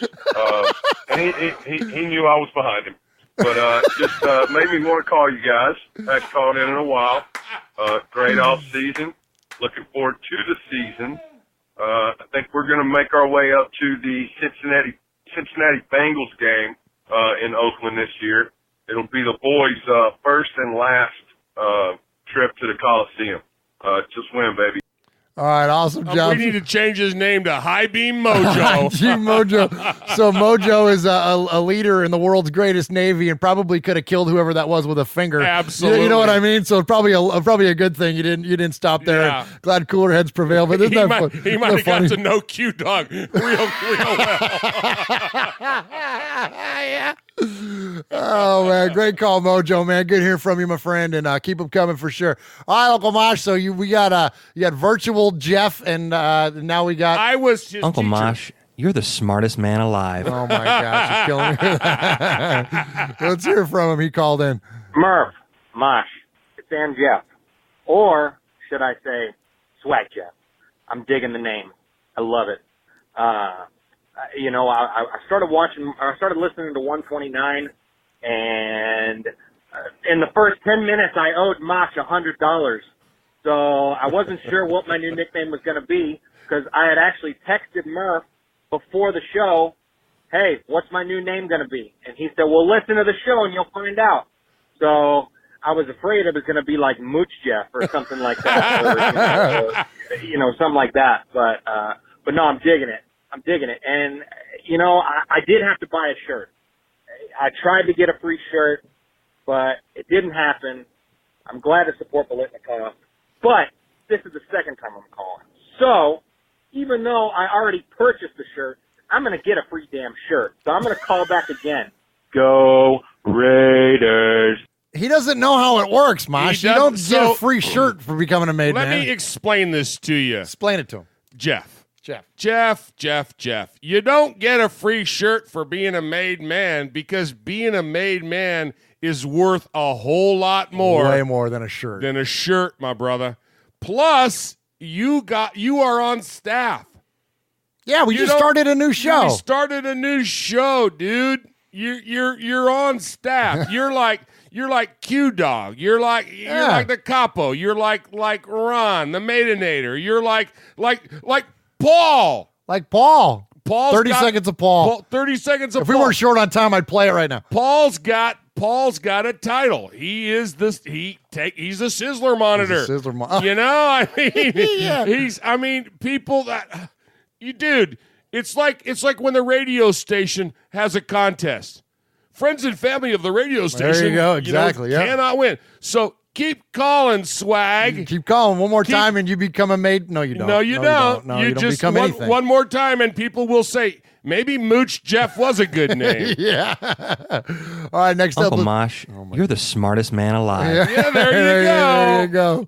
And he knew I was behind him. But, just, made me want to call you guys. I hadn't called in a while. Great off season. Looking forward to the season. I think we're going to make our way up to the Cincinnati Bengals game, in Oakland this year. It'll be the boys' first and last trip to the Coliseum. Just win, baby.
All right, awesome job.
We need to change his name to High Beam Mojo.
High Beam Mojo. So Mojo is a leader in the world's greatest Navy and probably could have killed whoever that was with a finger.
Absolutely.
You know what I mean? So probably a good thing you didn't stop there.
Yeah.
Glad cooler heads prevail. But isn't that fun?
He might have got to know Q Dog real well.
Yeah. Oh man, great call, Mojo, man. Good to hear from you, my friend, and keep them coming for sure. All right, Uncle Mosh. So we got virtual Jeff, and now we got
Uncle teacher. Mosh. You're the smartest man alive.
Oh my gosh, you're killing me. Let's hear from him. He called in.
Murph, Mosh, it's and Jeff, or should I say, Swag Jeff? I'm digging the name. I love it. I started listening to 129, and in the first 10 minutes, I owed Mosh $100. So I wasn't sure what my new nickname was going to be because I had actually texted Murph before the show, hey, what's my new name going to be? And he said, well, listen to the show and you'll find out. So I was afraid it was going to be like Mooch Jeff or something like that, or, something like that. But no, I'm digging it. And, I did have to buy a shirt. I tried to get a free shirt, but it didn't happen. I'm glad to support Bolitnikov, but this is the second time I'm calling. So even though I already purchased the shirt, I'm going to get a free damn shirt. So I'm going to call back again. Go Raiders.
He doesn't know how it works, Mosh. You don't get a free shirt for becoming a made man.
Let me explain this to you.
Explain it to him.
Jeff. You don't get a free shirt for being a made man because being a made man is worth a whole lot more.
Way more than a shirt.
My brother. Plus, you are on staff.
Yeah, we just started a new show.
We started a new show, dude. You're on staff. You're like Q Dog. You're like the capo. You're like Ron, the Maidinator. You're like Paul.
Like Paul.
30
seconds of Paul.
30 seconds of
If
Paul.
we weren't short on time, I'd play it right now.
Paul's got a title. He is he's a Sizzler monitor.
He's a Sizzler monitor.
I mean, people that dude, it's like when the radio station has a contest. Friends and family of the radio station.
There you go. Exactly.
Cannot win. So keep calling, Swag.
Keep calling one more time and you become a made. No, you don't.
No, you don't.
No,
you
don't
just
become anything.
One more time and people will say, maybe Mooch Jeff was a good name.
Yeah. All right, next
Uncle
up.
Mosh, you're the smartest man alive.
Yeah, there you go.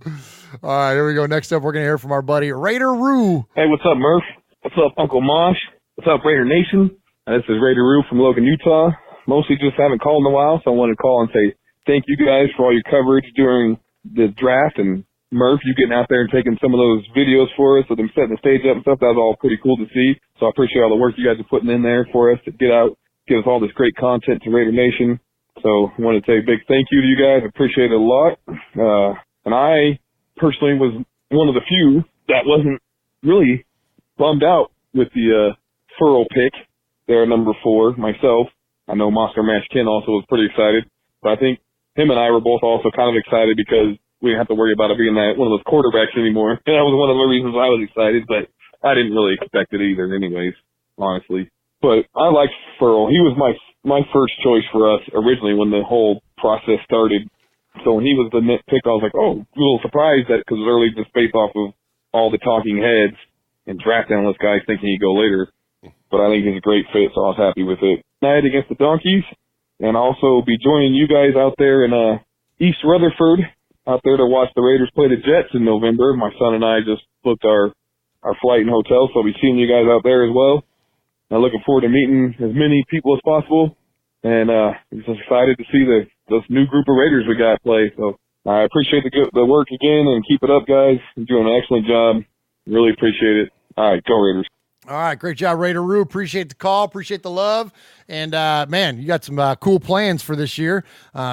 All right, here we go. Next up, we're going to hear from our buddy, Raider Roo.
Hey, what's up, Murph? What's up, Uncle Mosh? What's up, Raider Nation? This is Raider Roo from Logan, Utah. mostly just haven't called in a while, so I wanted to call and say thank you guys for all your coverage during the draft, and Murph, you getting out there and taking some of those videos for us with them setting the stage up and stuff. That was all pretty cool to see. So I appreciate all the work you guys are putting in there for us to get out, give us all this great content to Raider Nation. So I want to say a big thank you to you guys. I appreciate it a lot. And I personally was one of the few that wasn't really bummed out with the Furl pick there, number 4, myself. I know Moscow Mash Ken also was pretty excited. But I think him and I were both also kind of excited because we didn't have to worry about it being one of those quarterbacks anymore. And that was one of the reasons I was excited, but I didn't really expect it either anyways, honestly. But I liked Furl. He was my first choice for us originally when the whole process started. So when he was the net pick, I was like, oh, a little surprised that because it was early just based off of all the talking heads and draft analyst guys thinking he'd go later. But I think he's a great fit, so I was happy with it. Night against the Donkeys, and also be joining you guys out there in East Rutherford, out there to watch the Raiders play the Jets in November. My son and I just booked our flight and hotel, so I'll be seeing you guys out there as well. I'm looking forward to meeting as many people as possible, and I'm just excited to see this new group of Raiders we got play. So I appreciate the work again, and keep it up, guys. You're doing an excellent job. Really appreciate it. All right, go Raiders.
All right, great job, Raider-Roo. Appreciate the call, appreciate the love. And, man, you got some cool plans for this year.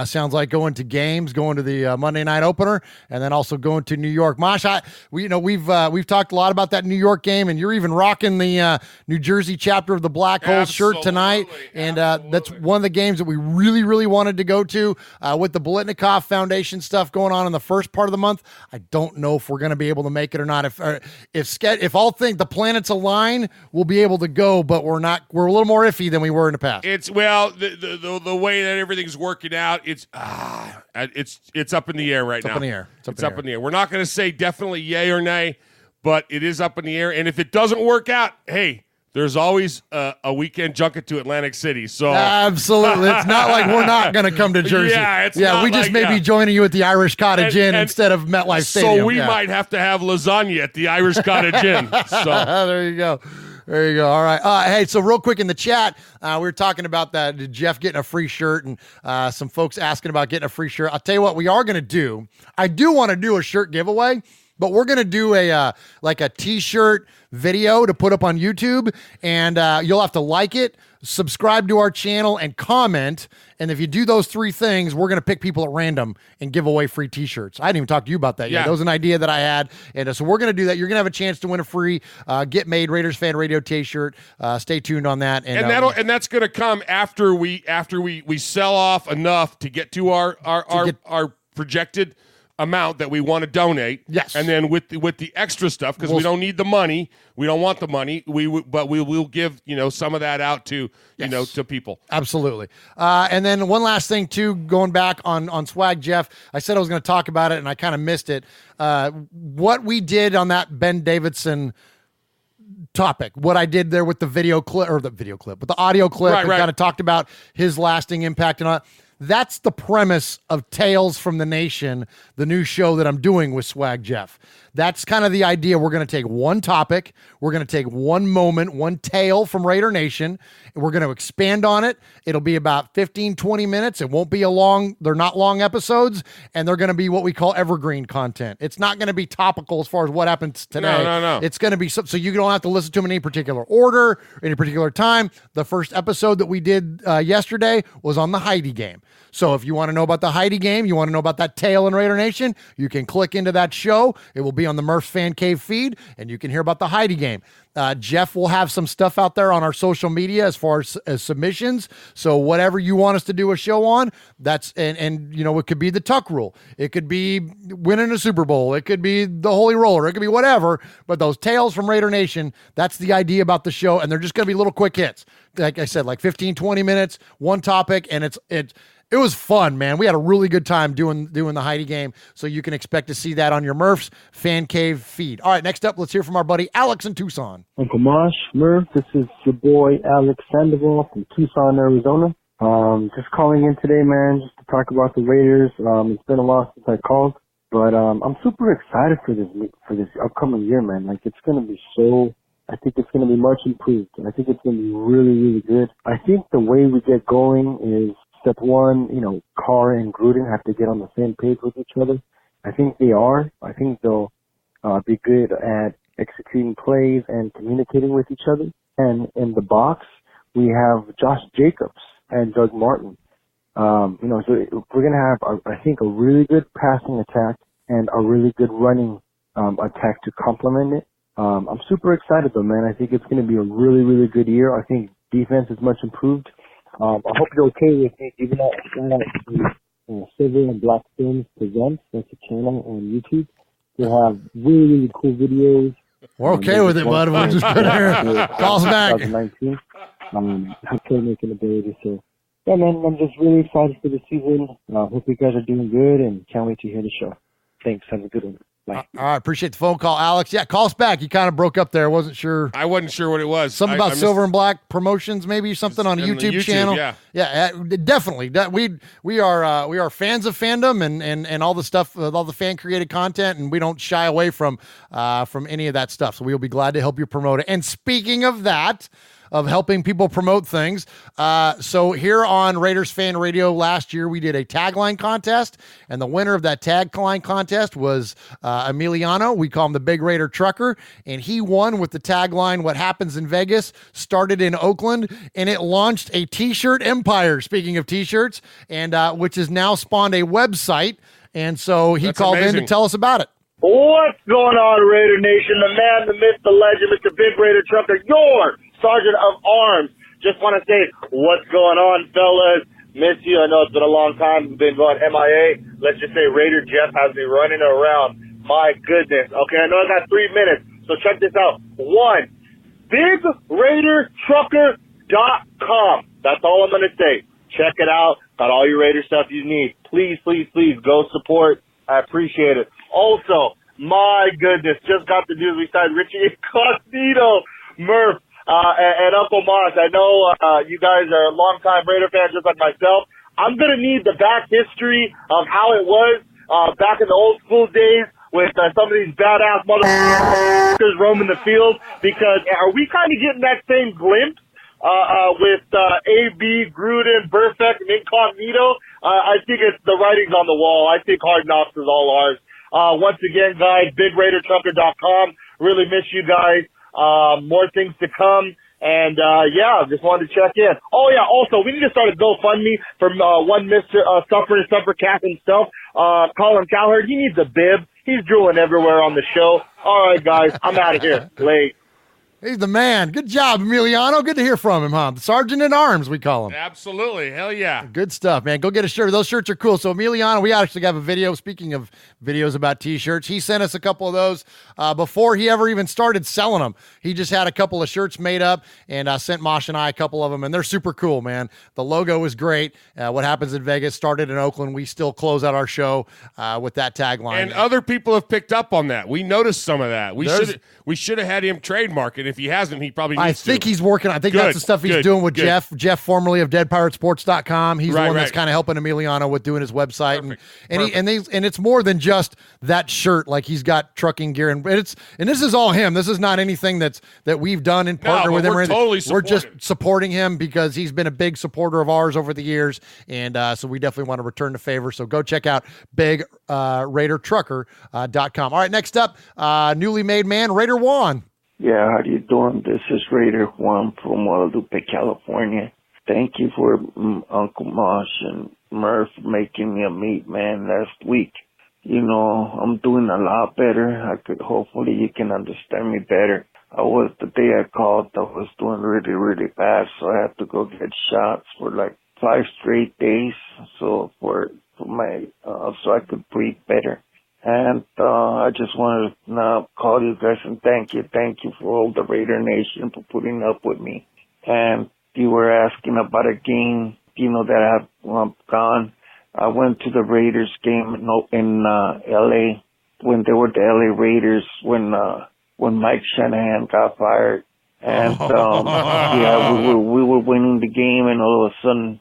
Sounds like going to games, going to the Monday night opener, and then also going to New York. Mosh, we've talked a lot about that New York game, and you're even rocking the New Jersey chapter of the Black Hole shirt tonight. And that's one of the games that we really, really wanted to go to with the Bolitnikoff Foundation stuff going on in the first part of the month. I don't know if we're going to be able to make it or not. If all the planets align, we'll be able to go, but we're a little more iffy than we were in the past.
It's the way that everything's working out. It's up in the air right now.
Up in the air.
It's up in the air. We're not going to say definitely yay or nay, but it is up in the air. And if it doesn't work out, hey, there's always a weekend junket to Atlantic City. So
absolutely, it's not like we're not going to come to Jersey. We just may be joining you at the Irish Cottage Inn instead of MetLife Stadium.
So we might have to have lasagna at the Irish Cottage Inn. So
there you go. There you go. All right. Hey, so real quick in the chat, we were talking about that Jeff getting a free shirt and some folks asking about getting a free shirt. I'll tell you what we are going to do. I do want to do a shirt giveaway, but we're going to do a T-shirt video to put up on YouTube, and you'll have to like it, subscribe to our channel, and comment. And if you do those 3 things, we're going to pick people at random and give away free T-shirts. I didn't even talk to you about that yet. That was an idea that I had. And so we're going to do that. You're going to have a chance to win a free Get Made Raiders Fan Radio T-shirt. Stay tuned on that.
And that's going to come after we sell off enough to get to our projected amount that we want to donate.
Yes.
And then with the extra stuff, because we don't need the money, we don't want the money. But we will give some of that out to to people.
Absolutely. And then one last thing too, going back on Swag Jeff, I said I was going to talk about it and I kind of missed it. What we did on that Ben Davidson topic, what I did there with the video clip, with the audio clip, and kind of talked about his lasting impact and all that. That's the premise of Tales from the Nation, the new show that I'm doing with Swag Jeff. That's kind of the idea. We're going to take one topic. We're going to take one moment, one tale from Raider Nation, and we're going to expand on it. It'll be about 15, 20 minutes. It won't be they're not long episodes, and they're going to be what we call evergreen content. It's not going to be topical as far as what happens today.
No.
It's going to be so you don't have to listen to them in any particular order, any particular time. The first episode that we did yesterday was on the Heidi game. So if you want to know about the Heidi game, you want to know about that tale in Raider Nation, you can click into that show. It will be on the Murph's Fan Cave feed, and you can hear about the Heidi game. Jeff will have some stuff out there on our social media as far as submissions. So whatever you want us to do a show on, that's and it could be the Tuck Rule. It could be winning a Super Bowl. It could be the Holy Roller. It could be whatever. But those tales from Raider Nation, that's the idea about the show. And they're just going to be little quick hits. Like I said, like 15, 20 minutes, one topic, and it was fun, man. We had a really good time doing the Heidi game, so you can expect to see that on your Murph's Fan Cave feed. All right, next up, let's hear from our buddy Alex in Tucson.
Uncle Mosh, Murph, this is your boy Alex Sandoval from Tucson, Arizona. Just calling in today, man, just to talk about the Raiders. It's been a while since I called, but I'm super excited for this upcoming year, man. Like, it's gonna be so I think it's going to be much improved. I think it's going to be really, really good. I think the way we get going is step one, Carr and Gruden have to get on the same page with each other. I think they are. I think they'll be good at executing plays and communicating with each other. And in the box, we have Josh Jacobs and Doug Martin. So we're going to have, I think, a really good passing attack and a really good running attack to complement it. I'm super excited though, man. I think it's going to be a really, really good year. I think defense is much improved. I hope you're okay with me giving out a shout out to Silver and Black Films Presents. That's a channel on YouTube. They have really, really cool videos.
We're okay with it, bud. We'll just put it here. Calls back.
2019. Playmaking ability. So, yeah, man, I'm just really excited for the season. Hope you guys are doing good and can't wait to hear the show. Thanks. Have a good one. Bye.
All right, appreciate the phone call, Alex. Yeah, call us back. You kind of broke up there. I wasn't sure
what it was.
Something about Silver and Black Promotions, maybe something on a YouTube channel.
Yeah,
definitely. We are fans of fandom and all the stuff, all the fan created content, and we don't shy away from any of that stuff. So we'll be glad to help you promote it. And speaking of that, of helping people promote things. So here on Raiders Fan Radio last year, we did a tagline contest, and the winner of that tagline contest was Emiliano. We call him the Big Raider Trucker, and he won with the tagline, "What happens in Vegas started in Oakland," and it launched a T-shirt empire, speaking of T-shirts, and which has now spawned a website, and so he called in to tell us about it.
What's going on, Raider Nation? The man, the myth, the legend, Mr. Big Raider Trucker, your Sergeant of Arms. Just want to say, what's going on, fellas? Miss you. I know it's been a long time. Been going MIA. Let's just say Raider Jeff has me running around. My goodness. Okay, I know I got 3 minutes, so check this out. 1, BigRaiderTrucker.com. That's all I'm going to say. Check it out. Got all your Raider stuff you need. Please, please, please go support. I appreciate it. Also, my goodness, just got the news. We signed Richie Incognito, Murph, and Uncle Moss. I know you guys are longtime Raider fans just like myself. I'm going to need the back history of how it was back in the old school days with some of these badass motherfuckers roaming the field, because are we kind of getting that same glimpse with AB, Gruden, Burfict, and Incognito? I think it's the writing's on the wall. I think Hard Knocks is all ours. Once again, guys, BigRaiderTrucker.com. Really miss you guys. More things to come. And, just wanted to check in. Oh, yeah, also, we need to start a GoFundMe for one Mr. Suffer Cat himself, Colin Cowherd. He needs a bib. He's drooling everywhere on the show. All right, guys, I'm out of here. Late.
He's the man. Good job, Emiliano. Good to hear from him, huh? The Sergeant at Arms, we call him.
Absolutely. Hell yeah.
Good stuff, man. Go get a shirt. Those shirts are cool. So, Emiliano, we actually have a video. Speaking of videos about T-shirts, he sent us a couple of those before he ever even started selling them. He just had a couple of shirts made up and sent Mosh and I a couple of them, and they're super cool, man. The logo is great. What happens in Vegas started in Oakland. We still close out our show with that tagline.
And other people have picked up on that. We noticed some of that. We should have had him trademark it. If he hasn't, he probably needs to.
I think he's working. I think that's the stuff he's doing with Jeff. Jeff, formerly of DeadPirateSports.com. He's the one that's kind of helping Emiliano with doing his website. And it's more than just that shirt. Like, he's got trucking gear, and this is all him. This is not anything that we've done in partner with him. We're just supporting him because he's been a big supporter of ours over the years, and so we definitely want to return the favor. So go check out BigRaiderTrucker.com. All right, next up, newly made man, Raider Juan.
Yeah, how you doing? This is Raider Juan from Guadalupe, California. Thank you for Uncle Mosh and Murph making me a meat man last week. You know, I'm doing a lot better. Hopefully you can understand me better. The day I called, I was doing really, really bad, so I had to go get shots for like 5 straight days, so so I could breathe better. And I just wanted to now call you guys and thank you for all the Raider Nation for putting up with me. And you were asking about a game, that I've gone. I went to the Raiders game in L.A. when they were the L.A. Raiders when Mike Shanahan got fired. And we were winning the game, and all of a sudden,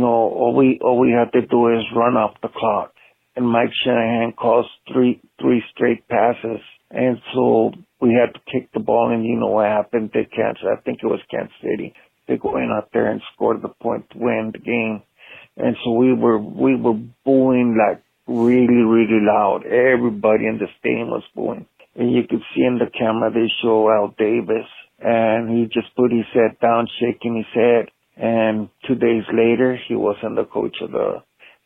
all we had to do is run off the clock. And Mike Shanahan calls three straight passes. And so we had to kick the ball, and you know what happened? I think it was Kansas City. They go in out there and scored the point to win the game. And so we were booing like really, really loud. Everybody in the stadium was booing. And you could see in the camera, they show Al Davis, and he just put his head down, shaking his head. And 2 days later, he wasn't the coach of the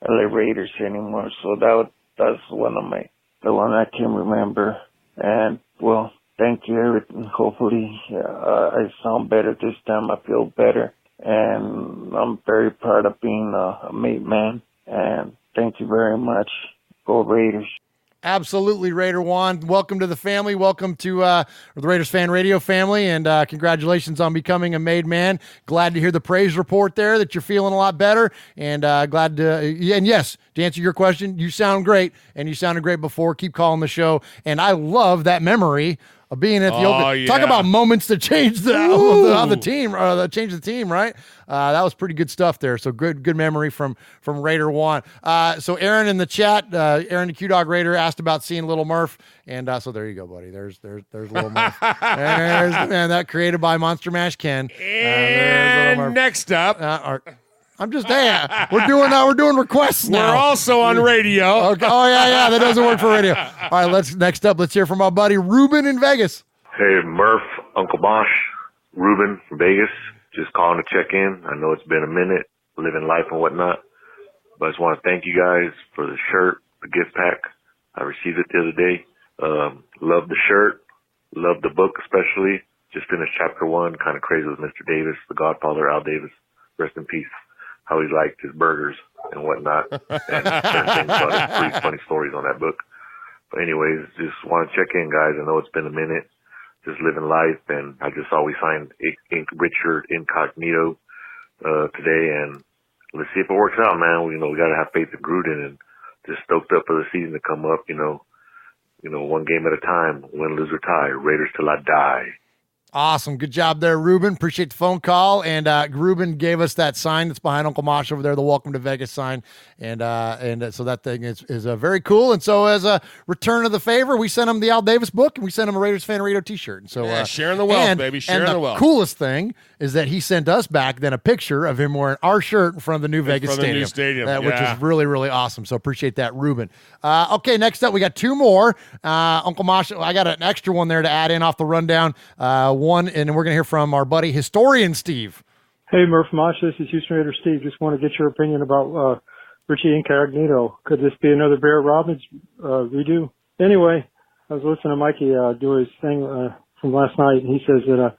LA Raiders anymore. So that's the one I can remember. And well, thank you, Eric. Hopefully, I sound better this time. I feel better. And I'm very proud of being a mate man. And thank you very much. Go Raiders.
Absolutely, Raider Juan. Welcome to the family. Welcome to the Raiders Fan Radio family, and congratulations on becoming a made man. Glad to hear the praise report there, that you're feeling a lot better, and glad to, and yes, to answer your question, you sound great, and you sounded great before. Keep calling the show, and I love that memory of being at the open.
Yeah.
Talk about moments to change the team, or change the team, right? That was pretty good stuff there. So good memory from Raider Juan. So Aaron in the chat, Aaron the Q-Dog Raider asked about seeing Little Murph, and so there you go, buddy. There's Little Murph. There's the man that created by Monster Mash Ken.
And next up,
I'm just we're doing requests now.
We're also on radio.
Okay. Oh yeah, that doesn't work for radio. All right, let's hear from our buddy Ruben in Vegas.
Hey Murph, Uncle Mosh, Ruben from Vegas. Just calling to check in. I know it's been a minute, living life and whatnot, but I just want to thank you guys for the shirt, the gift pack. I received it the other day. Love the shirt, love the book especially. Just finished chapter 1. Kind of crazy with Mr. Davis, the Godfather, Al Davis. Rest in peace. How he liked his burgers and whatnot, and certain things about it. Pretty funny stories on that book. But anyways, just want to check in, guys. I know it's been a minute, just living life, and I just saw we signed Richard Incognito today, and let's see if it works out, man. We got to have faith in Gruden, and just stoked up for the season to come up. One game at a time, win, lose, or tie. Raiders till I die.
Awesome. Good job there, Ruben. Appreciate the phone call. And Ruben gave us that sign that's behind Uncle Mosh over there, the Welcome to Vegas sign. And so that thing is very cool. And so as a return of the favor, we sent him the Al Davis book, and we sent him a Raiders Fan Radio t-shirt. And so
sharing the wealth, baby. Sharing the wealth.
The coolest thing is that he sent us back then a picture of him wearing our shirt in front of the new Vegas Stadium.
The new stadium.
Which is really, really awesome. So appreciate that, Ruben. Okay, next up, we got 2 more. Uncle Mosh, I got an extra one there to add in off the rundown. One, and we're going to hear from our buddy Historian Steve.
Hey, Murph Mosh, this is Houston Raider Steve. Just want to get your opinion about Richie Incognito. Could this be another Barrett Robbins redo? Anyway, I was listening to Mikey do his thing from last night, and he says that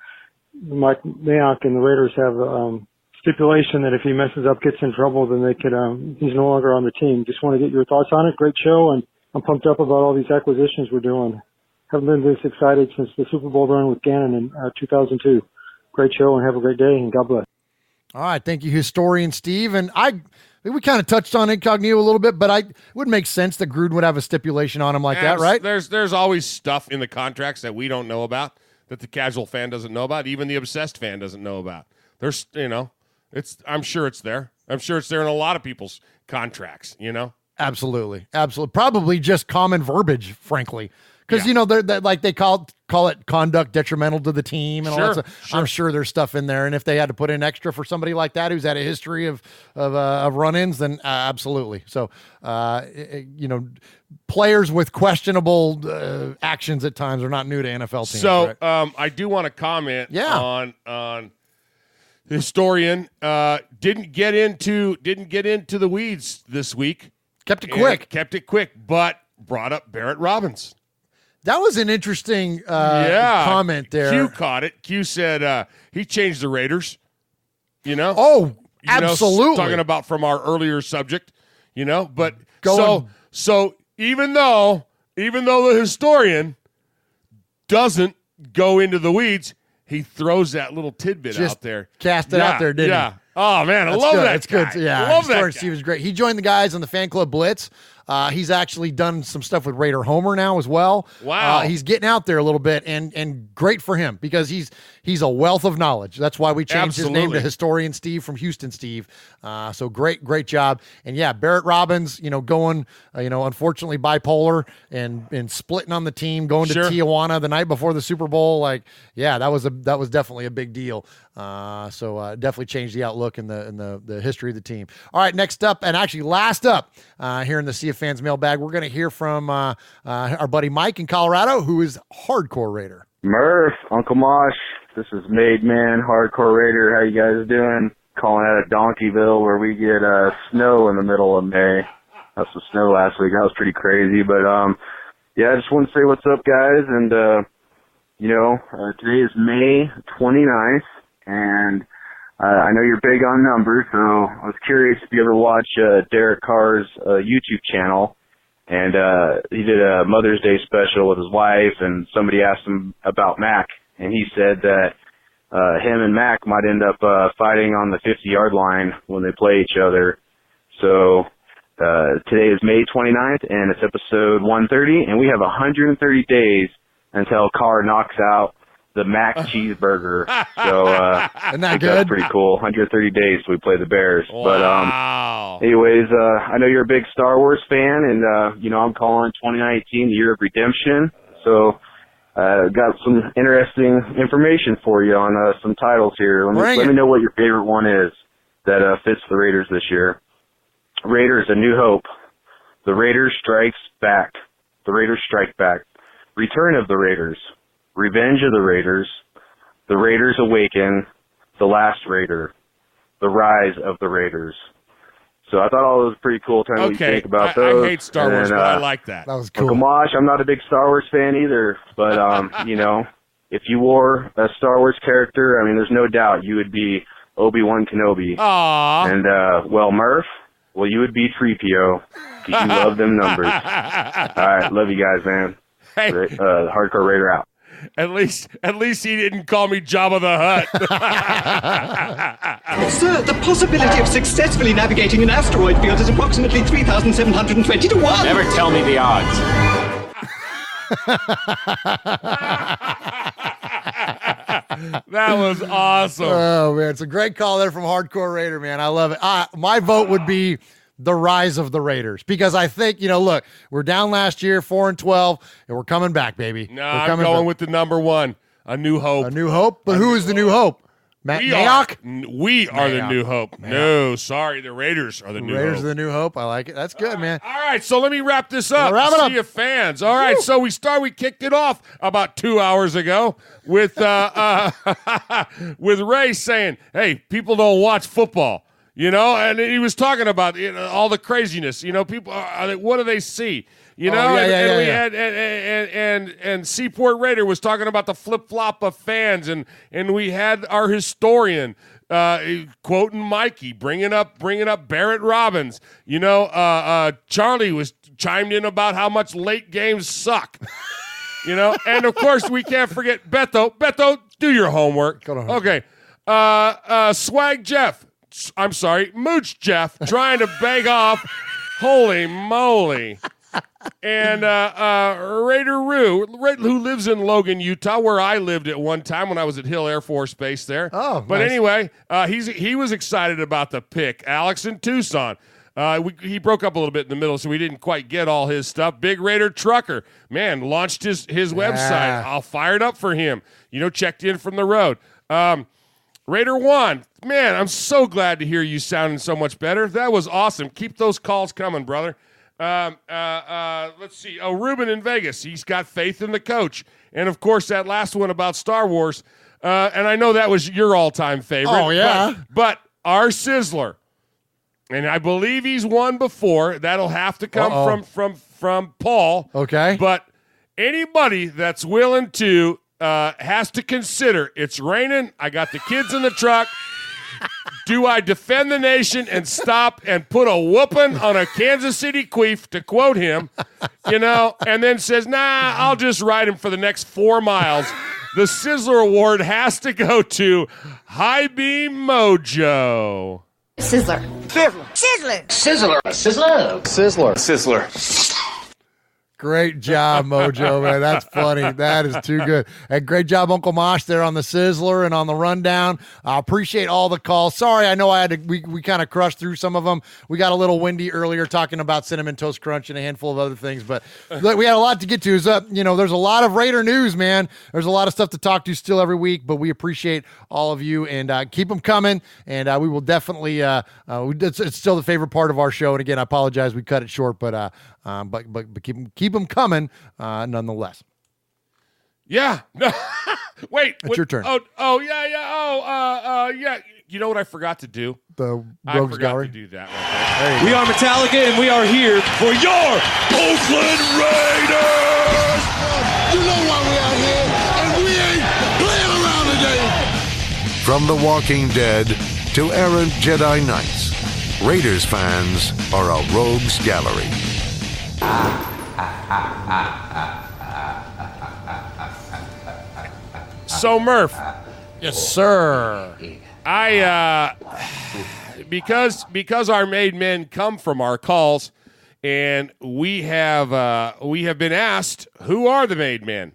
Mike Mayock and the Raiders have stipulation that if he messes up, gets in trouble, then they could he's no longer on the team. Just want to get your thoughts on it. Great show, and I'm pumped up about all these acquisitions we're doing. Haven't been this excited since the Super Bowl run with Gannon in 2002. Great show, and have a great day, and God bless.
All right, thank you, Historian Steve. And we kind of touched on Incognito a little bit, but it would make sense that Gruden would have a stipulation on him like that, right?
There's always stuff in the contracts that we don't know about, that the casual fan doesn't know about, even the obsessed fan doesn't know about. There's, I'm sure it's there. I'm sure it's there in a lot of people's contracts,
Absolutely. Probably just common verbiage, frankly. Because, they're like they call it conduct detrimental to the team and all that stuff. Sure. I'm sure there's stuff in there. And if they had to put in extra for somebody like that who's had a history of run-ins, then absolutely. So, players with questionable actions at times are not new to NFL teams.
So,
right?
I do want to comment on the Historian. Didn't get into the weeds this week.
Kept it quick.
But brought up Barrett Robbins.
That was an interesting comment there.
Q caught it. Q said he changed the Raiders.
Oh, absolutely.
Talking about from our earlier subject, But so even though the Historian doesn't go into the weeds, he throws that little tidbit out there.
Cast it out there, didn't he?
Oh, man, I love that.
It's good. Yeah,
I love that guy.
Steve was great. He joined the guys on the Fan Club Blitz He's actually done some stuff with Raider Homer now as well.
Wow.
He's getting out there a little bit, and great for him because he's a wealth of knowledge. That's why we changed his name to Historian Steve from Houston Steve. So great job. And yeah, Barrett Robbins, going, unfortunately bipolar and splitting on the team, going to Tijuana the night before the Super Bowl. That was definitely a big deal. So definitely changed the outlook in the history of the team. All right, next up, and actually last up here in the Sea of Fans mailbag, we're going to hear from our buddy Mike in Colorado, who is hardcore Raider.
Murph, Uncle Mosh, this is Made Man, hardcore Raider. How you guys doing? Calling out of Donkeyville, where we get snow in the middle of May. Had some snow last week. That was pretty crazy, but yeah, I just want to say what's up, guys. And today is May 29th, and I know you're big on numbers, so I was curious if you ever watch Derek Carr's YouTube channel. And he did a Mother's Day special with his wife, and somebody asked him about Mac, and he said that him and Mac might end up fighting on the 50-yard line when they play each other. So today is May 29th, and it's episode 130, and we have 130 days until Carr knocks out the Mac cheeseburger. So
isn't that good?
That's pretty cool. 130 days till we play the Bears.
Wow.
But anyways, I know you're a big Star Wars fan, and I'm calling 2019 the year of redemption. So got some interesting information for you on some titles here. Let me know what your favorite one is that fits the Raiders this year. Raiders: A New Hope. The Raiders Strikes Back. The Raiders Strike Back. Return of the Raiders. Revenge of the Raiders. The Raiders Awaken. The Last Raider. The Rise of the Raiders. So I thought all those were pretty cool. Tell me what you think about those.
I hate Star Wars, but I like that.
That was cool.
Uncle Mosh, I'm not a big Star Wars fan either, but if you wore a Star Wars character, there's no doubt you would be Obi-Wan Kenobi.
Aww.
And Murph, you would be 3PO because you love them numbers. All right, love you guys, man.
Hey.
Hardcore Raider out.
At least he didn't call me Jabba the Hutt.
Sir, the possibility of successfully navigating an asteroid field is approximately 3,720 to 1.
Never tell me the odds.
That was awesome.
Oh, man. It's a great call there from Hardcore Raider, man. I love it. My vote would be the Rise of the Raiders, because I think, look, we're down last year, 4-12, and we're coming back, baby.
No, I'm going with the number one, A New Hope.
A New Hope? But who is the New Hope? Mayock?
We are the New Hope. Mayock. No, sorry, the Raiders are the New Hope.
Raiders are the New Hope. I like it. That's good, man.
All right, so let me wrap this up.
Wrap it up.
See you fans. All right, so we kicked it off about 2 hours ago with with Ray saying, hey, people don't watch football. And he was talking about all the craziness. People, what do they see? And Seaport Raider was talking about the flip flop of fans, and we had our historian quoting Mikey, bringing up Barrett Robbins. Charlie was chimed in about how much late games suck. And of course we can't forget Beto. Beto, do your homework. Okay, Swag Jeff. I'm sorry, Mooch Jeff, trying to beg off. Holy moly. And Raider Roo, who lives in Logan, Utah, where I lived at one time when I was at Hill Air Force Base there.
Oh,
but
nice.
Anyway, he was excited about the pick. Alex in Tucson. He broke up a little bit in the middle, so we didn't quite get all his stuff. Big Raider Trucker, man, launched his website. I'll fire it up for him. Checked in from the road. Raider 1, man, I'm so glad to hear you sounding so much better. That was awesome. Keep those calls coming, brother. Let's see. Oh, Ruben in Vegas. He's got faith in the coach. And, of course, that last one about Star Wars. And I know that was your all-time favorite.
Oh, yeah.
But our Sizzler, and I believe he's won before. That'll have to come from Paul.
Okay.
But anybody that's willing to has to consider, it's raining, I got the kids in the truck. Do I defend the nation and stop and put a whooping on a Kansas City queef, to quote him, and then says, nah, I'll just ride him for the next 4 miles. The Sizzler Award has to go to High Beam Mojo.
Sizzler.
Sizzler.
Sizzler.
Sizzler. Sizzler. Sizzler. Sizzler.
Great job, Mojo, man. That's funny. That is too good. And great job, Uncle Mosh, there on the Sizzler and on the rundown. I appreciate all the calls. Sorry, I know we kind of crushed through some of them. We got a little windy earlier talking about Cinnamon Toast Crunch and a handful of other things, but look, we had a lot to get to. So, there's a lot of Raider news, man. There's a lot of stuff to talk to still every week, but we appreciate all of you, and keep them coming, and we will definitely, it's still the favorite part of our show. And again, I apologize we cut it short, but keep them coming nonetheless.
Yeah. No. Wait.
It's your turn.
Oh, yeah. Yeah. You know what I forgot to do?
The
I
Rogues
forgot
Gallery.
to do that right there.
We are Metallica, and we are here for your Oakland Raiders!
You know why we out here, and we ain't playing around today.
From The Walking Dead to errant Jedi Knights, Raiders fans are a rogues gallery.
So, Murph.
Yes, sir.
Because our made men come from our calls, and we have been asked, who are the made men?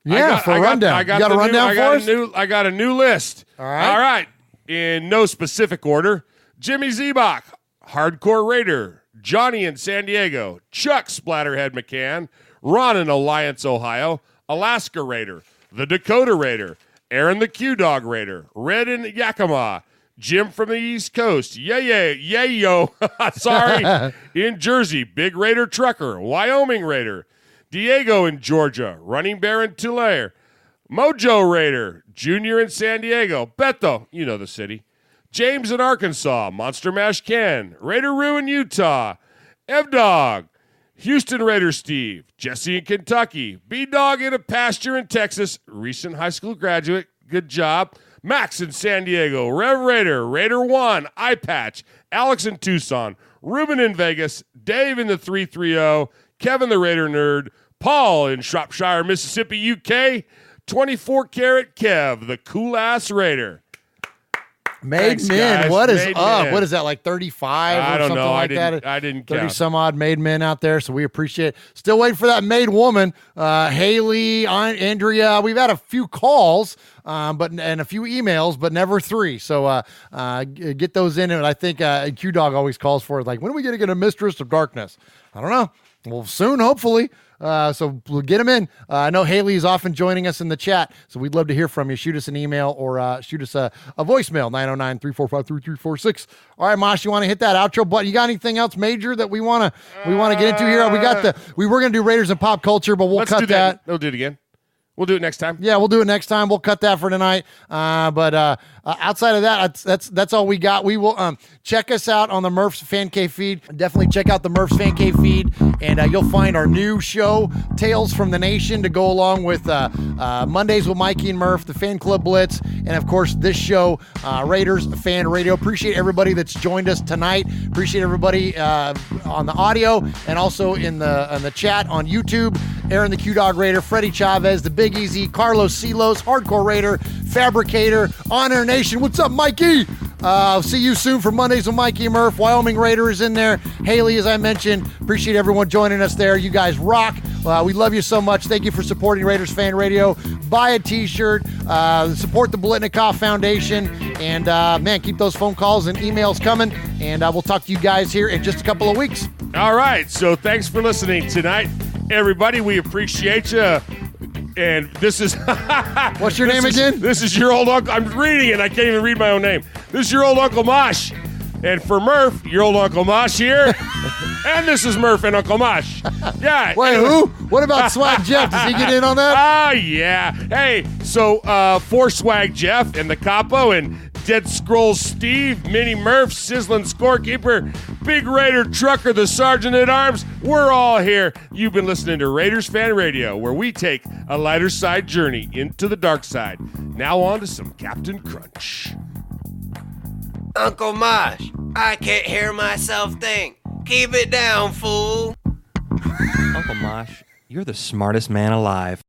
Yeah, for a rundown.
I got
you got a rundown for us?
I got a new list.
All right.
All right. In no specific order, Jimmy Zebach, Hardcore Raider, Johnny in San Diego, Chuck Splatterhead McCann, Ron in Alliance, Ohio, Alaska Raider, the Dakota Raider, Aaron the Q-Dog Raider, Red in Yakima, Jim from the East Coast, yo, sorry, in Jersey, Big Raider Trucker, Wyoming Raider, Diego in Georgia, Running Bear in Tulare, Mojo Raider, Junior in San Diego, Beto, you know the city, James in Arkansas, Monster Mash Ken, Raider Roo in Utah, Ev-Dog, Houston Raider Steve, Jesse in Kentucky, B-Dog in a pasture in Texas, recent high school graduate, good job, Max in San Diego, Rev Raider, Raider 1, Eye Patch, Alex in Tucson, Ruben in Vegas, Dave in the 330, Kevin the Raider Nerd, Paul in Shropshire, Mississippi, UK, 24-karat Kev, the cool-ass Raider.
Made men, what is up? What is that, like 35 or something like that?
I didn't count.
30 some odd made men out there, so we appreciate it. Still waiting for that made woman. Haley, Andrea. We've had a few calls, and a few emails, but never 3. So get those in. And I think Q-Dog always calls for it, like, when are we going to get a Mistress of Darkness? I don't know. Well, soon, hopefully. So we'll get them in. I know Haley is often joining us in the chat, so we'd love to hear from you. Shoot us an email or shoot us a voicemail, 909-345-3346. All right, Mosh, you want to hit that outro button? You got anything else major that we want to get into here? We were going to do Raiders and pop culture, but we'll cut that.
We'll do it again. We'll do it next time.
Yeah, we'll do it next time. We'll cut that for tonight. But outside of that, that's all we got. We will check us out on the Murph's Fan Cave feed. Definitely check out the Murph's Fan Cave feed, and you'll find our new show, Tales from the Nation, to go along with Mondays with Mikey and Murph, the Fan Club Blitz, and of course this show, Raiders Fan Radio. Appreciate everybody that's joined us tonight. Appreciate everybody on the audio and also in the chat on YouTube. Aaron the Q-Dog Raider, Freddie Chavez, the Big Easy, Carlos Silos, Hardcore Raider, Fabricator, On Air Nation. What's up, Mikey? See you soon for Mondays with Mikey and Murph. Wyoming Raider is in there. Haley, as I mentioned, appreciate everyone joining us there. You guys rock. We love you so much. Thank you for supporting Raiders Fan Radio. Buy a t-shirt. Support the Blitnikoff Foundation. And, man, keep those phone calls and emails coming. And we'll talk to you guys here in just a couple of weeks.
All right. So thanks for listening tonight, everybody. We appreciate you. And this is...
What's your name again?
This is your old uncle. I'm reading it. I can't even read my own name. This is your old Uncle Mosh. And for Murph, your old Uncle Mosh here. And this is Murph and Uncle Mosh. Yeah.
Wait, who? What about Swag Jeff? Does he get in on that?
Yeah. Hey, so for Swag Jeff and the Capo and Dead Scrolls Steve, Mini Murph, Sizzling Scorekeeper, Big Raider Trucker, the Sergeant at Arms, we're all here. You've been listening to Raiders Fan Radio, where we take a lighter side journey into the dark side. Now on to some Captain Crunch.
Uncle Mosh, I can't hear myself think. Keep it down, fool.
Uncle Mosh, you're the smartest man alive.